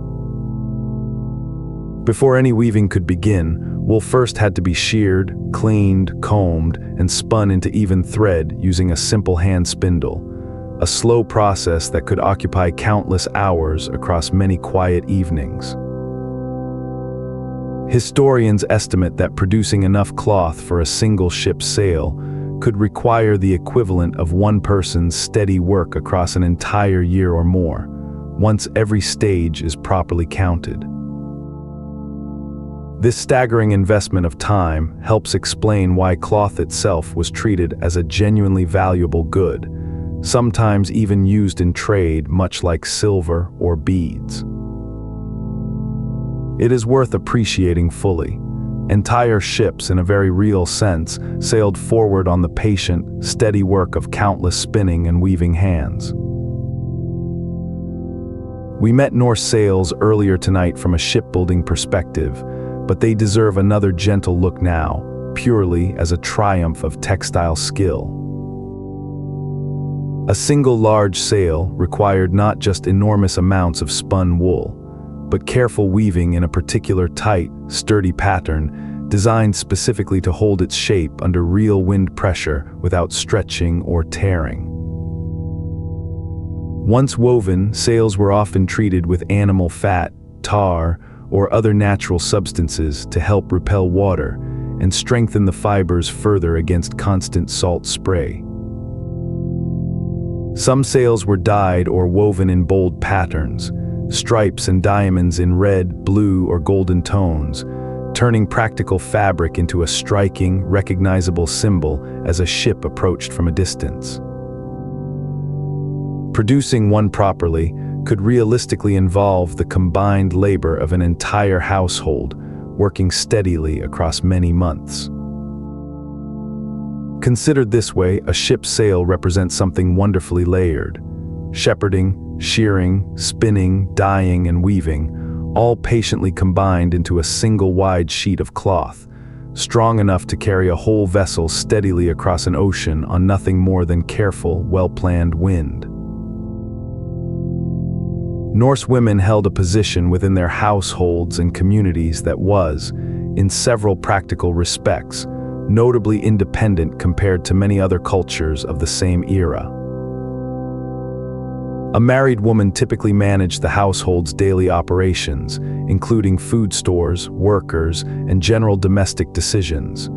Before any weaving could begin, wool first had to be sheared, cleaned, combed, and spun into even thread using a simple hand spindle, a slow process that could occupy countless hours across many quiet evenings. Historians estimate that producing enough cloth for a single ship's sail could require the equivalent of one person's steady work across an entire year or more, once every stage is properly counted. This staggering investment of time helps explain why cloth itself was treated as a genuinely valuable good, sometimes even used in trade much like silver or beads. It is worth appreciating fully. Entire ships, in a very real sense, sailed forward on the patient, steady work of countless spinning and weaving hands. We met Norse sails earlier tonight from a shipbuilding perspective, but they deserve another gentle look now, purely as a triumph of textile skill. A single large sail required not just enormous amounts of spun wool, but careful weaving in a particular tight, sturdy pattern designed specifically to hold its shape under real wind pressure without stretching or tearing. Once woven, sails were often treated with animal fat, tar, or other natural substances to help repel water and strengthen the fibers further against constant salt spray. Some sails were dyed or woven in bold patterns, stripes and diamonds in red, blue, or golden tones, turning practical fabric into a striking, recognizable symbol as a ship approached from a distance. Producing one properly could realistically involve the combined labor of an entire household, working steadily across many months. Considered this way, a ship's sail represents something wonderfully layered. Shepherding, shearing, spinning, dyeing, and weaving, all patiently combined into a single wide sheet of cloth, strong enough to carry a whole vessel steadily across an ocean on nothing more than careful, well-planned wind. Norse women held a position within their households and communities that was, in several practical respects, notably independent compared to many other cultures of the same era. A married woman typically managed the household's daily operations, including food stores, workers, and general domestic decisions.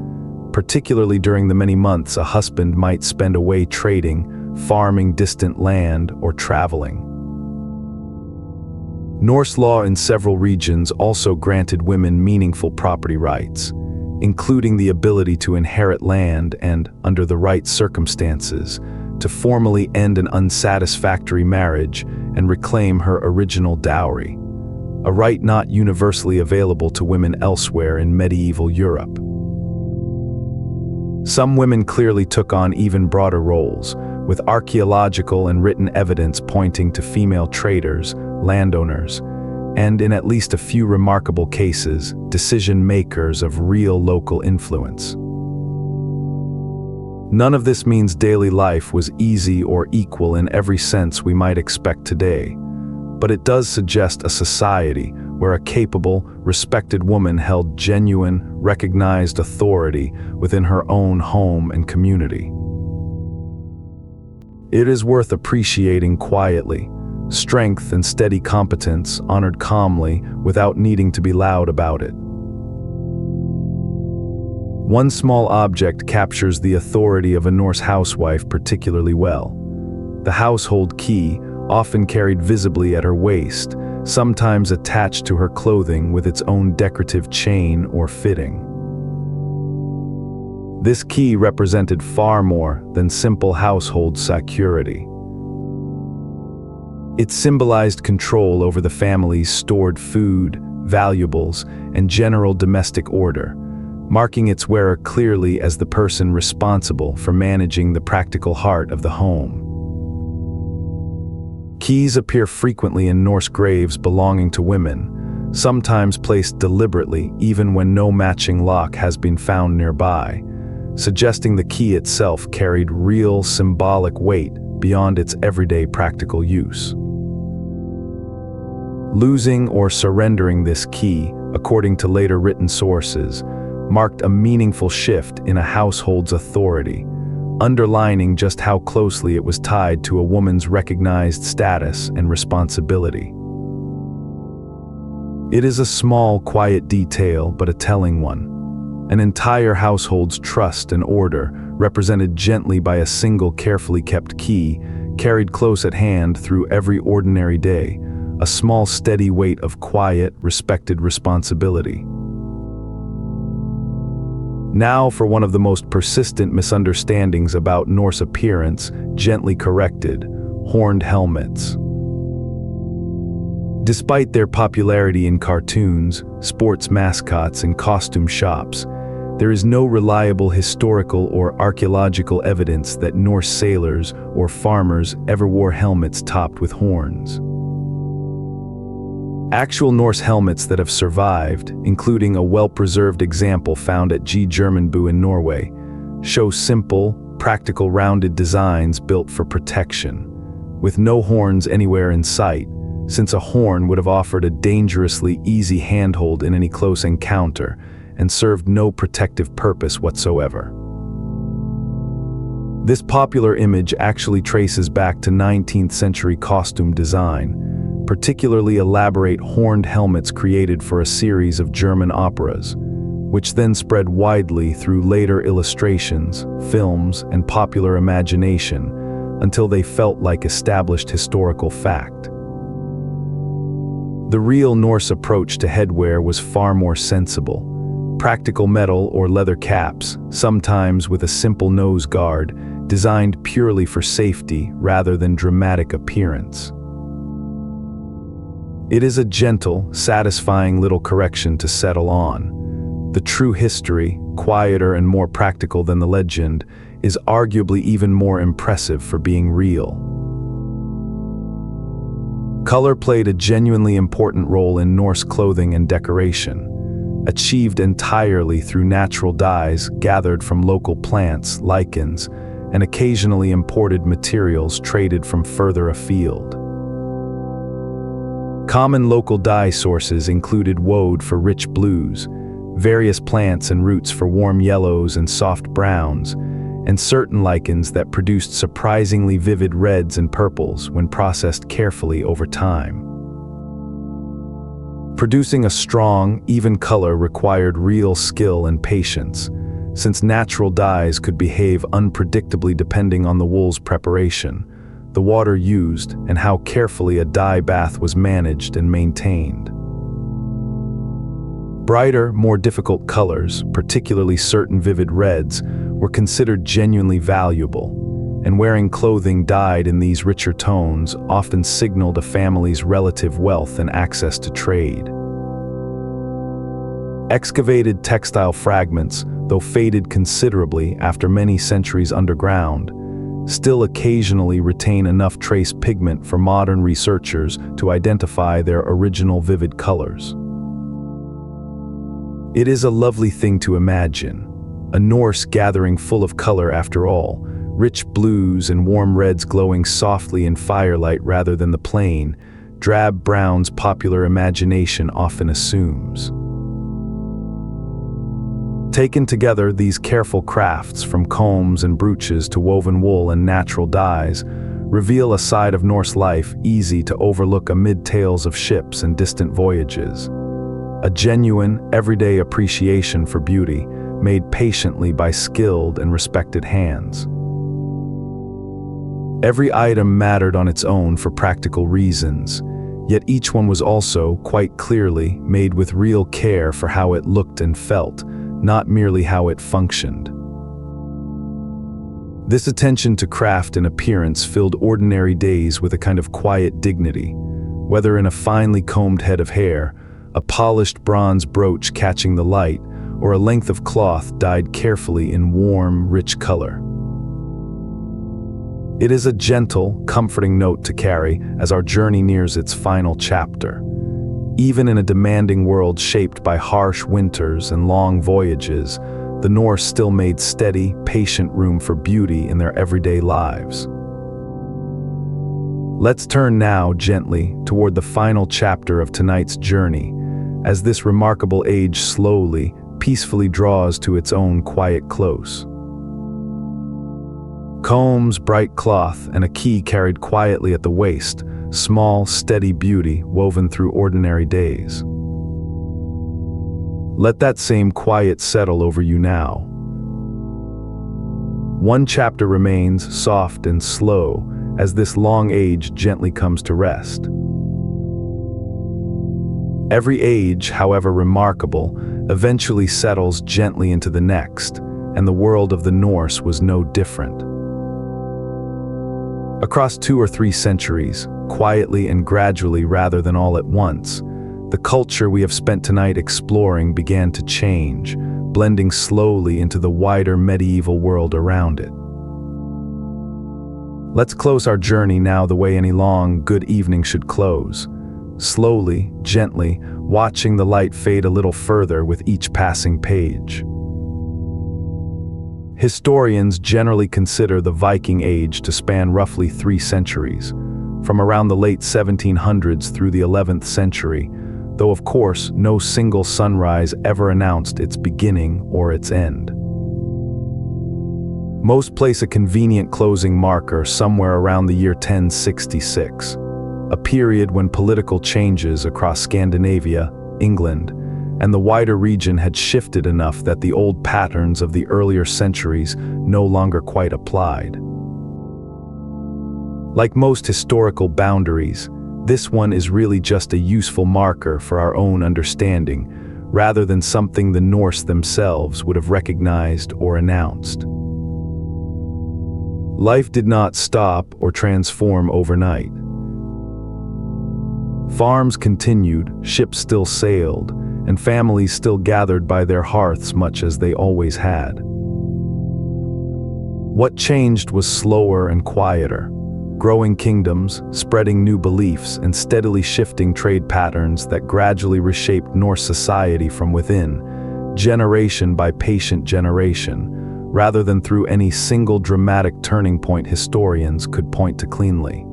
Particularly during the many months a husband might spend away trading, farming distant land, or traveling. Norse law in several regions also granted women meaningful property rights, including the ability to inherit land and, under the right circumstances, to formally end an unsatisfactory marriage and reclaim her original dowry, a right not universally available to women elsewhere in medieval Europe. Some women clearly took on even broader roles, with archaeological and written evidence pointing to female traders, landowners, and in at least a few remarkable cases, decision-makers of real local influence. None of this means daily life was easy or equal in every sense we might expect today, but it does suggest a society where a capable, respected woman held genuine, recognized authority within her own home and community. It is worth appreciating quietly. Strength and steady competence honored calmly without needing to be loud about it. One small object captures the authority of a Norse housewife particularly well. The household key, often carried visibly at her waist, sometimes attached to her clothing with its own decorative chain or fitting. This key represented far more than simple household security. It symbolized control over the family's stored food, valuables, and general domestic order, marking its wearer clearly as the person responsible for managing the practical heart of the home. Keys appear frequently in Norse graves belonging to women, sometimes placed deliberately even when no matching lock has been found nearby, suggesting the key itself carried real symbolic weight beyond its everyday practical use. Losing or surrendering this key, according to later written sources, marked a meaningful shift in a household's authority, underlining just how closely it was tied to a woman's recognized status and responsibility. It is a small, quiet detail, but a telling one. An entire household's trust and order, represented gently by a single carefully kept key, carried close at hand through every ordinary day, a small steady weight of quiet, respected responsibility. Now for one of the most persistent misunderstandings about Norse appearance, gently corrected: horned helmets. Despite their popularity in cartoons, sports mascots, and costume shops, there is no reliable historical or archaeological evidence that Norse sailors or farmers ever wore helmets topped with horns. Actual Norse helmets that have survived, including a well-preserved example found at G. Germanbu in Norway, show simple, practical rounded designs built for protection, with no horns anywhere in sight, since a horn would have offered a dangerously easy handhold in any close encounter and served no protective purpose whatsoever. This popular image actually traces back to 19th century costume design, particularly elaborate horned helmets created for a series of German operas, which then spread widely through later illustrations, films, and popular imagination until they felt like established historical fact. The real Norse approach to headwear was far more sensible. Practical metal or leather caps, sometimes with a simple nose guard, designed purely for safety rather than dramatic appearance. It is a gentle, satisfying little correction to settle on. The true history, quieter and more practical than the legend, is arguably even more impressive for being real. Color played a genuinely important role in Norse clothing and decoration, achieved entirely through natural dyes gathered from local plants, lichens, and occasionally imported materials traded from further afield. Common local dye sources included woad for rich blues, various plants and roots for warm yellows and soft browns, and certain lichens that produced surprisingly vivid reds and purples when processed carefully over time. Producing a strong, even color required real skill and patience, since natural dyes could behave unpredictably depending on the wool's preparation, the water used, and how carefully a dye bath was managed and maintained. Brighter, more difficult colors, particularly certain vivid reds, were considered genuinely valuable, and wearing clothing dyed in these richer tones often signaled a family's relative wealth and access to trade. Excavated textile fragments, though faded considerably after many centuries underground, still occasionally retain enough trace pigment for modern researchers to identify their original vivid colors. It is a lovely thing to imagine, a Norse gathering full of color after all, rich blues and warm reds glowing softly in firelight rather than the plain, drab browns popular imagination often assumes. Taken together, these careful crafts, from combs and brooches to woven wool and natural dyes, reveal a side of Norse life easy to overlook amid tales of ships and distant voyages. A genuine, everyday appreciation for beauty, made patiently by skilled and respected hands. Every item mattered on its own for practical reasons, yet each one was also, quite clearly, made with real care for how it looked and felt, not merely how it functioned. This attention to craft and appearance filled ordinary days with a kind of quiet dignity, whether in a finely combed head of hair, a polished bronze brooch catching the light, or a length of cloth dyed carefully in warm, rich color. It is a gentle, comforting note to carry as our journey nears its final chapter. Even in a demanding world shaped by harsh winters and long voyages, the Norse still made steady, patient room for beauty in their everyday lives. Let's turn now gently toward the final chapter of tonight's journey, as this remarkable age slowly, peacefully draws to its own quiet close. Combs, bright cloth, and a key carried quietly at the waist, small, steady beauty woven through ordinary days. Let that same quiet settle over you now. One chapter remains soft and slow as this long age gently comes to rest. Every age, however remarkable, eventually settles gently into the next, and the world of the Norse was no different. Across 2 or 3 centuries, quietly and gradually rather than all at once, the culture we have spent tonight exploring began to change, blending slowly into the wider medieval world around it. Let's close our journey now the way any long, good evening should close. Slowly, gently, watching the light fade a little further with each passing page. Historians generally consider the Viking Age to span roughly 3 centuries, from around the late 1700s through the 11th century, though of course no single sunrise ever announced its beginning or its end. Most place a convenient closing marker somewhere around the year 1066, a period when political changes across Scandinavia, England, and the wider region had shifted enough that the old patterns of the earlier centuries no longer quite applied. Like most historical boundaries, this one is really just a useful marker for our own understanding, rather than something the Norse themselves would have recognized or announced. Life did not stop or transform overnight. Farms continued, ships still sailed, and families still gathered by their hearths much as they always had. What changed was slower and quieter, growing kingdoms, spreading new beliefs, and steadily shifting trade patterns that gradually reshaped Norse society from within, generation by patient generation, rather than through any single dramatic turning point historians could point to cleanly.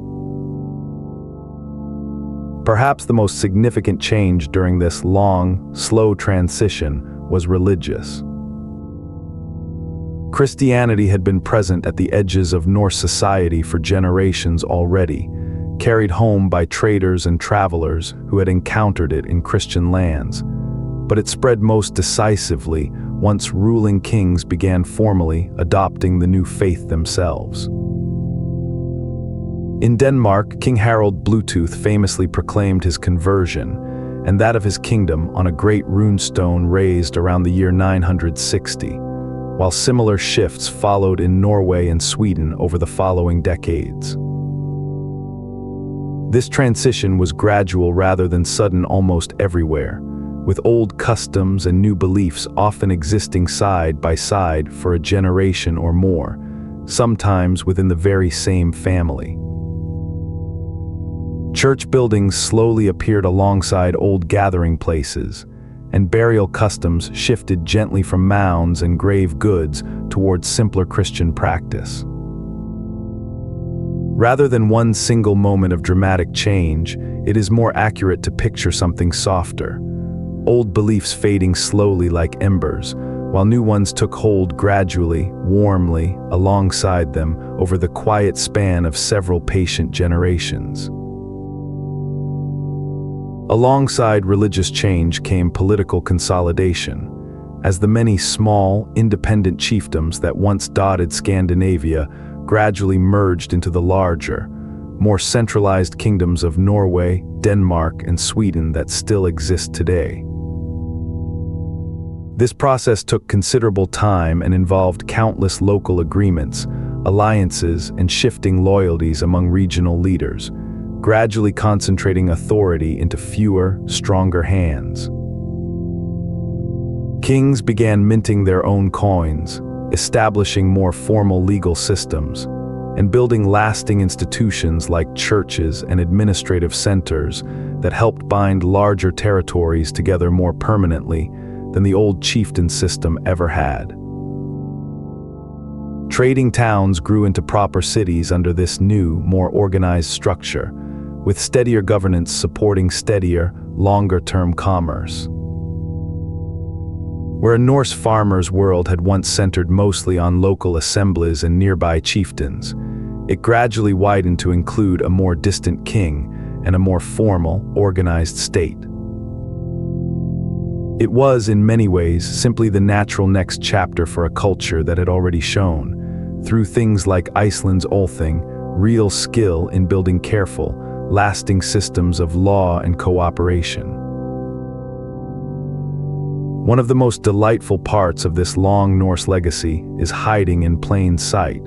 Perhaps the most significant change during this long, slow transition was religious. Christianity had been present at the edges of Norse society for generations already, carried home by traders and travelers who had encountered it in Christian lands, but it spread most decisively once ruling kings began formally adopting the new faith themselves. In Denmark, King Harald Bluetooth famously proclaimed his conversion, and that of his kingdom on a great runestone raised around the year 960, while similar shifts followed in Norway and Sweden over the following decades. This transition was gradual rather than sudden almost everywhere, with old customs and new beliefs often existing side by side for a generation or more, sometimes within the very same family. Church buildings slowly appeared alongside old gathering places, and burial customs shifted gently from mounds and grave goods towards simpler Christian practice. Rather than one single moment of dramatic change, it is more accurate to picture something softer, old beliefs fading slowly like embers, while new ones took hold gradually, warmly, alongside them over the quiet span of several patient generations. Alongside religious change came political consolidation, as the many small, independent chiefdoms that once dotted Scandinavia gradually merged into the larger, more centralized kingdoms of Norway, Denmark, and Sweden that still exist today. This process took considerable time and involved countless local agreements, alliances, and shifting loyalties among regional leaders, gradually concentrating authority into fewer, stronger hands. Kings began minting their own coins, establishing more formal legal systems, and building lasting institutions like churches and administrative centers that helped bind larger territories together more permanently than the old chieftain system ever had. Trading towns grew into proper cities under this new, more organized structure, with steadier governance supporting steadier, longer-term commerce. Where a Norse farmer's world had once centered mostly on local assemblies and nearby chieftains, it gradually widened to include a more distant king and a more formal, organized state. It was, in many ways, simply the natural next chapter for a culture that had already shown, through things like Iceland's Althing, real skill in building careful, lasting systems of law and cooperation. One of the most delightful parts of this long Norse legacy is hiding in plain sight,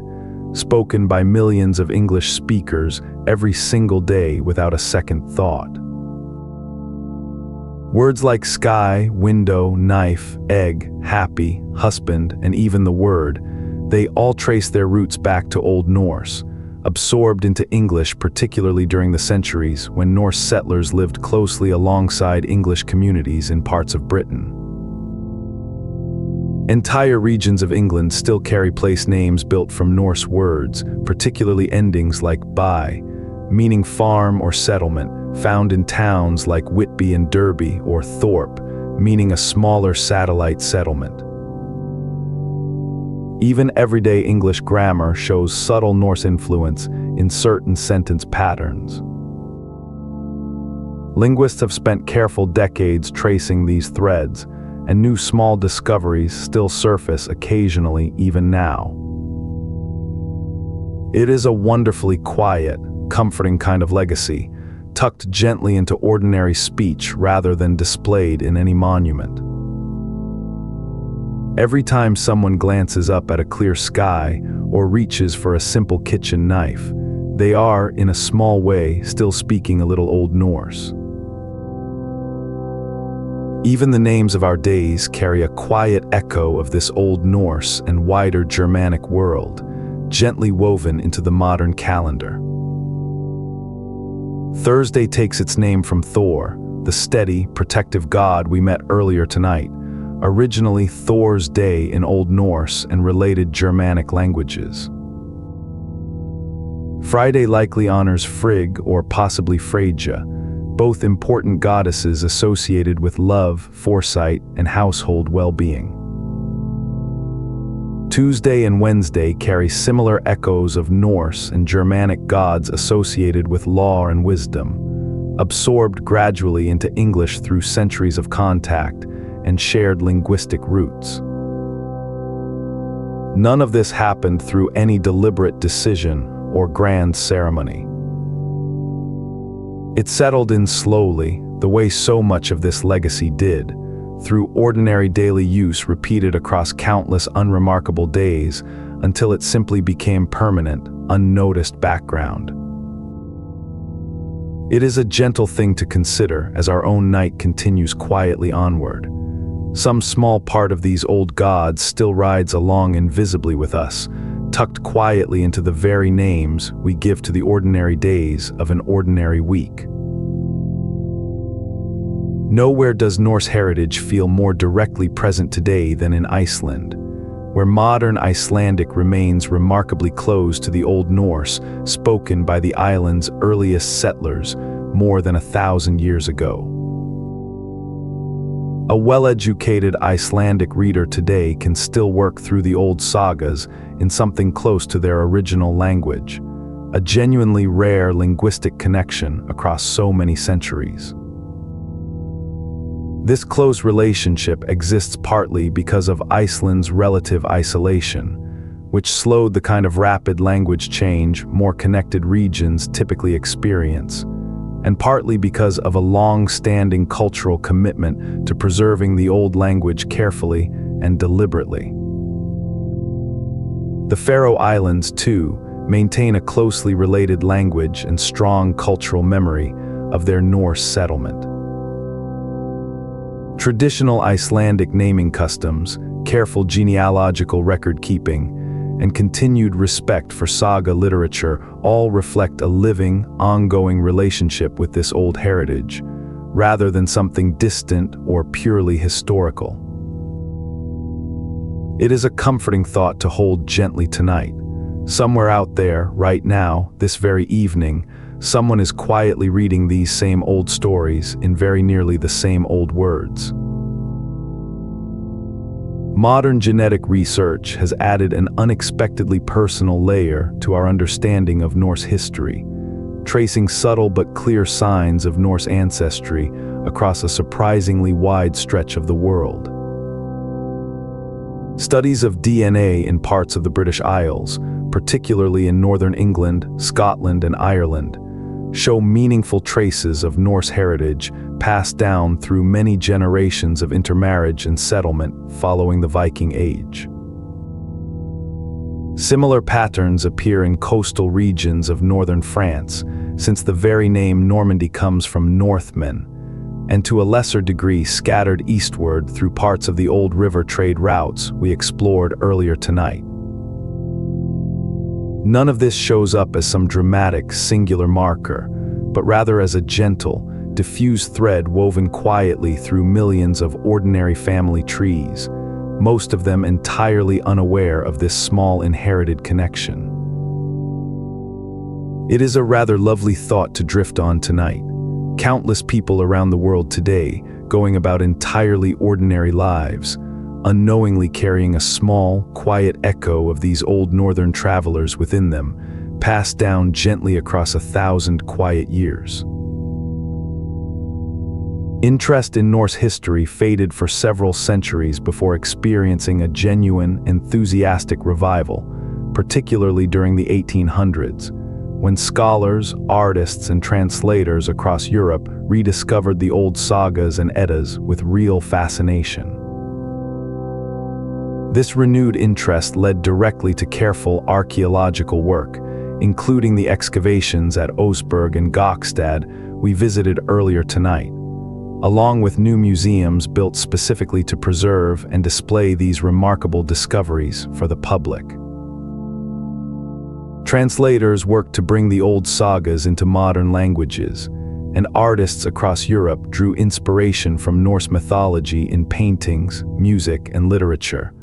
spoken by millions of English speakers every single day without a second thought. Words like sky, window, knife, egg, happy, husband, and even the word, they all trace their roots back to Old Norse, absorbed into English particularly during the centuries when Norse settlers lived closely alongside English communities in parts of Britain. Entire regions of England still carry place names built from Norse words, particularly endings like by, meaning farm or settlement, found in towns like Whitby and Derby, or Thorpe, meaning a smaller satellite settlement. Even everyday English grammar shows subtle Norse influence in certain sentence patterns. Linguists have spent careful decades tracing these threads, and new small discoveries still surface occasionally even now. It is a wonderfully quiet, comforting kind of legacy, tucked gently into ordinary speech rather than displayed in any monument. Every time someone glances up at a clear sky or reaches for a simple kitchen knife, they are, in a small way, still speaking a little Old Norse. Even the names of our days carry a quiet echo of this Old Norse and wider Germanic world, gently woven into the modern calendar. Thursday takes its name from Thor, the steady, protective god we met earlier tonight, originally Thor's Day in Old Norse and related Germanic languages. Friday likely honors Frigg or possibly Freyja, both important goddesses associated with love, foresight, and household well-being. Tuesday and Wednesday carry similar echoes of Norse and Germanic gods associated with law and wisdom, absorbed gradually into English through centuries of contact and shared linguistic roots. None of this happened through any deliberate decision or grand ceremony. It settled in slowly, the way so much of this legacy did, through ordinary daily use repeated across countless unremarkable days until it simply became permanent, unnoticed background. It is a gentle thing to consider as our own night continues quietly onward. Some small part of these old gods still rides along invisibly with us, tucked quietly into the very names we give to the ordinary days of an ordinary week. Nowhere does Norse heritage feel more directly present today than in Iceland, where modern Icelandic remains remarkably close to the Old Norse spoken by the island's earliest settlers more than 1,000 years ago. A well-educated Icelandic reader today can still work through the old sagas in something close to their original language, a genuinely rare linguistic connection across so many centuries. This close relationship exists partly because of Iceland's relative isolation, which slowed the kind of rapid language change more connected regions typically experience, and partly because of a long-standing cultural commitment to preserving the old language carefully and deliberately. The Faroe Islands, too, maintain a closely related language and strong cultural memory of their Norse settlement. Traditional Icelandic naming customs, careful genealogical record-keeping, and continued respect for saga literature all reflect a living, ongoing relationship with this old heritage, rather than something distant or purely historical. It is a comforting thought to hold gently tonight. Somewhere out there, right now, this very evening, someone is quietly reading these same old stories in very nearly the same old words. Modern genetic research has added an unexpectedly personal layer to our understanding of Norse history, tracing subtle but clear signs of Norse ancestry across a surprisingly wide stretch of the world. Studies of DNA in parts of the British Isles, particularly in northern England, Scotland, and Ireland, show meaningful traces of Norse heritage passed down through many generations of intermarriage and settlement following the Viking Age. Similar patterns appear in coastal regions of northern France, since the very name Normandy comes from Northmen, and to a lesser degree scattered eastward through parts of the old river trade routes we explored earlier tonight. None of this shows up as some dramatic, singular marker, but rather as a gentle, diffuse thread woven quietly through millions of ordinary family trees, most of them entirely unaware of this small inherited connection. It is a rather lovely thought to drift on tonight. Countless people around the world today going about entirely ordinary lives, unknowingly carrying a small, quiet echo of these old northern travelers within them, passed down gently across 1,000 quiet years. Interest in Norse history faded for several centuries before experiencing a genuine, enthusiastic revival, particularly during the 1800s, when scholars, artists, and translators across Europe rediscovered the old sagas and eddas with real fascination. This renewed interest led directly to careful archaeological work, including the excavations at Oseberg and Gokstad we visited earlier tonight, along with new museums built specifically to preserve and display these remarkable discoveries for the public. Translators worked to bring the old sagas into modern languages, and artists across Europe drew inspiration from Norse mythology in paintings, music, and literature,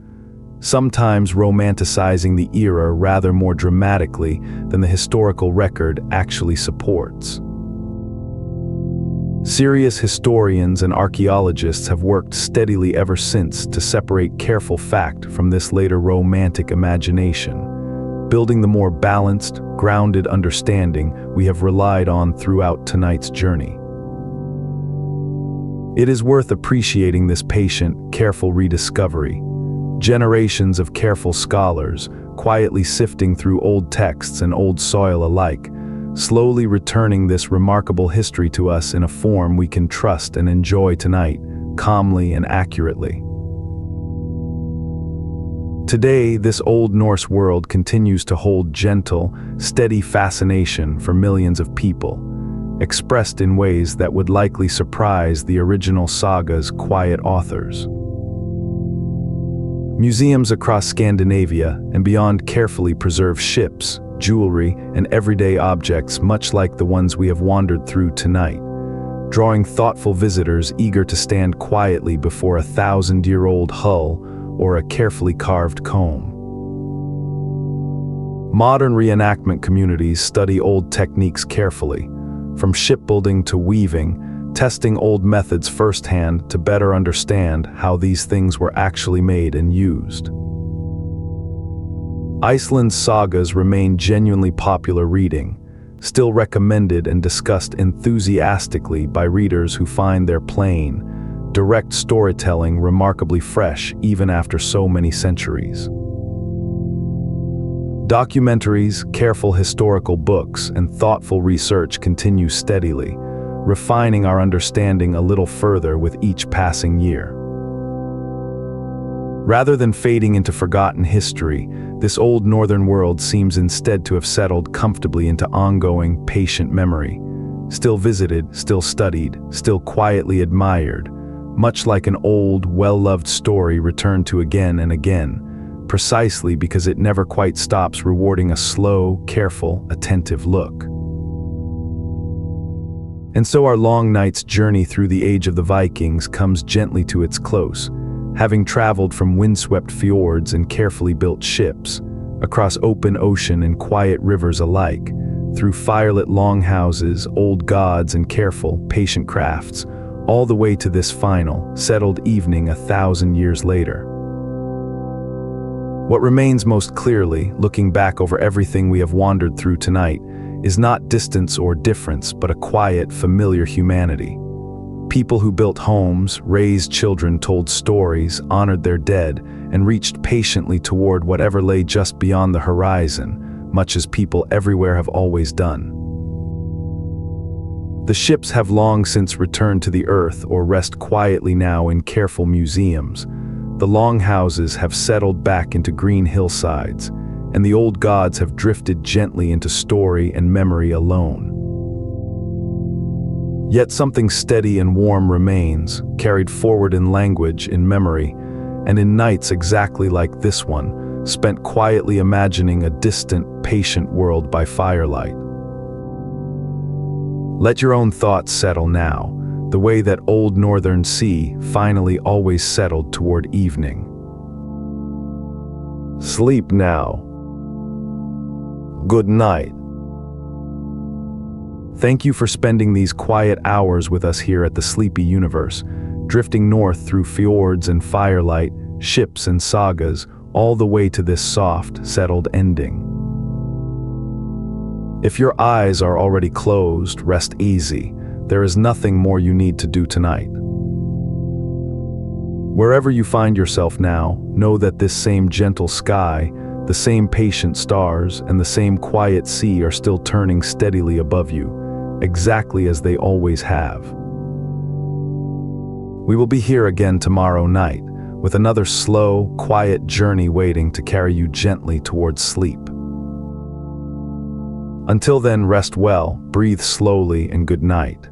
sometimes romanticizing the era rather more dramatically than the historical record actually supports. Serious historians and archaeologists have worked steadily ever since to separate careful fact from this later romantic imagination, building the more balanced, grounded understanding we have relied on throughout tonight's journey. It is worth appreciating this patient, careful rediscovery. Generations of careful scholars, quietly sifting through old texts and old soil alike, slowly returning this remarkable history to us in a form we can trust and enjoy tonight, calmly and accurately. Today, this old Norse world continues to hold gentle, steady fascination for millions of people, expressed in ways that would likely surprise the original saga's quiet authors. Museums across Scandinavia and beyond carefully preserve ships, jewelry, and everyday objects much like the ones we have wandered through tonight, drawing thoughtful visitors eager to stand quietly before a 1,000-year-old hull or a carefully carved comb. Modern reenactment communities study old techniques carefully, from shipbuilding to weaving, testing old methods firsthand to better understand how these things were actually made and used. Iceland's sagas remain genuinely popular reading, still recommended and discussed enthusiastically by readers who find their plain, direct storytelling remarkably fresh even after so many centuries. Documentaries, careful historical books, and thoughtful research continue steadily, refining our understanding a little further with each passing year. Rather than fading into forgotten history, this old northern world seems instead to have settled comfortably into ongoing, patient memory. Still visited, still studied, still quietly admired, much like an old, well-loved story returned to again and again, precisely because it never quite stops rewarding a slow, careful, attentive look. And so our long night's journey through the age of the Vikings comes gently to its close, having traveled from windswept fjords and carefully built ships, across open ocean and quiet rivers alike, through firelit longhouses, old gods and careful, patient crafts, all the way to this final, settled evening 1,000 years later. What remains most clearly, looking back over everything we have wandered through tonight, is not distance or difference, but a quiet, familiar humanity. People who built homes, raised children, told stories, honored their dead, and reached patiently toward whatever lay just beyond the horizon, much as people everywhere have always done. The ships have long since returned to the earth or rest quietly now in careful museums. The longhouses have settled back into green hillsides, and the old gods have drifted gently into story and memory alone. Yet something steady and warm remains, carried forward in language, in memory, and in nights exactly like this one, spent quietly imagining a distant, patient world by firelight. Let your own thoughts settle now, the way that old northern sea finally always settled toward evening. Sleep now. Good night. Thank you for spending these quiet hours with us here at the Sleepy Universe, drifting north through fjords and firelight, ships and sagas, all the way to this soft, settled ending. If your eyes are already closed, rest easy. There is nothing more you need to do tonight. Wherever you find yourself now, know that this same gentle sky, the same patient stars, and the same quiet sea are still turning steadily above you, exactly as they always have. We will be here again tomorrow night, with another slow, quiet journey waiting to carry you gently towards sleep. Until then, rest well, breathe slowly, and good night.